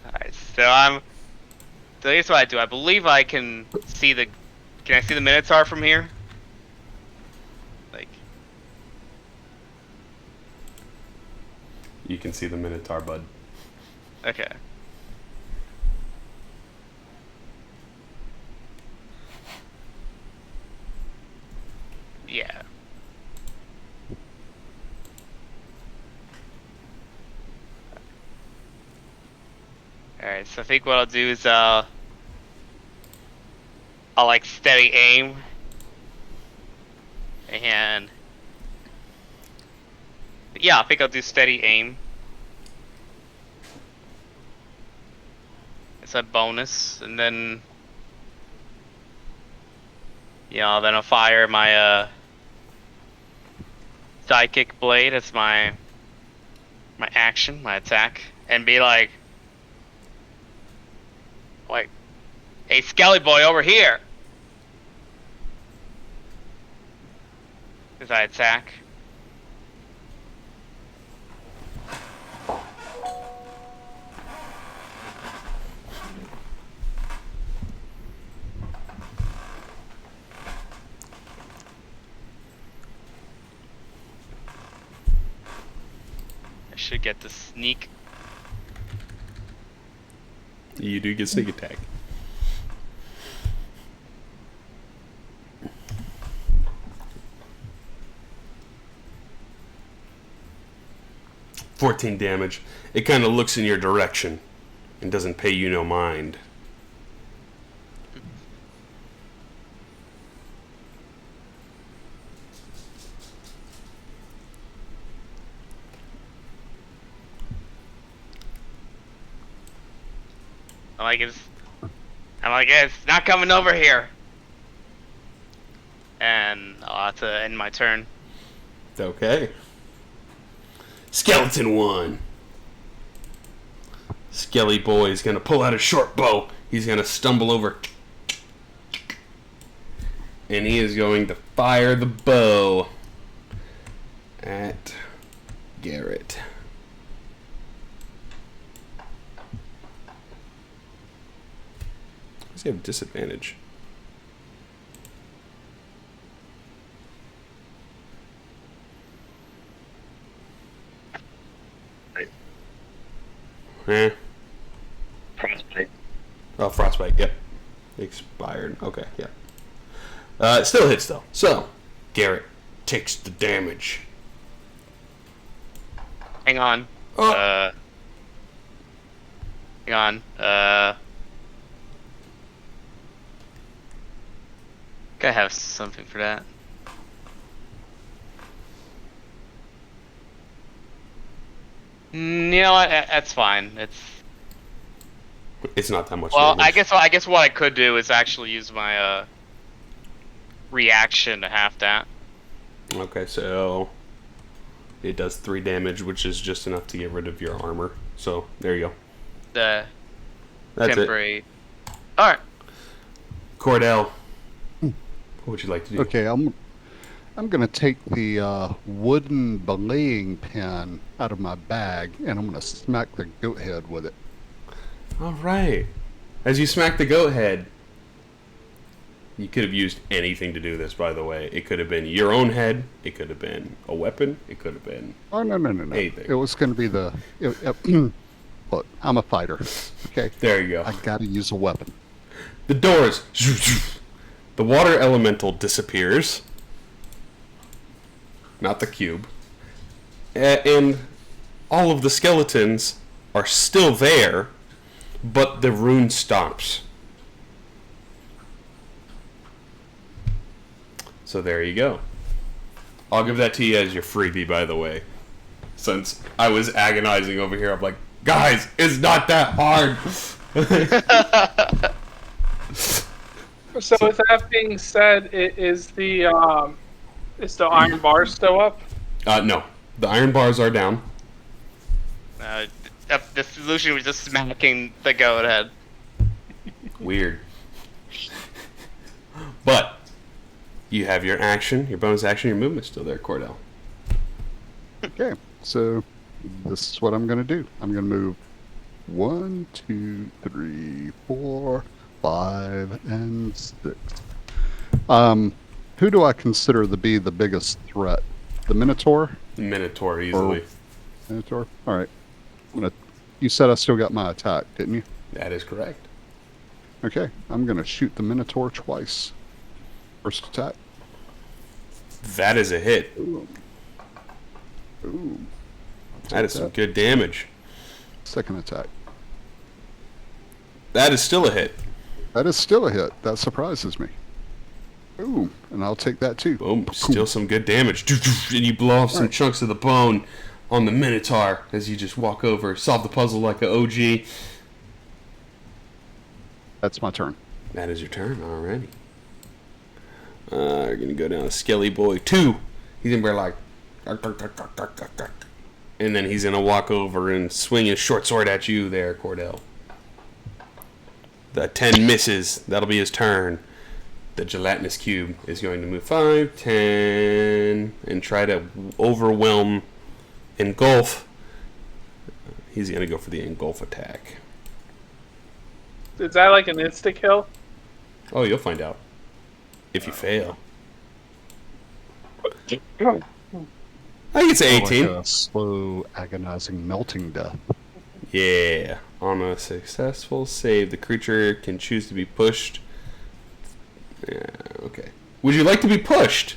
Alright, so here's what I do. I believe I can see the... Can I see the Minotaur from here? Like... You can see the Minotaur, bud. Okay. Yeah. Alright, so I think what I'll do is I'll like steady aim and yeah, I think I'll do steady aim. It's a bonus, and then then I'll fire my psychic blade as my action, my attack, and be like, hey, Skelly boy, over here! As I attack. I should get the sneak. You do get sneak attack. $14 damage. It kind of looks in your direction and doesn't pay you no mind. I'm like, it's not coming over here. And I'll have to end my turn. Okay. Skeleton 1. Skelly boy is going to pull out a short bow. He's going to stumble over. And he is going to fire the bow at Garrett. Does he have disadvantage? Right. Eh. Crossbow Oh, frostbite. Yep. Expired. Okay. Yeah. It still hits though. So, Garrett takes the damage. Hang on. Oh. Hang on. Gotta have something for that. You know what? That's fine. It's not that much. Well, damage. I guess what I could do is actually use my reaction to half that. Okay, so it does 3 damage, which is just enough to get rid of your armor. So there you go. The That's temporary. All right. Cordell, what would you like to do? Okay, I'm gonna take the wooden belaying pin out of my bag, and I'm gonna smack the goat head with it. All right. As you smack the goat head, you could have used anything to do this, by the way. It could have been your own head. It could have been a weapon. It could have been... Oh, no. anything. It was gonna be look, I'm a fighter, okay? There you go. I gotta use a weapon. The doors... The water elemental disappears. Not the cube. And all of the skeletons are still there, but the rune stops. So there you go. I'll give that to you as your freebie, by the way. Since I was agonizing over here, I'm like, guys, it's not that hard. So with that being said, is the iron bar still up? No. The iron bars are down. The solution was just smacking the goat head. Weird. But you have your action, your bonus action, your movement's still there, Cordell. Okay, so this is what I'm gonna do. I'm gonna move 1, 2, 3, 4, 5, and 6. Who do I consider to be the biggest threat? The Minotaur? Minotaur, easily. Minotaur? Alright. You said I still got my attack, didn't you? That is correct. Okay, I'm gonna shoot the Minotaur twice. First attack. That is a hit. Ooh. That is some good damage. Second attack. That is still a hit. That is still a hit. That surprises me. Ooh, and I'll take that too. Boom. Still some good damage. And you blow off some chunks of the bone on the Minotaur as you just walk over, solve the puzzle like an OG. That's my turn. That is your turn. Alrighty. You're going to go down to Skelly Boy 2. He's going to be like... And then he's going to walk over and swing his short sword at you there, Cordell. The 10 misses. That'll be his turn. The gelatinous cube is going to move 5, 10, and try to overwhelm, engulf. He's going to go for the engulf attack. Is that like an insta kill? Oh, you'll find out. If you fail. I think it's 18. Like a slow, agonizing, melting death. Yeah. On a successful save, the creature can choose to be pushed. Yeah, okay. Would you like to be pushed?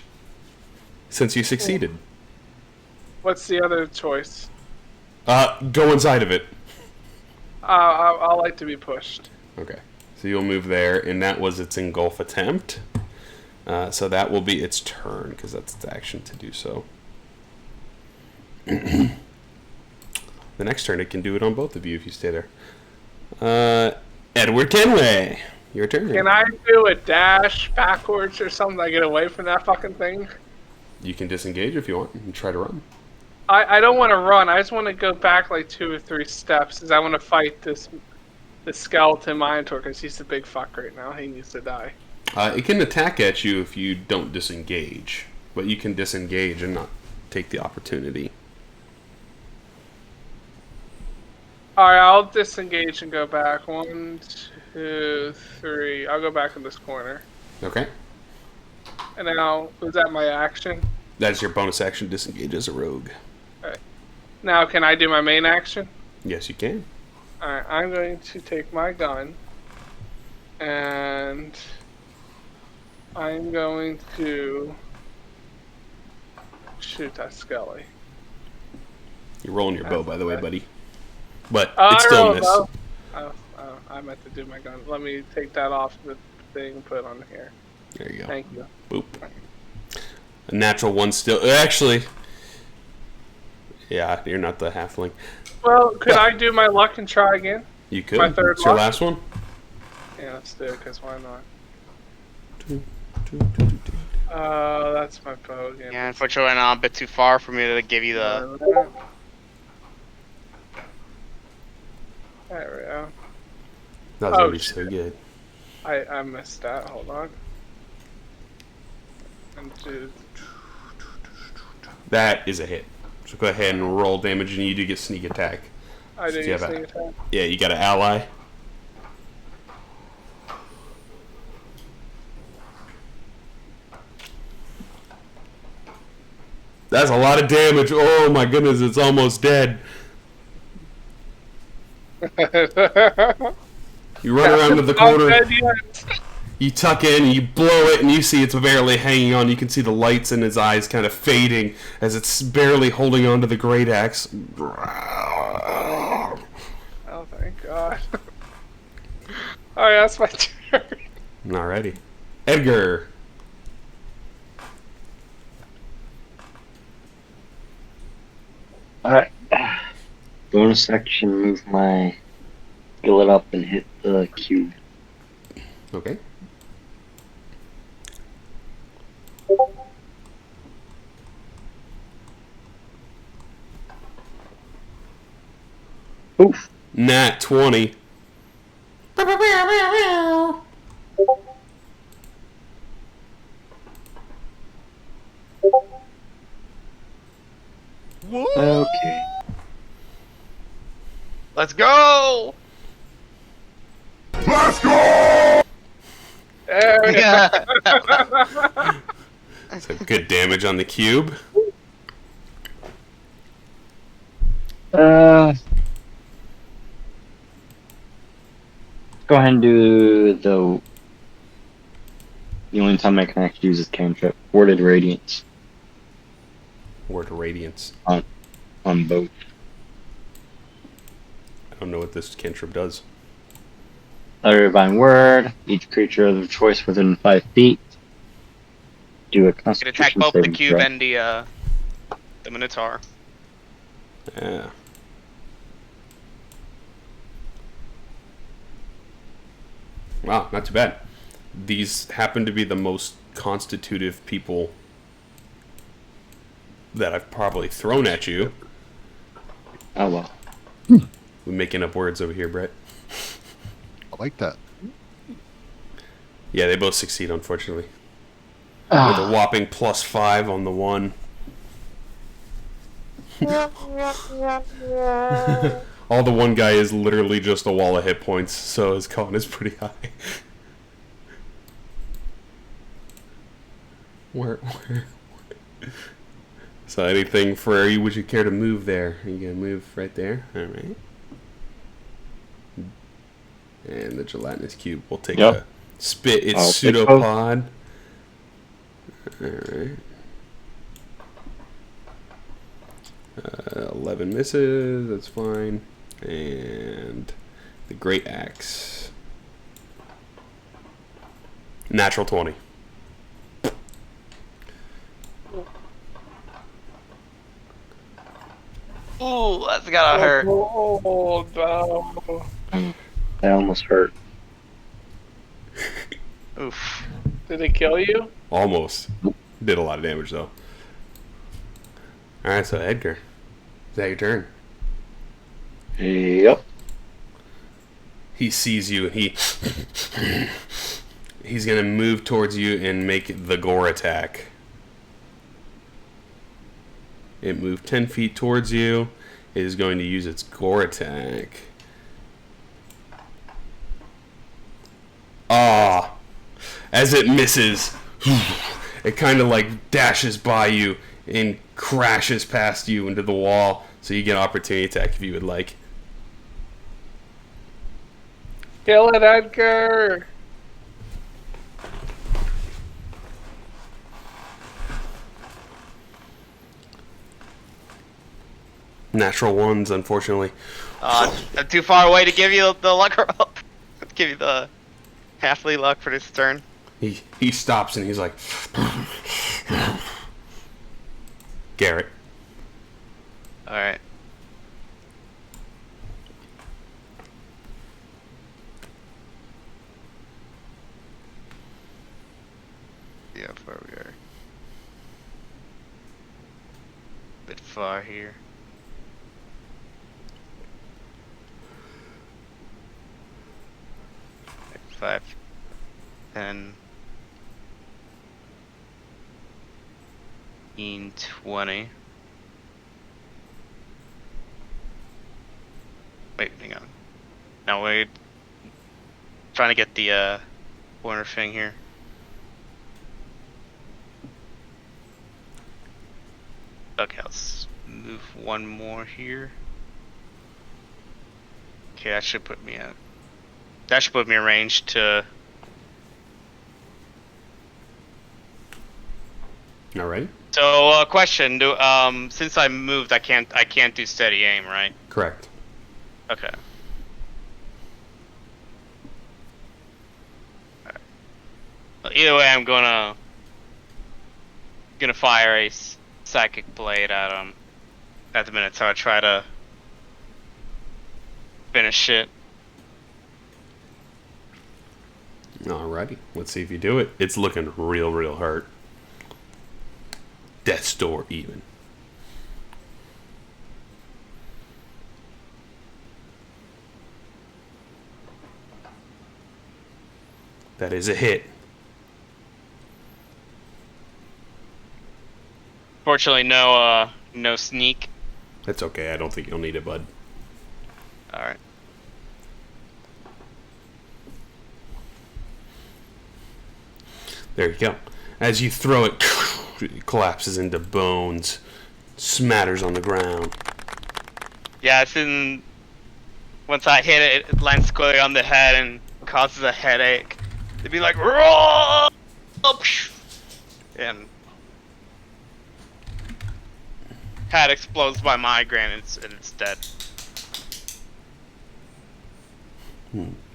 Since you succeeded. What's the other choice? Go inside of it. I'll like to be pushed. Okay. So you'll move there, and that was its engulf attempt. So that will be its turn, because that's its action to do so. The next turn, it can do it on both of you if you stay there. Edward Kenway, your turn. Can I do a dash backwards or something to get away from that fucking thing? You can disengage if you want and try to run. I don't want to run. I just want to go back like 2 or 3 steps, because I want to fight this skeleton Minotaur, because he's a big fuck right now. He needs to die. It can attack at you if you don't disengage, but you can disengage and not take the opportunity. Alright, I'll disengage and go back. 1, 2, 3. I'll go back in this corner. Okay. And now, was that my action? That is your bonus action, disengage as a rogue. Okay. Now, can I do my main action? Yes, you can. Alright, I'm going to take my gun. And I'm going to shoot that Skelly. You're rolling your bow, by the way, buddy. But I it's still a rolled miss. low. Oh, I meant to do my gun. Let me take that off the thing and put it on here. There you go. Thank you. Boop. A natural one still. Actually, yeah, you're not the halfling. Well, could I do my luck and try again? You could. My third It's your luck? last one. Yeah, let's do it, because why not? Two, two, two, two. That's my bow again. Yeah, unfortunately, I'm a bit too far for me to give you the. There we go. That was Oh, gonna be shit. so good. I missed that. Hold on. And do That is a hit. So go ahead and roll damage, and you do get sneak attack. I So do you get have sneak attack. Yeah, you got an ally. That's a lot of damage. Oh my goodness, it's almost dead. You run around to the Not corner, dead yet. you tuck in, you blow it, and you see it's barely hanging on. You can see the lights in his eyes kind of fading as it's barely holding on to the great axe. Oh, thank God. Alright, that's my turn. Alrighty. Edgar. Alright. Bonus action, move my skillet up and hit the cube. Okay. Oof. Nat 20. Okay. Let's go! There we go. Yeah. So good damage on the cube. Go ahead and do the only time I can actually use this cantrip, Warded Radiance Word of Radiance. on both. I don't know what this cantrip does. Utter Divine Word, each creature of choice within 5 feet. Do a You can attack Constitution both the saving cube throw. and the Minotaur. Yeah. Wow, not too bad. These happen to be the most constitutive people that I've probably thrown at you. Oh well. We're making up words over here, Brett. I like that. Yeah, they both succeed, unfortunately. With a whopping +5 on the one. All the one guy is literally just a wall of hit points, so his con is pretty high. Where? So anything for you, would you care to move there? Are you gonna move right there? Alright. And the gelatinous cube will take Yep. a spit its I'll take both. pseudopod. Alright. 11 misses, that's fine. And the great axe. Natural 20. Ooh, that's gotta hurt. Oh, no. That almost hurt. Oof. Did it kill you? Almost. Did a lot of damage though. Alright, so Edgar. Is that your turn? Yep. He sees you and he's gonna move towards you and make the gore attack. It moved 10 feet towards you. It is going to use its gore attack. Ah! As it misses, it kind of like dashes by you and crashes past you into the wall. So you get an opportunity attack if you would like. Kill it, Edgar! Natural ones, unfortunately. I'm too far away to give you the luck roll. Give you the halfly luck for this turn. He stops and he's like, Garrett. All right. Yeah, where we are. Bit far here. Like 5, 10, 15, 20. Wait, hang on. No, wait. Trying to get the corner thing here. Okay, let's move one more here. Okay, that should put me at. That should put me in range to. All right. So, question: Do since I moved, I can't do steady aim, right? Correct. Okay. Alright. Well, either way, I'm gonna fire a psychic blade at him at the minute, so I try to finish it. Alrighty. Let's see if you do it. It's looking real hurt. Death's door even. That is a hit. Fortunately, no sneak. That's okay. I don't think you'll need it, bud. All right. There you go. As you throw it, it collapses into bones, smatters on the ground. Yeah, it's in. Once I hit it, it lands squarely on the head and causes a headache. It'd be like, roll, and head explodes by migraine, and it's dead.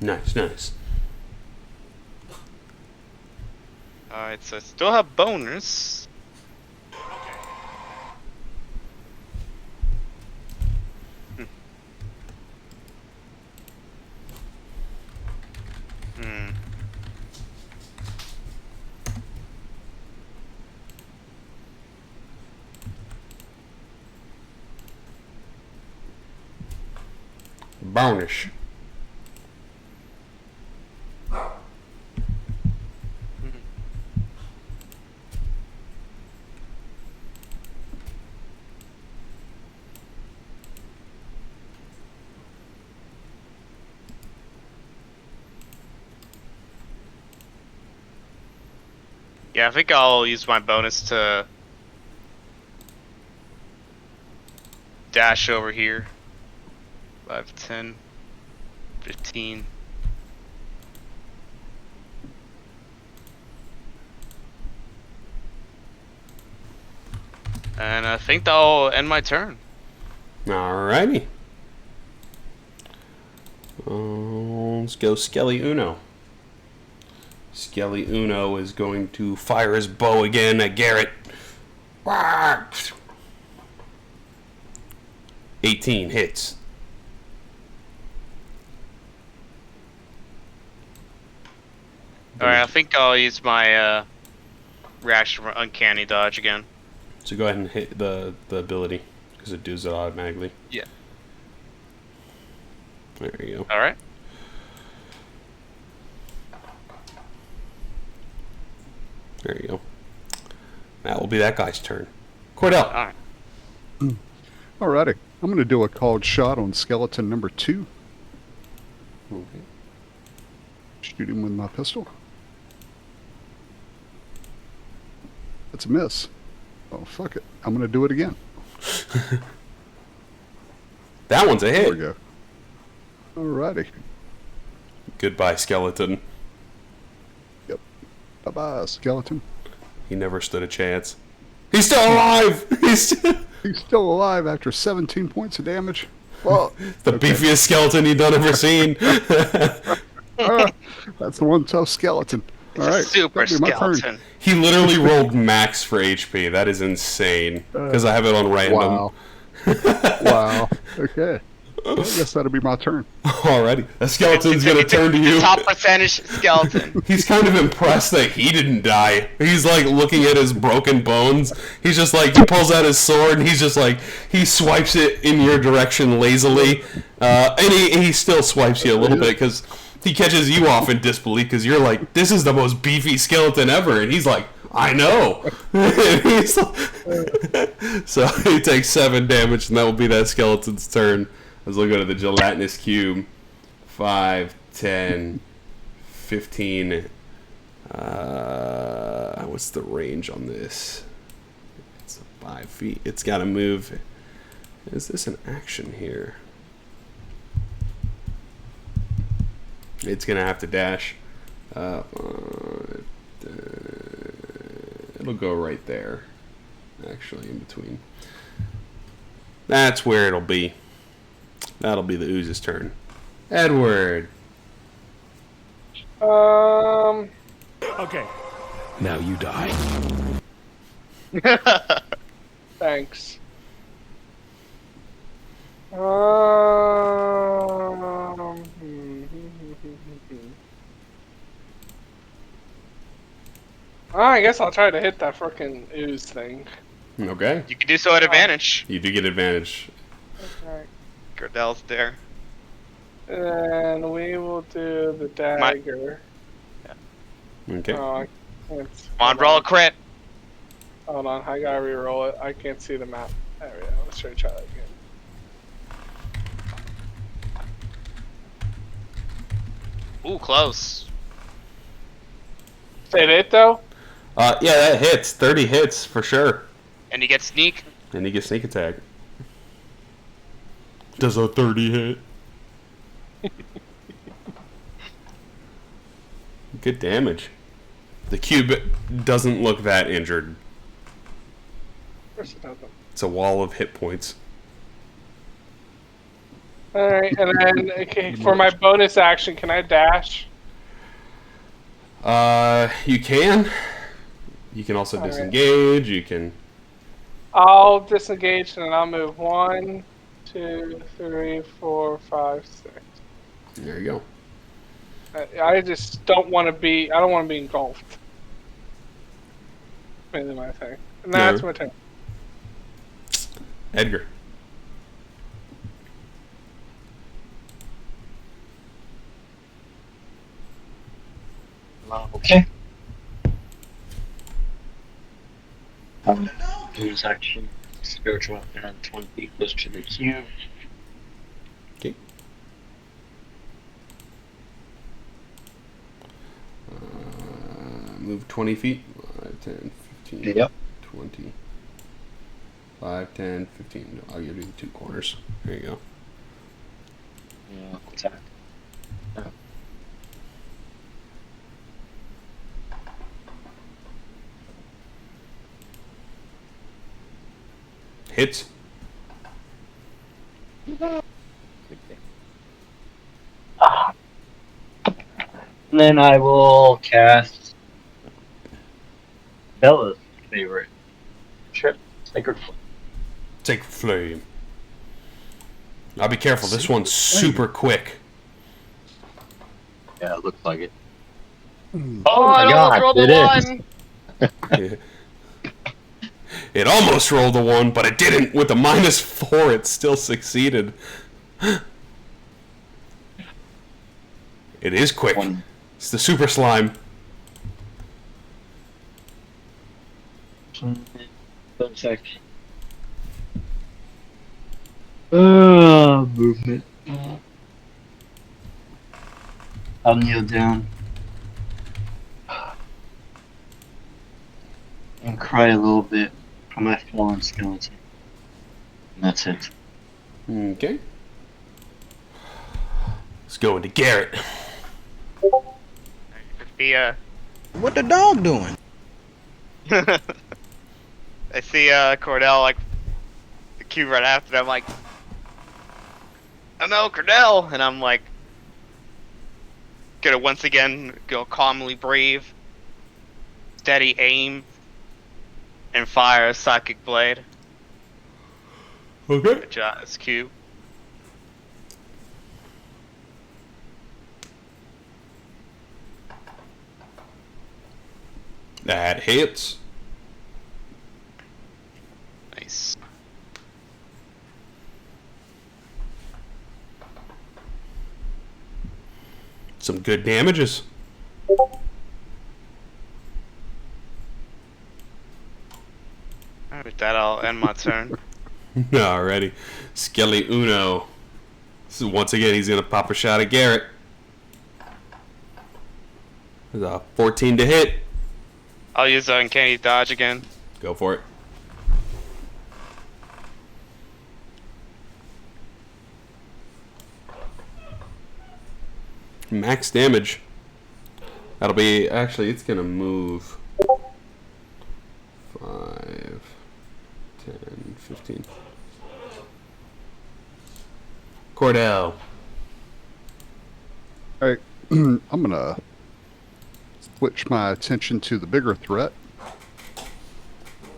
Nice. Alright, so I still have bonus. Bonus. Yeah, I think I'll use my bonus to dash over here. 5, 10, 15. And I think that'll end my turn. Alrighty. Let's go Skelly Uno. Skelly Uno is going to fire his bow again at Garrett. 18 hits. Alright, I think I'll use my reaction for Uncanny Dodge again. So go ahead and hit the ability, because it does it automatically. Yeah. There you go. Alright. There you go. That will be that guy's turn. Cordell. Alright. Alrighty. I'm going to do a called shot on skeleton number 2. Okay. Shoot him with my pistol. That's a miss. Oh, fuck it. I'm going to do it again. That one's a There we hit. go. Alrighty. Goodbye, skeleton. Yep. Bye-bye, skeleton. He never stood a chance. He's still alive! He's still... He's still alive after 17 points of damage. Well, The beefiest skeleton you've ever seen. that's the one tough skeleton. It's All a right, super that'll be my turn. skeleton. He literally rolled max for HP. That is insane. Because I have it on random. Wow. Wow. Okay. Well, I guess that'll be my turn. Alrighty. That skeleton's gonna turn to The you. top percentage skeleton. He's kind of impressed that he didn't die. He's like looking at his broken bones. He's just like, he pulls out his sword and he's just like, he swipes it in your direction lazily. And he still swipes you a little bit because he catches you off in disbelief because you're like, this is the most beefy skeleton ever. And he's like, I know. He's like, so he takes 7 damage and that will be that skeleton's turn. As we'll go to the gelatinous cube. 5, 10, 15. What's the range on this? It's 5 feet. It's got to move. Is this an action here? It's going to have to dash. It'll go right there. Actually, in between. That's where it'll be. That'll be the ooze's turn. Edward. Okay. Now you die. Thanks. I guess I'll try to hit that frickin' ooze thing. Okay. You can do so at advantage. You do get advantage. Okay. Gardell's there. And we will do the dagger. Okay. Oh, I can't. Come on, roll a crit. Hold on, I gotta re-roll it. I can't see the map. There we go. Let's try that again. Ooh, close. Say it though? Yeah, that hits. 30 hits for sure. And you get sneak. And you get sneak attack. Does a 30 hit? Good damage. The cube doesn't look that injured. Of course it doesn't. It's a wall of hit points. Alright, and then okay, for my bonus action, can I dash? You can. You can also Alright. disengage. You can. I'll disengage and then I'll move 1, 2, 3, 4, 5, 6. There you go. I just don't want to be. I don't want to be engulfed. Mainly my thing. And that's my turn. Edgar. Okay. Bonus action, spiritual weapon on 20 feet close to the cube. Okay. Move 20 feet. 5, 10, 15, Yep. 20. 5, 10, 15. No, I'll give you the 2 corners. There you go. Yeah, attack. Hits. And then I will cast Bella's favorite trip, Sacred Flame. Take flame. Now be careful. This one's super quick. Yeah, it looks like it. Oh, I almost rolled it a is. 1. It almost rolled a 1, but it didn't. With a -4, it still succeeded. It is quick. One. It's the super slime. One sec. Movement. I'll kneel down and cry a little bit for my fallen skeleton. And that's it. Okay. Let's go into Garrett. What the dog doing? I see Cordell like cube right after that. I'm like, oh no, Cordell! And I'm like, gonna once again go calmly brave, steady aim, and fire a psychic blade. Okay. Good job, it's cube. That hits. Nice. Some good damages. Alright, with that, I'll end my turn. Alrighty. Skelly Uno. So once again, he's going to pop a shot at Garrett. There's a 14 to hit. I'll use the uncanny dodge again. Go for it. Max damage. That'll be... Actually, it's going to move. 5, 10, 15. Cordell. Alright, I'm gonna switch my attention to the bigger threat,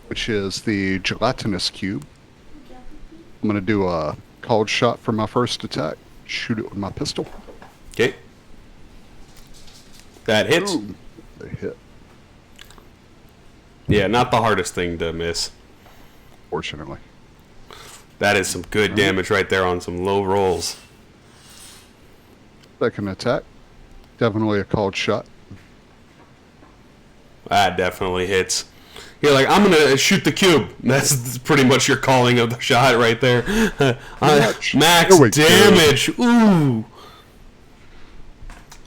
which is the gelatinous cube. I'm gonna do a called shot for my first attack. Shoot it with my pistol. Okay. That hits. Boom. They hit, Yeah, not the hardest thing to miss. fortunately. That is some good damage right there on some low rolls. Second attack, definitely a called shot. That definitely hits. You're like, I'm gonna shoot the cube. That's pretty much your calling of the shot right there. Max There we go. damage. Ooh.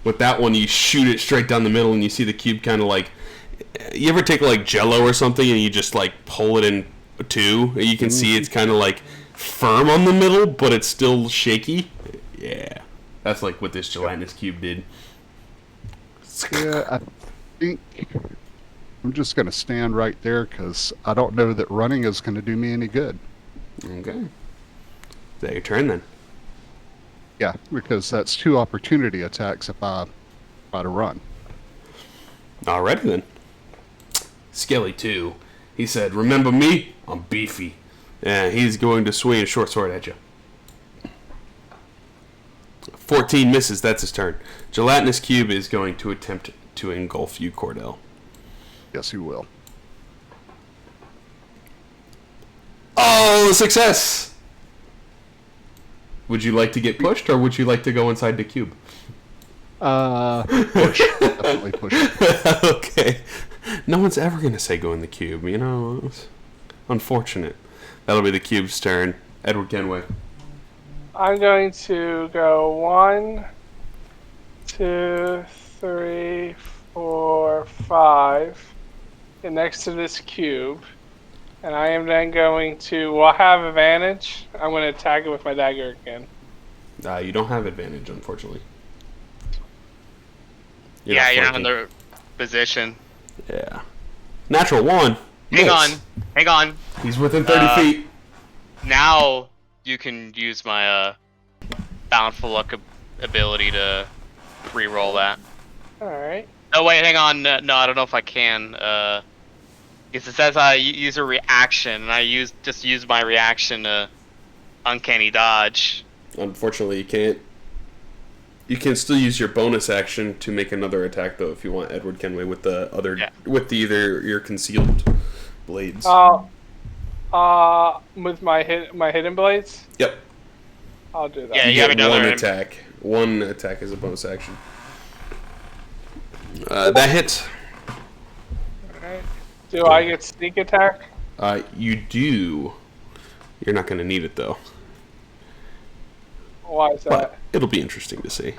With that one, you shoot it straight down the middle, and you see the cube kind of like. You ever take like Jello or something, and you just like pull it in two? You can see it's kind of like firm on the middle, but it's still shaky. Yeah, that's like what this gelatinous cube did. Yeah, I think I'm just gonna stand right there because I don't know that running is gonna do me any good. Okay. Is that your turn then? Yeah, because that's 2 opportunity attacks if I try to run. Alrighty then. Skelly 2. He said, remember me? I'm beefy. And he's going to swing a short sword at you. 14 misses. That's his turn. Gelatinous Cube is going to attempt to engulf you, Cordell. Yes, you will. Oh, success! Would you like to get pushed, or would you like to go inside the cube? Push. Definitely push. Okay. No one's ever going to say go in the cube, you know? It's unfortunate. That'll be the cube's turn. Edward Kenway. I'm going to go 1, 2, 3, 4, 5. Get next to this cube. And I am then going to, well, I have advantage. I'm going to attack it with my dagger again. You don't have advantage, unfortunately. You're not in flanking. the position. Yeah. Natural 1. Hang on. He's within 30 feet. Now you can use my bountiful luck ability to re-roll that. Alright. Oh wait, hang on. No, I don't know if I can. Because it says I use a reaction, and I just use my reaction to uncanny dodge. Unfortunately, you can't. You can still use your bonus action to make another attack, though, if you want, Edward Kenway, with the other, with either your concealed blades. With my hidden blades. Yep. I'll do that. Yeah, You you have get another one attack. One attack is a bonus action. That hits. Alright. Do I get sneak attack? You do. You're not going to need it, though. Why is that? But it'll be interesting to see.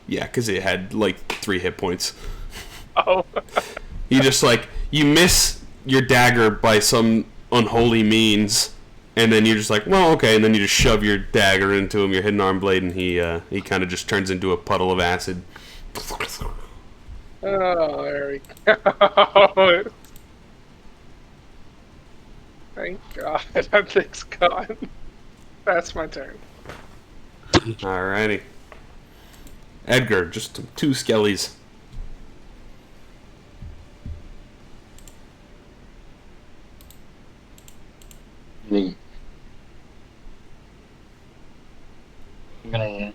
Yeah, because it had, like, 3 hit points. Oh. You just, like, you miss your dagger by some unholy means, and then you're just like, well, okay, and then you just shove your dagger into him, your hidden arm blade, and he kind of just turns into a puddle of acid. Oh, there we go. Thank God, that thing's gone. That's my turn. Alrighty. Edgar, just 2 skellies. I'm gonna,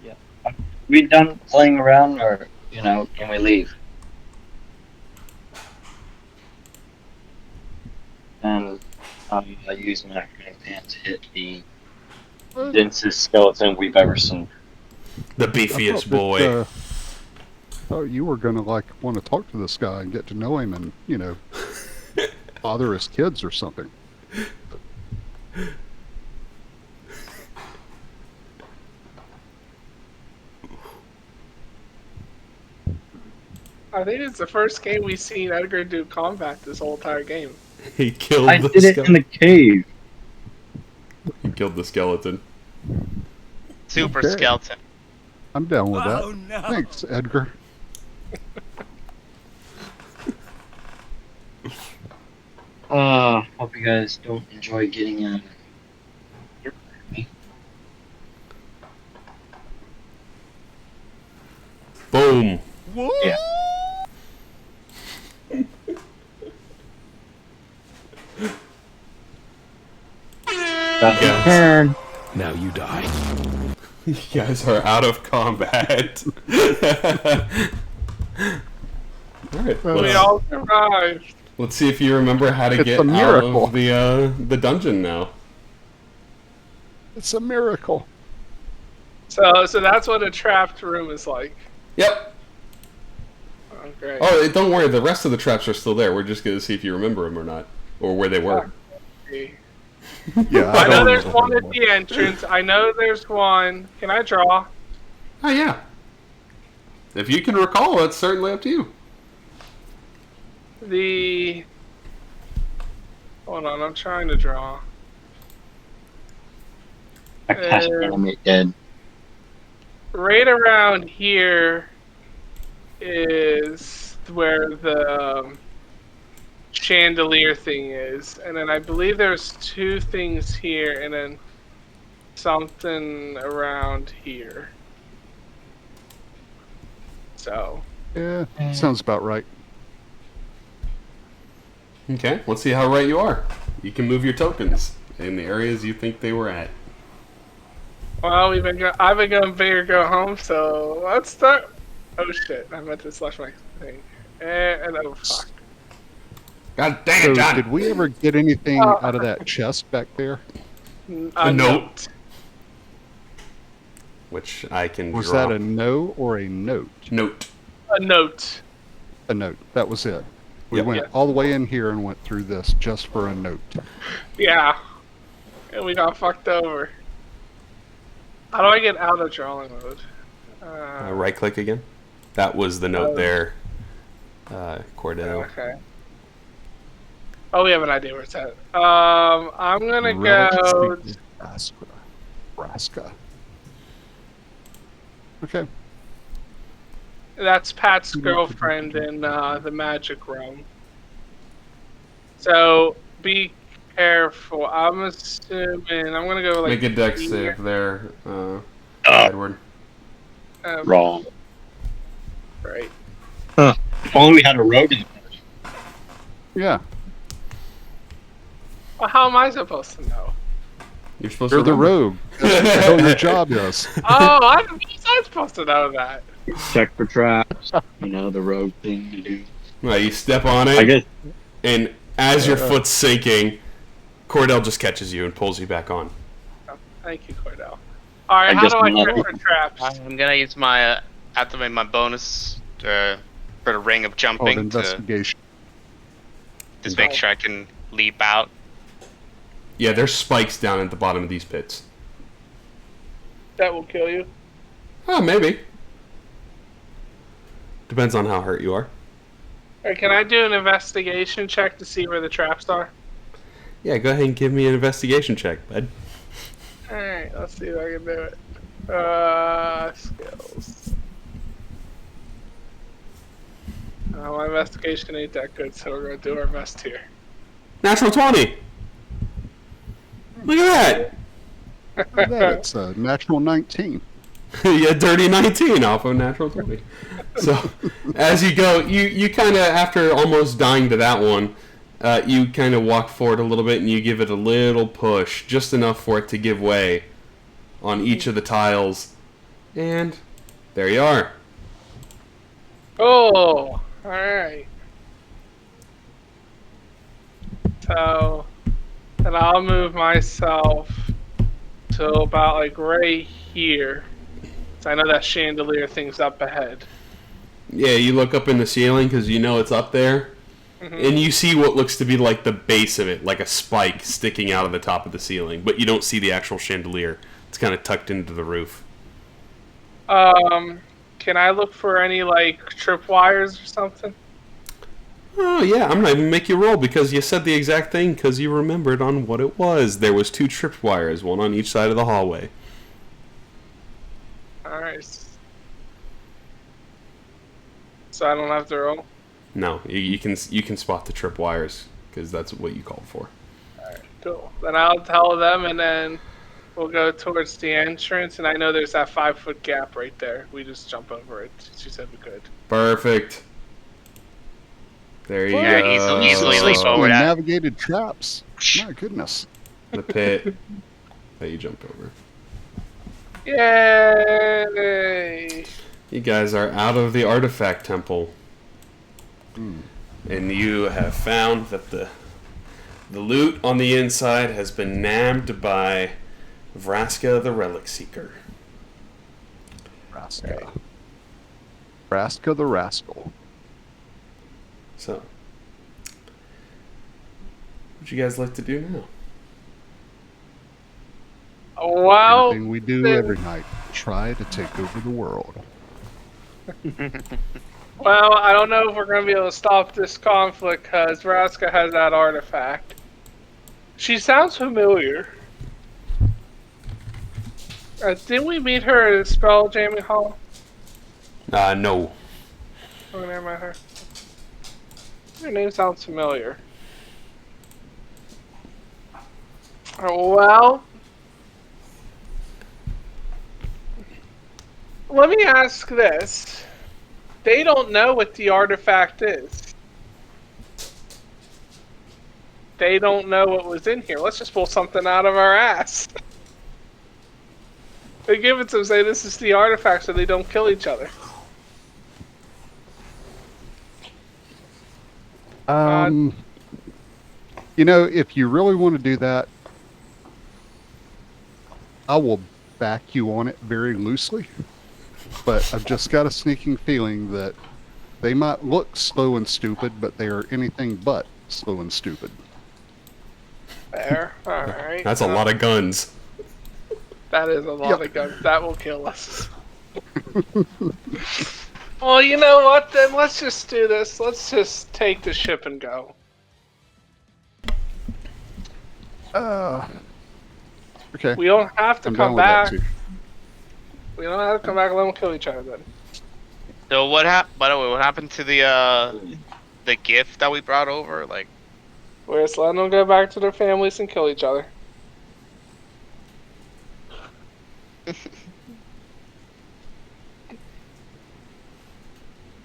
yeah. Are we done playing around, or can we leave? And I use my frying pan to hit the densest skeleton we've ever seen. The I beefiest thought boy. that, thought you were gonna want to talk to this guy and get to know him, and father his kids or something. I think it's the first game we've seen Edgar do combat this whole entire game. He killed I the did it in the cave. He killed the skeleton. Super Okay. skeleton. I'm down with that. no. Thanks, Edgar. Hope you guys don't enjoy getting me. Boom. Yeah. That's Yes. my turn. Now you die. You guys are out of combat. Alright, We all survived. let's see if you remember how to It's get a out miracle. of the dungeon now. It's a miracle. So that's what a trapped room is like. Yep. Oh, great. Oh, don't worry. The rest of the traps are still there. We're just going to see if you remember them or not. Or where they were. Yeah, I know don't there's know. one at the entrance. I know there's one. Can I draw? Oh, yeah. If you can recall, it's certainly up to you. Hold on, I'm trying to draw. I cast animate dead. Right around here is where the chandelier thing is, and then I believe there's 2 things here, and then something around here. So Yeah, sounds about right. Okay, let's see how right you are. You can move your tokens in the areas you think they were at. well, I've been going big or go home, so let's start. Oh shit! I meant to slash my thing. And oh fuck. God dang So, it, John! did we ever get anything out of that chest back there? A note. Which I can Was draw. that a no or a note? Note. A note. A note. That was it. We Yep. went all the way in here and went through this just for a note. Yeah. And we got fucked over. How do I get out of drawing mode? Right click again. That was the note there. Cordell. Okay. Oh, we have an idea where it's at. I'm gonna go. Nebraska. Okay. That's Pat's girlfriend in the magic room. So be careful. I'm assuming I'm gonna go like. Make a dex here. save there, Edward. Wrong. Right. If only we had a rogue in the party. Yeah. Well, how am I supposed to know? You're supposed You're to the remember. rogue. That's what the hell your job is. Oh, I'm supposed to know that. Check for traps. The rogue thing to do. Well, you step on it, I guess. and as your foot's sinking, Cordell just catches you and pulls you back on. Oh, thank you, Cordell. All right, I how guess do I I'm not- check for traps? I'm gonna use my activate my bonus for the ring of Oh, jumping to investigation. just make sure I can leap out. Yeah, there's spikes down at the bottom of these pits. That will kill you. Oh, maybe. Depends on how hurt you are. All right, can I do an investigation check to see where the traps are? Yeah, go ahead and give me an investigation check, bud. All right, let's see if I can do it. Skills. My investigation ain't that good, so we're gonna do our best here. Natural 20! Look at Look at that, it's a natural 19. that. Yeah, dirty 19 off of natural 20. So, as you go, you kind of, after almost dying to that one, you kind of walk forward a little bit and you give it a little push, just enough for it to give way on each of the tiles. And there you are. Oh, alright. So, then I'll move myself to about like right here. So I know that chandelier thing's up ahead. Yeah, you look up in the ceiling because you know it's up there. And you see what looks to be like the base of it, like a spike sticking out of the top of the ceiling. But you don't see the actual chandelier. It's kind of tucked into the roof. Can I look for any like tripwires or something? Oh, yeah, I'm not even make you roll because you said the exact thing because you remembered on what it was. There was 2 tripwires, one on each side of the hallway. Alright. So I don't have to roll? No, you can spot the tripwires because that's what you called for. Alright, cool. Then I'll tell them and then we'll go towards the entrance and I know there's that 5-foot gap right there. We just jump over it. She said we could. Perfect. There you Yeah, go. easily leap over that. Navigated traps. My goodness. The pit that you jumped over. Yay! You guys are out of the artifact temple. And you have found that the loot on the inside has been nabbed by Vraska the Relic Seeker. Vraska. Vraska the Rascal. So, what you guys like to do now? Well, Everything we do every night. Try to take over the world. well, I don't know if we're going to be able to stop this conflict because Vraska has that artifact. She sounds familiar. Didn't we meet her at Spelljammer Hall? No. Oh, never met her. Her name sounds familiar. Well, let me ask this. They don't know what the artifact is. They don't know what was in here. Let's just pull something out of our ass. They give it to them, say this is the artifact so they don't kill each other. You know, if you really want to do that, I will back you on it very loosely. But I've just got a sneaking feeling that they might look slow and stupid, but they are anything but slow and stupid. Fair. Alright. That's a lot of guns. That is a lot of guns. That will kill us. Well, you know what then? Let's just do this. Let's just take the ship and go. Okay. We don't have to I'm come down with that back. too. We don't have to come back and let them kill each other then. So by the way, what happened to the gift that we brought over? Like, We're just letting them go back to their families and kill each other.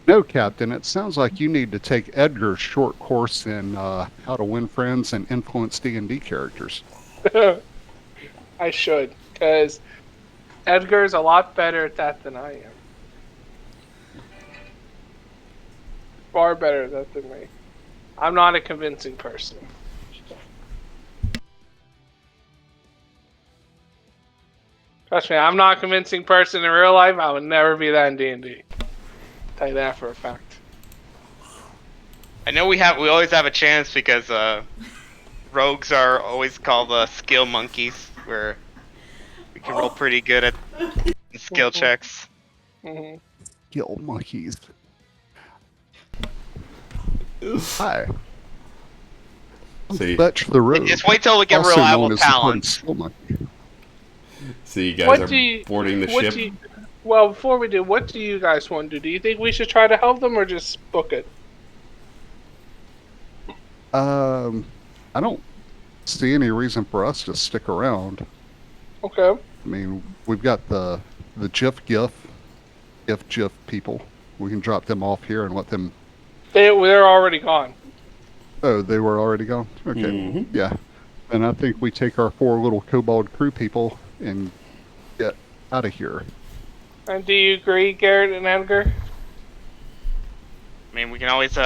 No, Captain, it sounds like you need to take Edgar's short course in how to win friends and influence D&D characters. I should, because Edgar's a lot better at that than I am. Far better at that than me. I'm not a convincing person. Trust me, I'm not a convincing person in real life. I would never be that in D&D. Tell you that for a fact. I know we always have a chance because rogues are always called skill monkeys, where we can roll pretty good at skill checks. Mm-hmm. Skill monkeys. Hi. See, Fetch the road. Just wait till we get Also reliable known as the talent. skill monkey. you guys What are do you- boarding the What ship. do you, well, before we do, what do you guys want to do? Do you think we should try to help them or just book it? I don't see any reason for us to stick around. Okay. I mean, we've got the Giff people. We can drop them off here and let them... They're already gone. Oh, they were already gone? Okay, Mm-hmm. yeah. And I think we take our 4 little kobold crew people and get out of here. And do you agree, Garrett and Edgar? I mean, we can always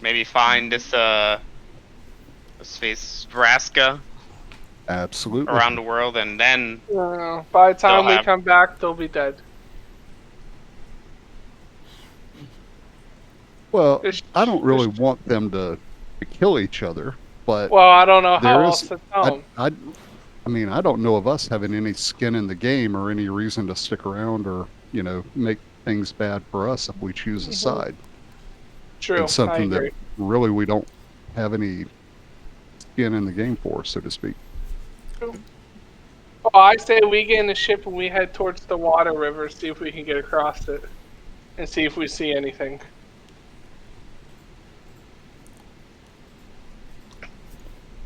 maybe find this space Vraska Absolutely. around the world, and then By the time we have- come back, they'll be dead. Well, I don't really want them to kill each other, but Well, I don't know how there else is. to tell them. I mean, I don't know of us having any skin in the game or any reason to stick around or, make things bad for us if we choose a side. True. It's something I agree. that really we don't have any skin in the game for, so to speak. Well, I say we get in the ship and we head towards the water river, see if we can get across it, and see if we see anything.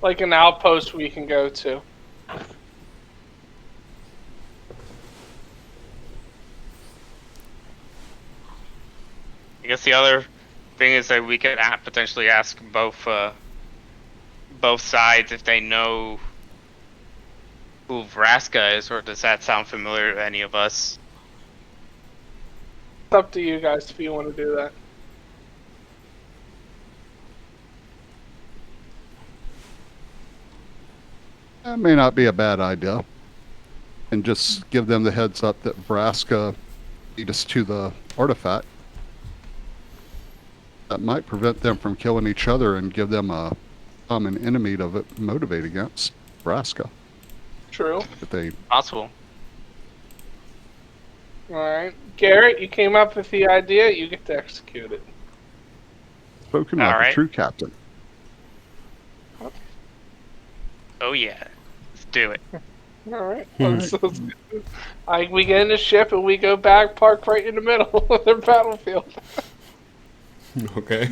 Like an outpost we can go to. I guess the other thing is that we could potentially ask both sides if they know who Vraska is, or does that sound familiar to any of us? It's up to you guys if you want to do that. That may not be a bad idea. And just give them the heads up that Vraska lead us to the artifact. That might prevent them from killing each other and give them a common enemy to motivate against Vraska. True. If they... Possible. Alright. Garrett, you came up with the idea, you get to execute it. Spoken like a Alright. true captain. Oh yeah, let's do it. Alright. We get in the ship and we go back, park right in the middle of their battlefield. Okay.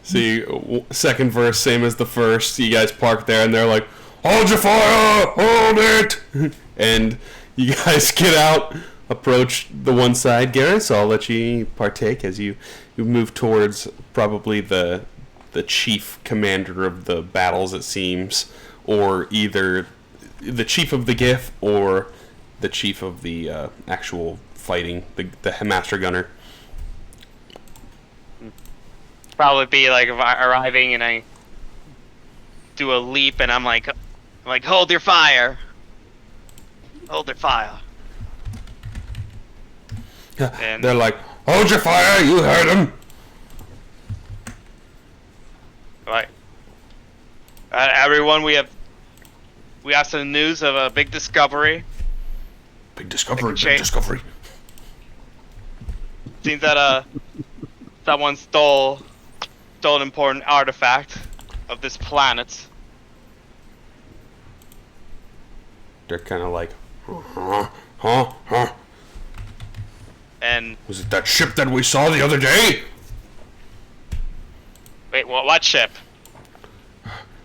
See, second verse, same as the first. You guys park there, and they're like, "Hold your fire! Hold it!" And you guys get out, approach the one side, Garrett. So I'll let you partake as you move towards probably the chief commander of the battles, it seems, or either the chief of the Giff or the chief of the actual fighting, the master gunner. Probably be like arriving and I do a leap and I'm like, hold your fire. Hold your fire. And They're like, "Hold your fire! You heard him." like, everyone, we have some news of a big discovery. Big discovery! Big Big discovery! Seems that someone stole an important artifact of this planet. They're kind of like, huh? And Was it that ship that we saw the other day? wait, what ship?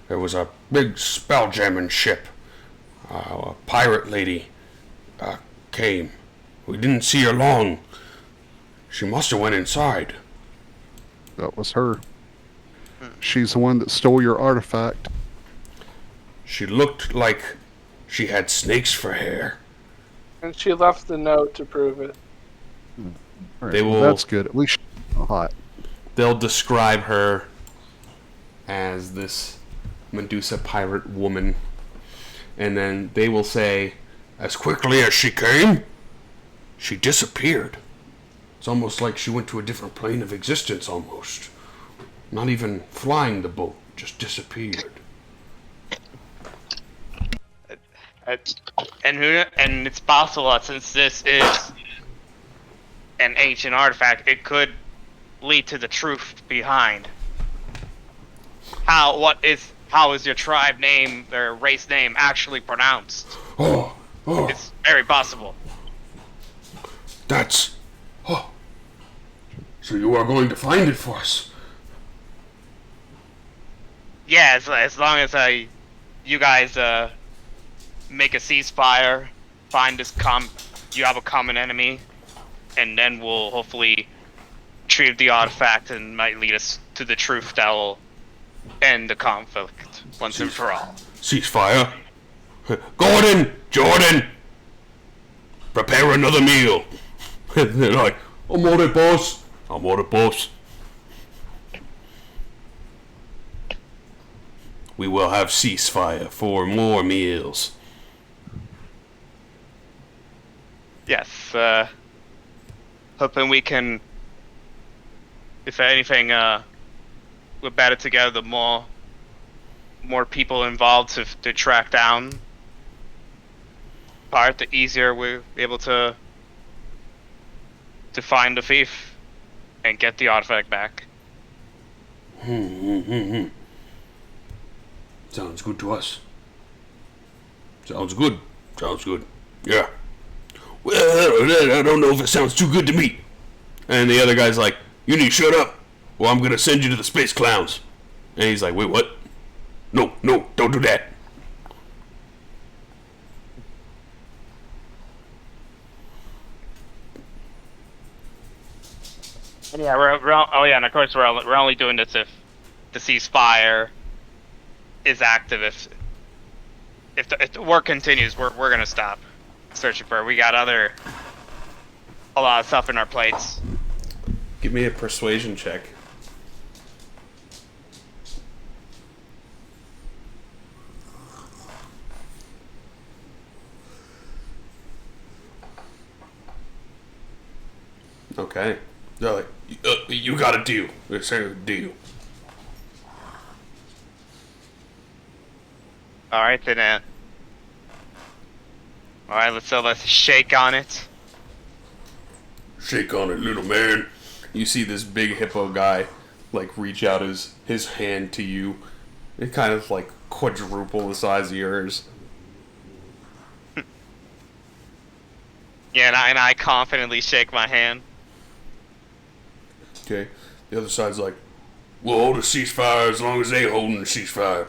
It was a big spelljamming ship. A pirate lady came. We didn't see her long. She must have went inside. That was her. She's the one that stole your artifact. She looked like she had snakes for hair. And she left the note to prove it. All right, They well, will- that's good. At least she's not hot. They'll describe her as this Medusa pirate woman. And then they will say, as quickly as she came, she disappeared. It's almost like she went to a different plane of existence almost. Not even flying the boat, just disappeared. And it's possible that since this is an ancient artifact, it could lead to the truth behind how is your tribe name or race name actually pronounced. Oh, It's very possible. that's... Oh. So you are going to find it for us? yeah, as long as you guys make a ceasefire, find this you have a common enemy, and then we'll hopefully retrieve the artifact and might lead us to the truth that will end the conflict once and for all. Ceasefire. Gordon, Jordan, prepare another meal. And they're like, I'm on it, boss. I'm on it, boss. We will have ceasefire for more meals. Yes, hoping we can, if anything, we're better together, the more people involved to track down part, the easier we're able to find the thief and get the artifact back. Sounds good to us. Sounds good. Sounds good. Yeah. Well, I don't know if it sounds too good to me. And the other guy's like, you need to shut up, or I'm gonna send you to the space clowns. And he's like, wait, what? No, don't do that. Yeah, oh yeah, and of course we're only doing this if the ceasefire is active. If the work continues, we're gonna stop searching for it. We got a lot of stuff in our plates. Give me a persuasion check. Okay. They're like, you got a deal. They're saying a deal. Alright then, alright, let's shake on it. Shake on it, little man. You see this big hippo guy, like, reach out his hand to you. It kind of, like, quadruple the size of yours. Yeah, and I confidently shake my hand. Okay. The other side's like, we'll hold a ceasefire as long as they holding the ceasefire.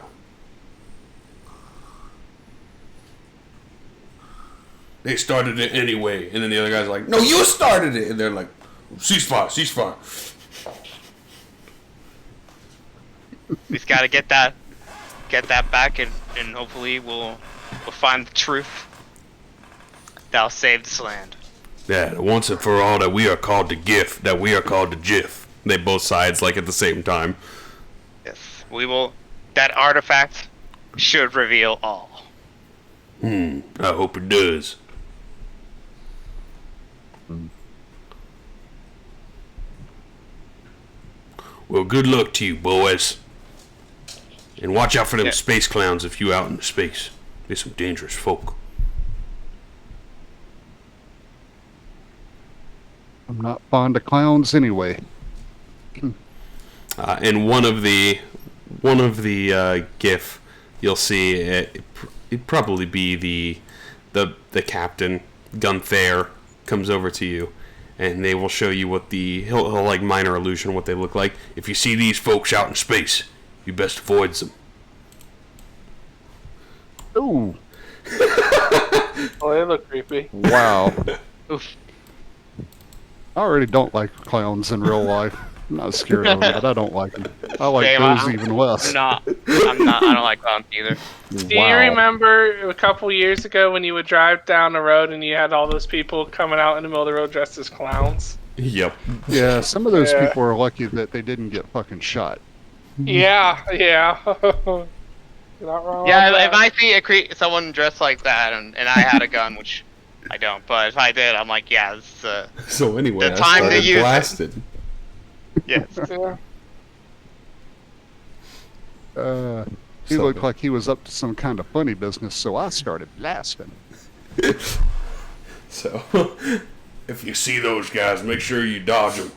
They started it anyway. And then the other guy's like, no, you started it. And they're like, ceasefire. We just gotta get that back, and hopefully we'll find the truth that'll save this land. Yeah, once and for all that we are called to Giff, that we are called to Jiff. They both sides like at the same time. Yes, we will. That artifact should reveal all. I hope it does. Well, good luck to you, boys. And watch out for them space clowns if you out in space. They're some dangerous folk. I'm not fond of clowns anyway. And one of the GIF, you'll see it'd probably be the captain Gunther comes over to you, and they will show you what he'll like minor illusion what they look like. If you see these folks out in space, you best avoid them. Ooh. Oh, they look creepy. Wow. Oof. I already don't like clowns in real life. I'm not scared of them, but I don't like them. I like those even less. I don't like clowns either. Do you remember a couple years ago when you would drive down the road and you had all those people coming out in the middle of the road dressed as clowns? Yep. Yeah, some of those people are lucky that they didn't get fucking shot. Yeah. You're not wrong. Yeah, if I see someone dressed like that and I had a gun, which I don't, but if I did, I'm like, yeah, this so anyway, the time to use blasted. Yes. Yeah. He looked like he was up to some kind of funny business, so I started blasting. So, if you see those guys, make sure you dodge them.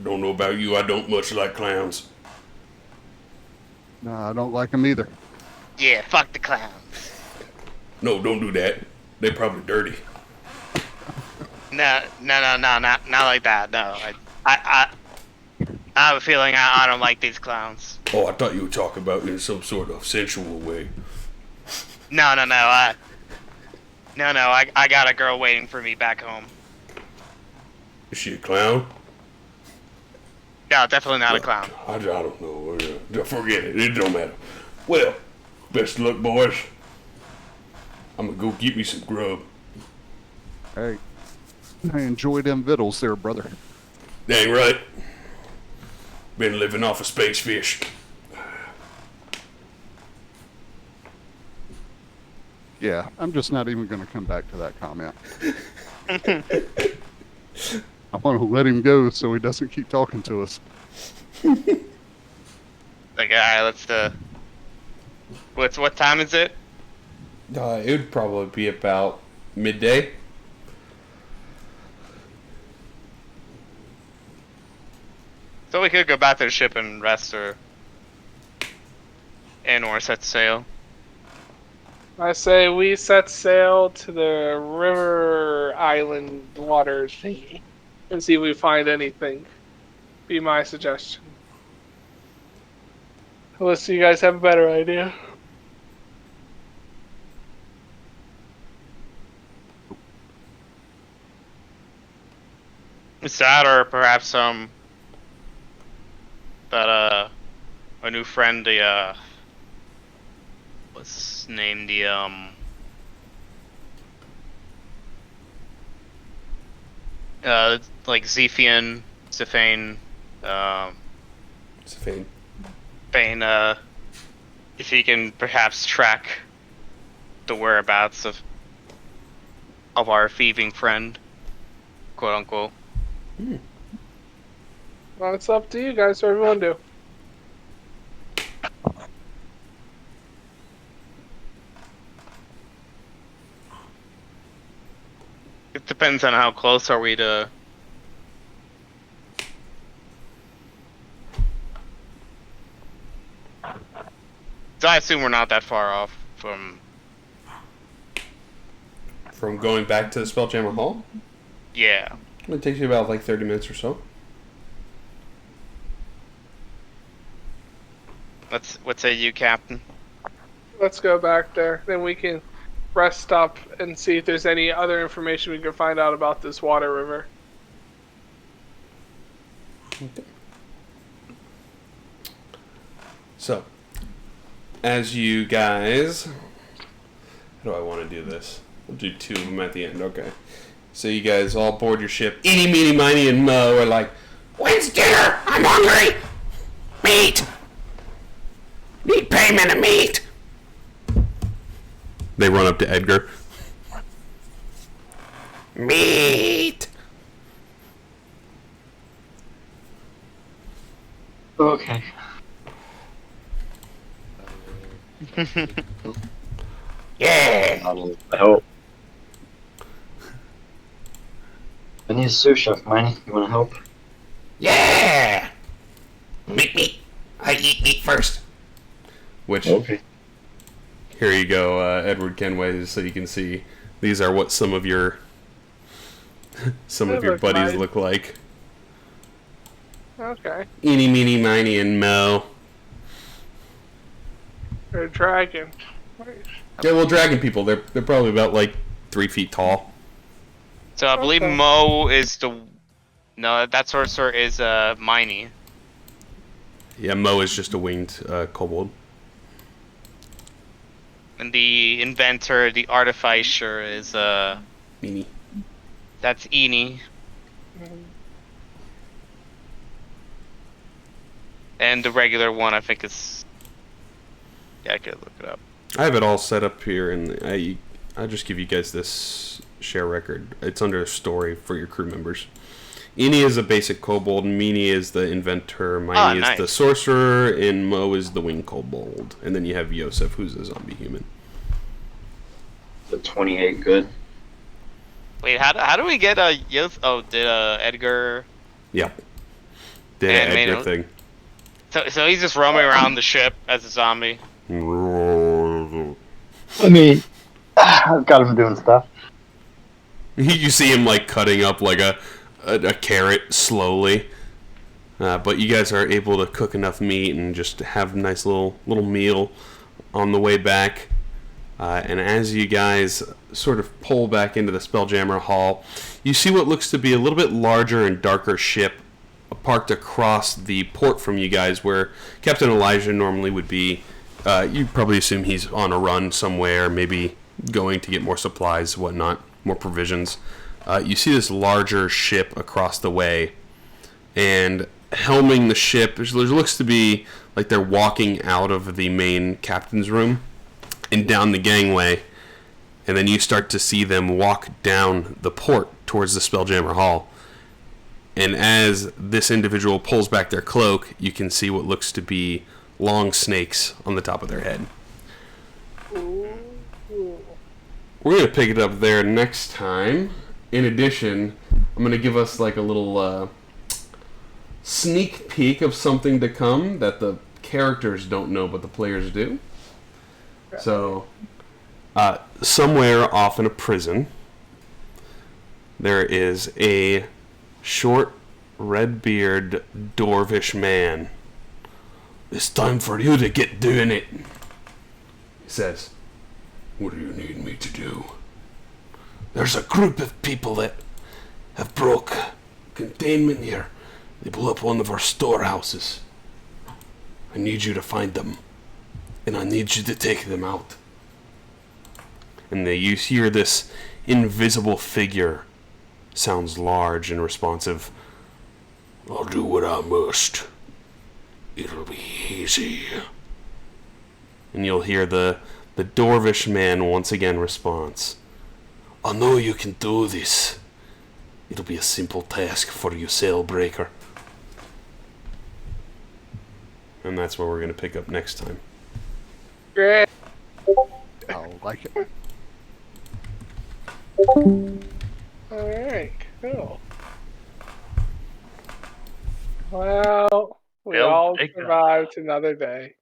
Don't know about you, I don't much like clowns. No, I don't like them either. Yeah, fuck the clowns. No, don't do that. They're probably dirty. No, not like that. No, I have a feeling I don't like these clowns. Oh, I thought you were talking about in some sort of sensual way. No. I got a girl waiting for me back home. Is she a clown? No, definitely not a clown. I don't know. Forget it. It don't matter. Well, best of luck, boys. I'm gonna go get me some grub. Hey, I enjoy them victuals there, brother. Dang right. Been living off of space fish. Yeah, I'm just not even going to come back to that comment. I want to let him go so he doesn't keep talking to us. Like, alright, what time is it? It would probably be about midday. So we could go back to the ship and rest or set sail. I say we set sail to the river island water thingy and see if we find anything. Be my suggestion. Unless you guys have a better idea. It's that, or perhaps that a new friend, what's his name, like Zephian, Zephane, Bane, if he can perhaps track the whereabouts of our thieving friend, quote unquote. Well, it's up to you guys. What everyone do. It depends on how close are we to. So I assume we're not that far off from going back to the Spelljammer Hall? Yeah. It takes you about like 30 minutes or so. What say you, Captain? Let's go back there. Then we can rest up and see if there's any other information we can find out about this water river. Okay. So, as you guys... How do I want to do this? We'll do two of them at the end. Okay. So you guys all board your ship. Eeny, meeny, miny, and Mo are like, when's dinner? I'm hungry! Meat! Need payment of meat! They run up to Edgar. Meat! Okay. Yeah! I hope. I need a sous chef, Miney. You wanna help? Yeah! Meat! I eat meat first. Which, Okay. here you go, Edward Kenway, so you can see. These are what some of your buddies look like. Okay. Eeny, meeny, miny, and Mo. Or a dragon. Yeah, well, dragon people, they're probably about like 3 feet tall. So I believe Okay. Mo is that sorcerer is Miney. Yeah, Mo is just a winged kobold. And the inventor, the artificer is Meanie. that's Eenie. And the regular one I think is I could look it up. I have it all set up here, and I just give you guys this share record. It's under a story for your crew members. Eenie is a basic kobold, Meanie is the inventor, Miney is the sorcerer, and Mo is the winged kobold. And then you have Yosef, who's a zombie human. The 28 good. Wait, how do we get a did Edgar? Yeah. Did And an made Edgar a- thing. So he's just roaming around the ship as a zombie. I mean, I've got him doing stuff. You see him like cutting up like a carrot slowly. But you guys are able to cook enough meat and just have a nice little meal on the way back. And as you guys sort of pull back into the Spelljammer Hall, you see what looks to be a little bit larger and darker ship parked across the port from you guys, where Captain Elijah normally would be. You probably assume he's on a run somewhere, maybe going to get more supplies, whatnot, more provisions. You see this larger ship across the way, and helming the ship, there looks to be like they're walking out of the main captain's room and down the gangway, and then you start to see them walk down the port towards the Spelljammer Hall. And as this individual pulls back their cloak, you can see what looks to be long snakes on the top of their head. We're going to pick it up there next time. In addition, I'm going to give us like a little sneak peek of something to come that the characters don't know but the players do. So, somewhere off in a prison, there is a short, red-bearded, dwarvish man. "It's time for you to get doing it," he says. "What do you need me to do?" "There's a group of people that have broke containment here. They blew up one of our storehouses. I need you to find them, and I need you to take them out." And you hear this invisible figure, sounds large and responsive. "I'll do what I must. It'll be easy." And you'll hear the dwarvish man once again response. "I know you can do this. It'll be a simple task for you, Sailbreaker." And that's where we're going to pick up next time. Great. I like it. Alright, cool. Well, we Well, all take survived another day.